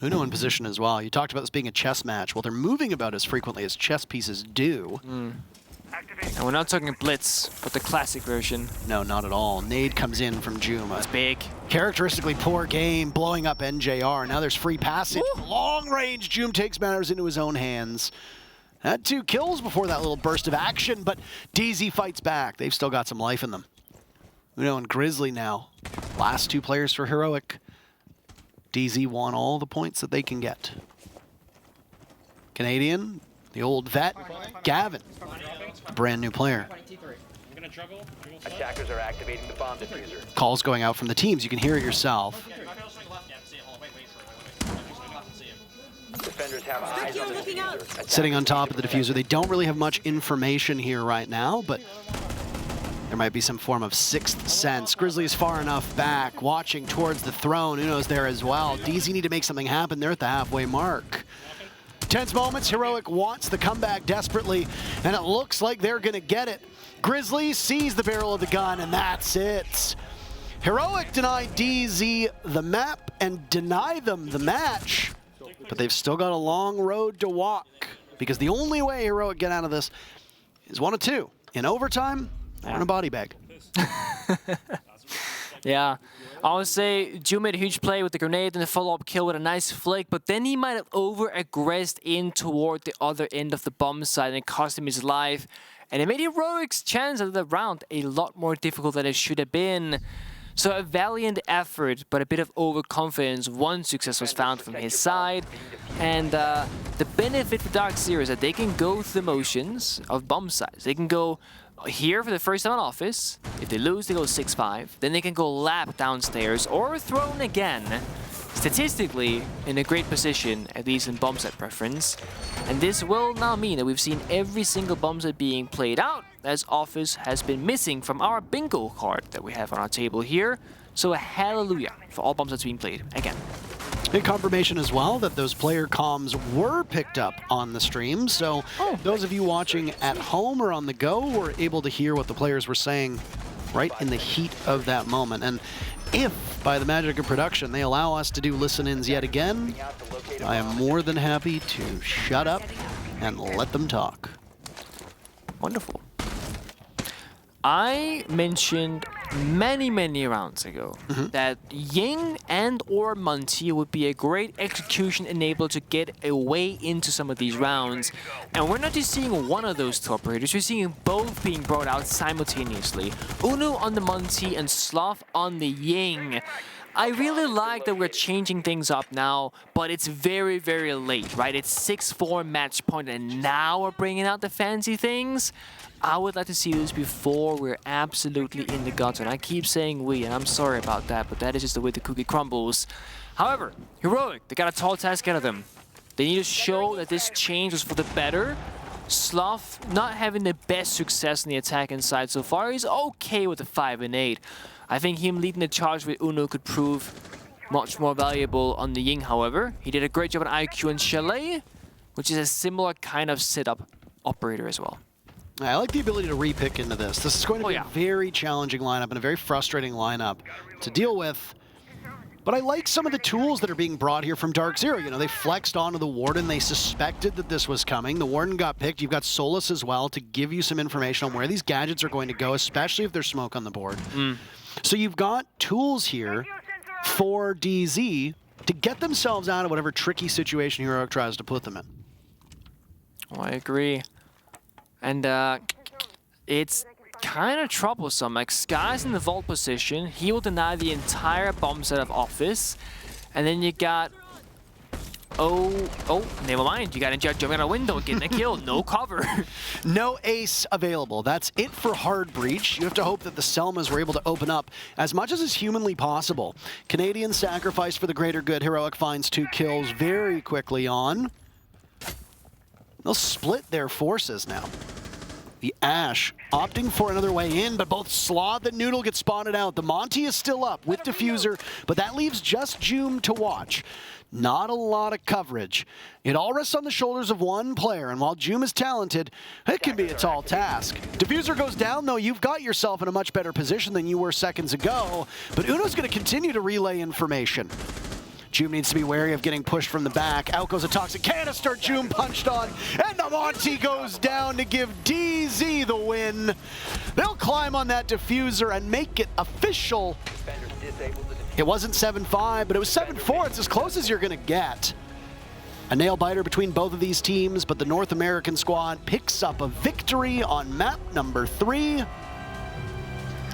[SPEAKER 7] Uno in position as well. You talked about this being a chess match. Well, they're moving about as frequently as chess pieces do.
[SPEAKER 8] And we're not talking Blitz, but the classic version.
[SPEAKER 7] No, not at all. Nade comes in from Juma.
[SPEAKER 8] It's big.
[SPEAKER 7] Characteristically poor game, blowing up NJR. Now there's free passage. Woo! Long range, Juma takes matters into his own hands. Had 2 kills before that little burst of action, but DZ fights back. They've still got some life in them. Uno and Grizzly now. Last 2 players for Heroic. DZ want all the points that they can get. Canadian, the old vet, Gavin, the brand new player.
[SPEAKER 6] Attackers are activating the bomb diffuser.
[SPEAKER 7] Calls going out from the teams. You can hear it yourself.
[SPEAKER 6] Defenders have eyes on the diffuser.
[SPEAKER 7] Sitting on top of the diffuser. They don't really have much information here right now, but there might be some form of 6th sense. Grizzly is far enough back, watching towards the throne. Uno's there as well. DZ need to make something happen. They're at the halfway mark. Tense moments. Heroic wants the comeback desperately, and it looks like they're going to get it. Grizzly sees the barrel of the gun, and that's it. Heroic deny DZ the map and deny them the match, but they've still got a long road to walk, because the only way Heroic get out of this is 1 of 2. In overtime, or in a body bag.
[SPEAKER 8] Yeah, I would say Ju made a huge play with the grenade and the follow-up kill with a nice flick, but then he might have over-aggressed in toward the other end of the bomb site and it cost him his life. And it made Heroic's chance of the round a lot more difficult than it should have been. So a valiant effort, but a bit of overconfidence. 1 success was found from his side. And the benefit for DarkZero is that they can go through the motions of bomb sites. They can go here for the first time on office. If they lose, they go 6-5. Then they can go lap downstairs or thrown again. statistically in a great position, at least in bomb set preference. And this will now mean that we've seen every single bomb set being played out, as Office has been missing from our bingo card that we have on our table here. So a hallelujah for all bomb sets being played again.
[SPEAKER 7] Big confirmation as well that those player comms were picked up on the stream. So those of you watching at home or on the go were able to hear what the players were saying right in the heat of that moment. And if, by the magic of production, they allow us to do listen-ins yet again, I am more than happy to shut up and let them talk.
[SPEAKER 8] Wonderful. I mentioned many rounds ago that Ying and or Munty would be a great execution enabler to get a way into some of these rounds. And we're not just seeing one of those two operators, we're seeing both being brought out simultaneously. Uno on the Munty and Sloth on the Ying. I really like that we're changing things up now, but it's very late, right? It's 6-4 match point, and now we're bringing out the fancy things. I would like to see this before we're absolutely in the gutter. And I keep saying we, and I'm sorry about that, but that is just the way the cookie crumbles. However, Heroic, they got a tall task ahead of them. They need to show that this change was for the better. Sloth not having the best success in the attacking side so far. He's okay with the 5 and 8. I think him leading the charge with Uno could prove much more valuable on the Ying, however. He did a great job on IQ and Chalet, which is a similar kind of setup operator as well.
[SPEAKER 7] I like the ability to repick into this. This is going to be a very challenging lineup and a very frustrating lineup to deal with. But I like some of the tools that are being brought here from DarkZero. You know, they flexed onto the Warden. They suspected that this was coming. The Warden got picked. You've got Solus as well to give you some information on where these gadgets are going to go, especially if there's smoke on the board. So you've got tools here for DZ to get themselves out of whatever tricky situation Heroic tries to put them in.
[SPEAKER 8] Oh, I agree. And it's kind of troublesome. Like, Sky's in the vault position. He will deny the entire bomb set of Office. And then you got... Oh, never mind. You got Ninja jumping out a window, getting a kill. No cover.
[SPEAKER 7] No ace available. That's it for Hard Breach. You have to hope that the Selmas were able to open up as much as is humanly possible. Canadian sacrifice for the greater good. Heroic finds 2 kills very quickly on. They'll split their forces now. The Ash opting for another way in, but both Sloth and Noodle get spotted out. The Monty is still up with Diffuser, but that leaves just Joom to watch. Not a lot of coverage. It all rests on the shoulders of one player, and while Joom is talented, it can be a tall task. Diffuser goes down, though. You've got yourself in a much better position than you were seconds ago, but Uno's going to continue to relay information. Joom needs to be wary of getting pushed from the back. Out goes a toxic canister. Joom punched on, and the Monty goes down to give DZ the win. They'll climb on that Diffuser and make it official. It wasn't 7-5, but it was 7-4. It's as close as you're going to get. A nail-biter between both of these teams, but the North American squad picks up a victory on map number 3.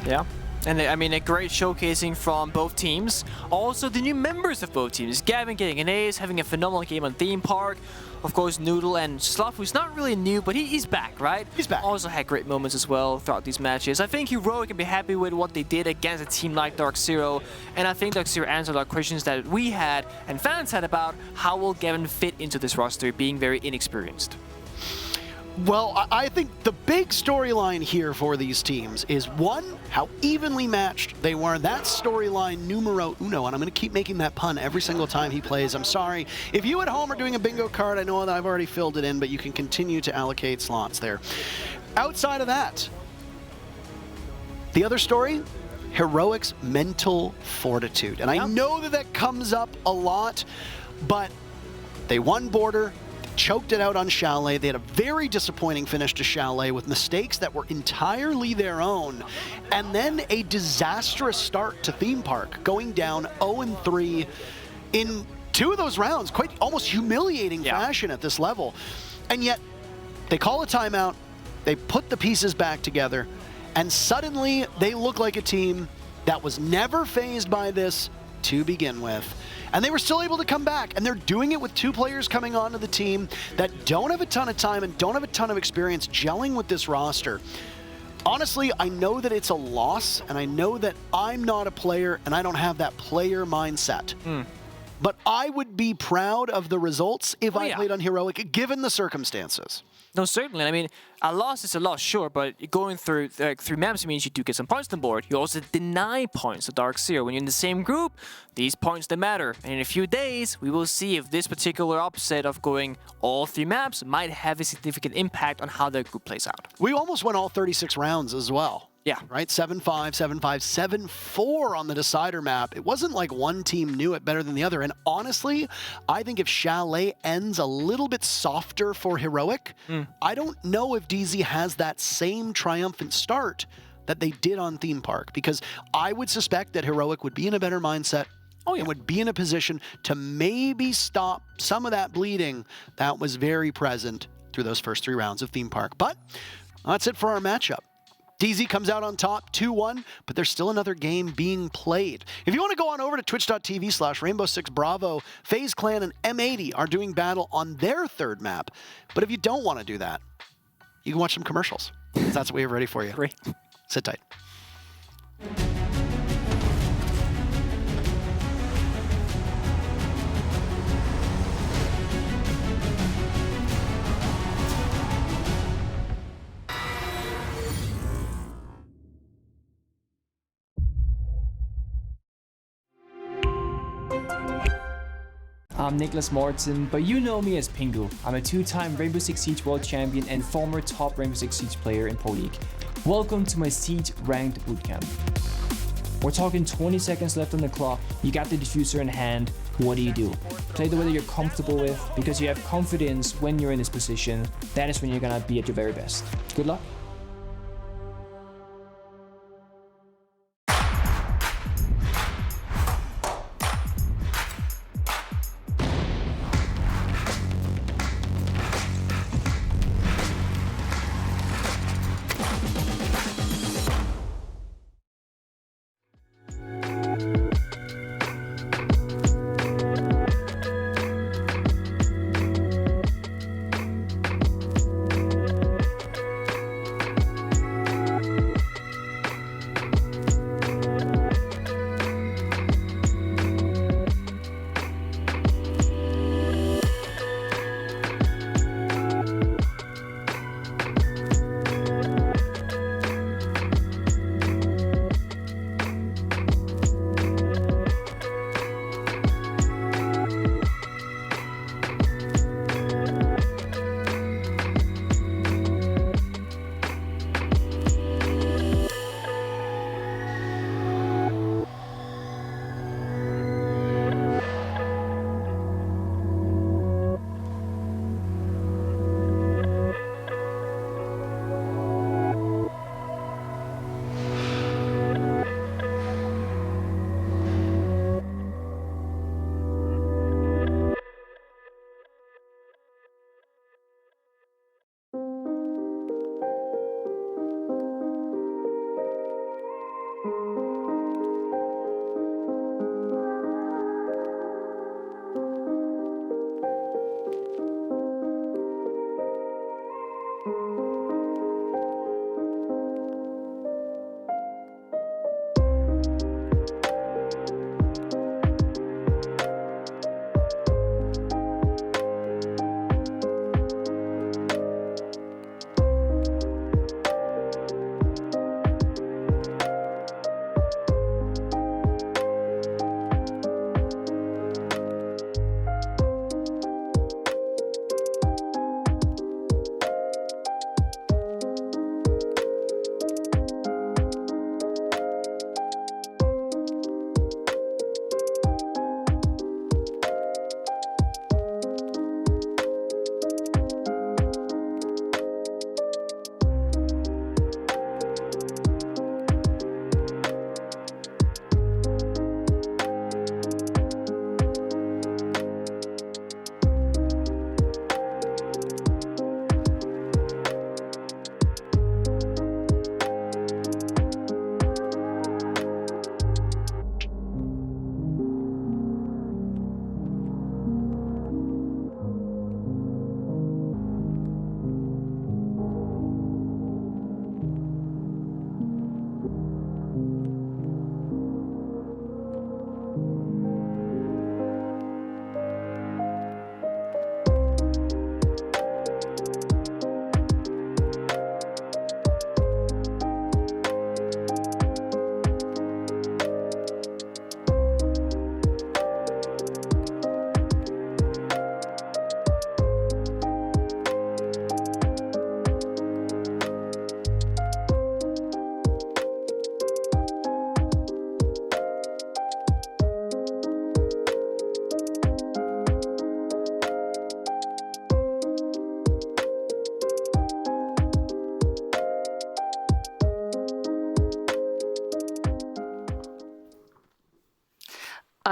[SPEAKER 8] Yeah. And I mean, a great showcasing from both teams. Also, the new members of both teams. Gavin getting an ace, having a phenomenal game on Theme Park. Of course, Noodle and Sloth, who's not really new, but he's back, right?
[SPEAKER 7] He's back.
[SPEAKER 8] Also had great moments as well throughout these matches. I think Heroic can be happy with what they did against a team like DarkZero. And I think DarkZero answered our questions that we had and fans had about how will Gavin fit into this roster, being very inexperienced.
[SPEAKER 7] Well, I think the big storyline here for these teams is, one, how evenly matched they were. That's storyline numero uno, and I'm going to keep making that pun every single time he plays. I'm sorry. If you at home are doing a bingo card, I know that I've already filled it in, but you can continue to allocate slots there. Outside of that, the other story, Heroic's mental fortitude. And I know that that comes up a lot, but they won Border, choked it out on Chalet. They had a very disappointing finish to Chalet with mistakes that were entirely their own. And then a disastrous start to Theme Park, going down 0-3 in 2 of those rounds, quite almost humiliating fashion at this level. And yet, they call a timeout, they put the pieces back together, and suddenly they look like a team that was never fazed by this to begin with. And they were still able to come back, and they're doing it with 2 players coming onto the team that don't have a ton of time and don't have a ton of experience gelling with this roster. Honestly, I know that it's a loss, and I know that I'm not a player, and I don't have that player mindset. But I would be proud of the results if I played on Heroic, given the circumstances.
[SPEAKER 8] No, certainly. I mean, a loss is a loss, sure, but going through maps means you do get some points on the board. You also deny points to DarkZero. When you're in the same group, these points, they matter. And in a few days, we will see if this particular upset of going all 3 maps might have a significant impact on how the group plays out.
[SPEAKER 7] We almost went all 36 rounds as well.
[SPEAKER 8] Yeah.
[SPEAKER 7] Right? 7-5, 7-5, 7-4 on the decider map. It wasn't like one team knew it better than the other. And honestly, I think if Chalet ends a little bit softer for Heroic, I don't know if DZ has that same triumphant start that they did on Theme Park. Because I would suspect that Heroic would be in a better mindset. And would be in a position to maybe stop some of that bleeding that was very present through those first 3 rounds of Theme Park. But that's it for our matchup. DZ comes out on top 2-1, but there's still another game being played. If you want to go on over to twitch.tv/Rainbow6Bravo, FaZe Clan and M80 are doing battle on their 3rd map. But if you don't want to do that, you can watch some commercials. That's what we have ready for you.
[SPEAKER 8] Great.
[SPEAKER 7] Sit tight.
[SPEAKER 10] I'm Nicholas Morton, but you know me as Pingu. I'm a 2-time Rainbow Six Siege World Champion and former top Rainbow Six Siege player in Pro League. Welcome to my Siege Ranked Bootcamp. We're talking 20 seconds left on the clock, you got the diffuser in hand, what do? Play the way that you're comfortable with, because you have confidence when you're in this position. That is when you're gonna be at your very best. Good luck.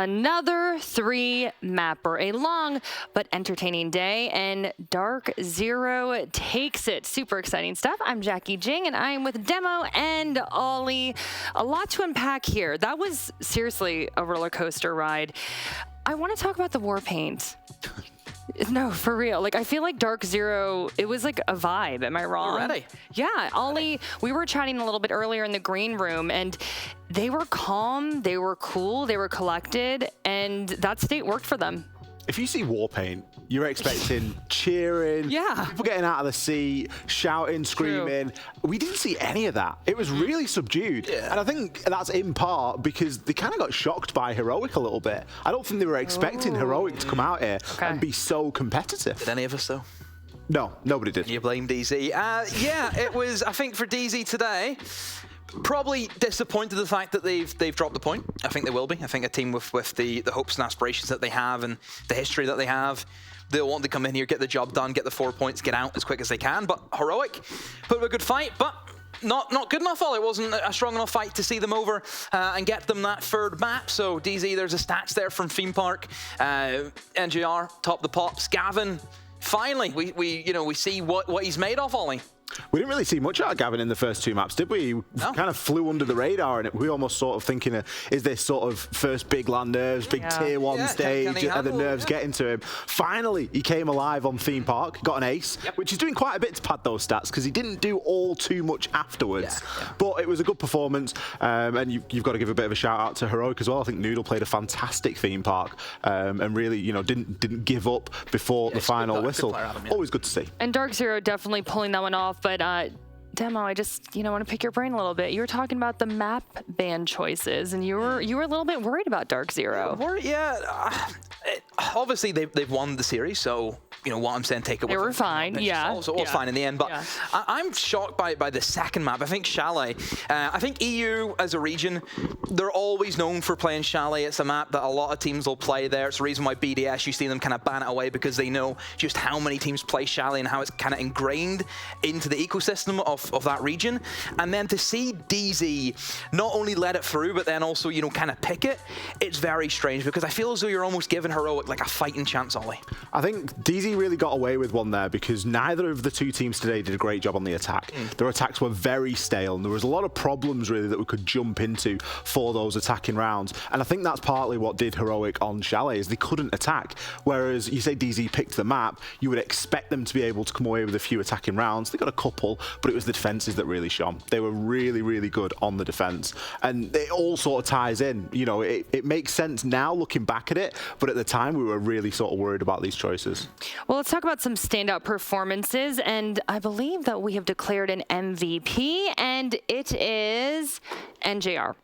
[SPEAKER 1] another 3-mapper. A long but entertaining day, and DarkZero takes it. Super exciting stuff. I'm Jackie Jing, and I'm with Demo and Ollie. A lot to unpack here. That was seriously a roller coaster ride. I want to talk about the war paint. No, for real. Like, I feel like DarkZero, it was like a vibe. Am I wrong?
[SPEAKER 2] Already?
[SPEAKER 1] Yeah, Ollie, we were chatting a little bit earlier in the green room, and they were calm, they were cool, they were collected, and that state worked for them.
[SPEAKER 3] If you see war paint, you're expecting cheering, people getting out of the seat, shouting, screaming. True. We didn't see any of that. It was really subdued. And I think that's in part because they kind of got shocked by Heroic a little bit. I don't think they were expecting Heroic to come out here and be so competitive.
[SPEAKER 2] Did any of us, though?
[SPEAKER 3] No, nobody did.
[SPEAKER 2] You blame DZ. Yeah, it was, I think, for DZ today, probably disappointed the fact that they've dropped the point. I think they will be. I think a team with the hopes and aspirations that they have and the history that they have, they'll want to come in here, get the job done, get the 4 points, get out as quick as they can. But Heroic put up a good fight, but not good enough. It wasn't a strong enough fight to see them over and get them that third map. So DZ, there's a stats there from Theme Park. NGR, top the pops. Gavin, finally, we see what he's made of, Ollie.
[SPEAKER 3] We didn't really see much out of Gavin in the first 2 maps, did we? He kind of flew under the radar, and we almost sort of thinking, is this sort of first big land nerves, big tier 1 stage, and the nerves getting to him? Finally, he came alive on Theme Park, got an ace, which is doing quite a bit to pad those stats, because he didn't do all too much afterwards. But it was a good performance, and you've got to give a bit of a shout out to Heroic as well. I think Noodle played a fantastic Theme Park, and really, didn't give up before the final whistle. Always good to see.
[SPEAKER 1] And DarkZero definitely pulling that one off. But Demo, I just want to pick your brain a little bit. You were talking about the map ban choices, and you were a little bit worried about DarkZero.
[SPEAKER 2] Obviously they've won the series, so what I'm saying, take it.
[SPEAKER 1] They were fine,
[SPEAKER 2] So it was fine in the end, but I'm shocked by the second map. I think Chalet. I think EU as a region, they're always known for playing Chalet. It's a map that a lot of teams will play there. It's the reason why BDS, you see them kind of ban it away, because they know just how many teams play Chalet and how it's kind of ingrained into the ecosystem of that region. And then to see DZ not only let it through, but then also, kind of pick it, it's very strange, because I feel as though you're almost giving Heroic like a fighting chance, Ollie.
[SPEAKER 3] I think DZ really got away with one there, because neither of the 2 teams today did a great job on the attack. Their attacks were very stale, and there was a lot of problems really that we could jump into for those attacking rounds. And I think that's partly what did Heroic on Chalet, is they couldn't attack. Whereas you say DZ picked the map, you would expect them to be able to come away with a few attacking rounds. They got a couple, but it was the defenses that really shone. They were really, really good on the defense. And it all sort of ties in. It makes sense now looking back at it, but at the time we were really sort of worried about these choices.
[SPEAKER 1] Well, let's talk about some standout performances, and I believe that we have declared an MVP, and it is NJR,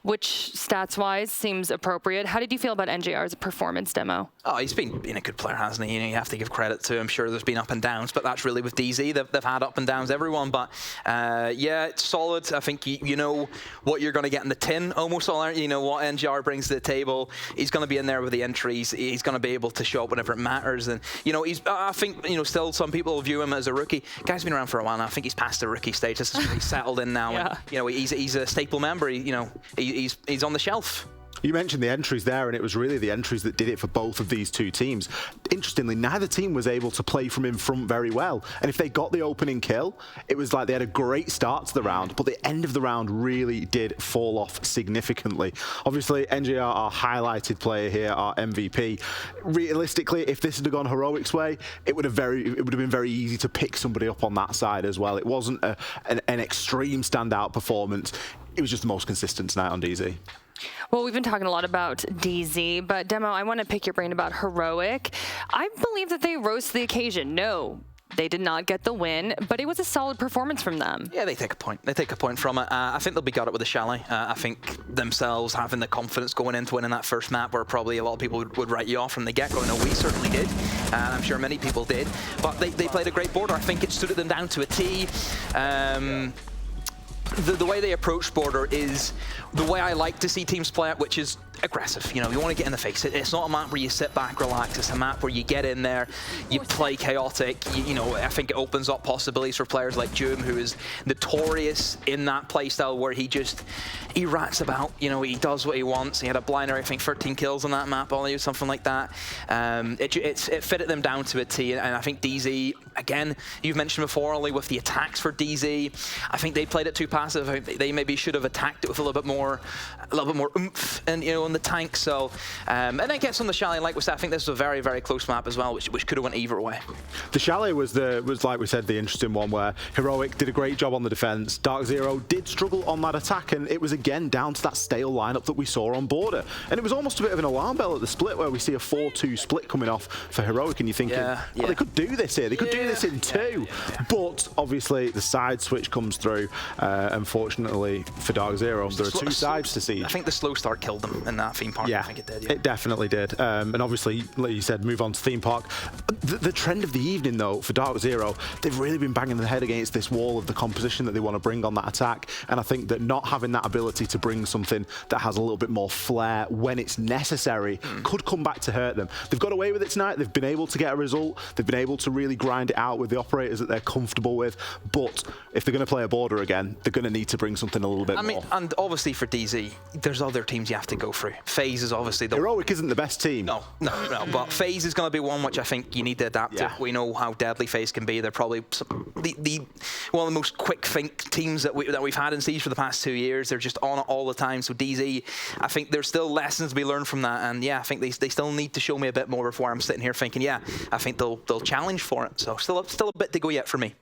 [SPEAKER 1] which stats-wise seems appropriate. How did you feel about NJR's performance, Demo?
[SPEAKER 2] Oh, he's been a good player, hasn't he? You have to give credit to him. Sure, there's been up and downs, but that's really with DZ. They've had up and downs, everyone. But yeah, it's solid. I think you know what you're going to get in the tin, almost all. You know what NGR brings to the table. He's going to be in there with the entries. He's going to be able to show up whenever it matters. And he's. I think still some people view him as a rookie. Guy's been around for a while now. I think he's past the rookie stage. This is really settled in now.
[SPEAKER 1] Yeah.
[SPEAKER 2] And, he's a staple member. He's on the shelf.
[SPEAKER 3] You mentioned the entries there, and it was really the entries that did it for both of these 2 teams. Interestingly, neither team was able to play from in front very well. And if they got the opening kill, it was like they had a great start to the round, but the end of the round really did fall off significantly. Obviously, NGR, our highlighted player here, our MVP. Realistically, if this had gone Heroic's way, it would have been very easy to pick somebody up on that side as well. It wasn't an extreme standout performance. It was just the most consistent tonight on DZ.
[SPEAKER 1] Well, we've been talking a lot about DZ, but Demo, I want to pick your brain about Heroic. I believe that they rose to the occasion. No, they did not get the win, but it was a solid performance from them.
[SPEAKER 2] Yeah, they take a point. They take a point from it. I think they'll be got it with the Chalet. I think themselves having the confidence going into winning that first map, where probably a lot of people would write you off from the get-go. No, we certainly did. I'm sure many people did. But they played a great border. I think it suited them down to a T. The way they approach border is the way I like to see teams play it, which is aggressive. You know, you want to get in the face. It's not a map where you sit back, relax. It's a map where you get in there, you play chaotic. You know, I think it opens up possibilities for players like Doom, who is notorious in that playstyle where he rats about. You know, he does what he wants. He had a blinder, I think 13 kills on that map, Ollie, or something like that. It fitted them down to a T, and I think DZ, again, you've mentioned before, Ollie, with the attacks for DZ, I think they played it too passive. I think they maybe should have attacked it with a little bit more oomph, and you know, in the tank. So, and then gets on the Chalet. Like we said, I think this is a very, very close map as well, which could have went either way.
[SPEAKER 3] The Chalet was like we said, the interesting one where Heroic did a great job on the defense. DarkZero did struggle on that attack, and it was again down to that stale lineup that we saw on Border. And it was almost a bit of an alarm bell at the split where we see a 4-2 split coming off for Heroic, and you're thinking, oh, they could do this here. They could do this in two. But obviously the side switch comes through. Unfortunately for DarkZero, there are two sides to Siege.
[SPEAKER 2] I think the slow start killed them in that theme park.
[SPEAKER 3] Yeah,
[SPEAKER 2] I think it did. Yeah.
[SPEAKER 3] It definitely did. And obviously, like you said, move on to theme park. The trend of the evening, though, for DarkZero, they've really been banging their head against this wall of the composition that they want to bring on that attack. And I think that not having that ability to bring something that has a little bit more flair when it's necessary could come back to hurt them. They've got away with it tonight. They've been able to get a result. They've been able to really grind it out with the operators that they're comfortable with. But if they're going to play a Border again, they're going to need to bring something a little bit more.
[SPEAKER 2] I mean, and obviously for DZ, there's other teams you have to go through. FaZe is obviously the...
[SPEAKER 3] Heroic isn't the best team.
[SPEAKER 2] No. But FaZe is going to be one which I think you need to adapt to. We know how deadly FaZe can be. They're probably one of the most quick think teams that we've had in Siege for the past 2 years. They're just on it all the time. So DZ, I think there's still lessons to be learned from that. And yeah, I think they still need to show me a bit more before I'm sitting here thinking, yeah, I think they'll challenge for it. So still a bit to go yet for me.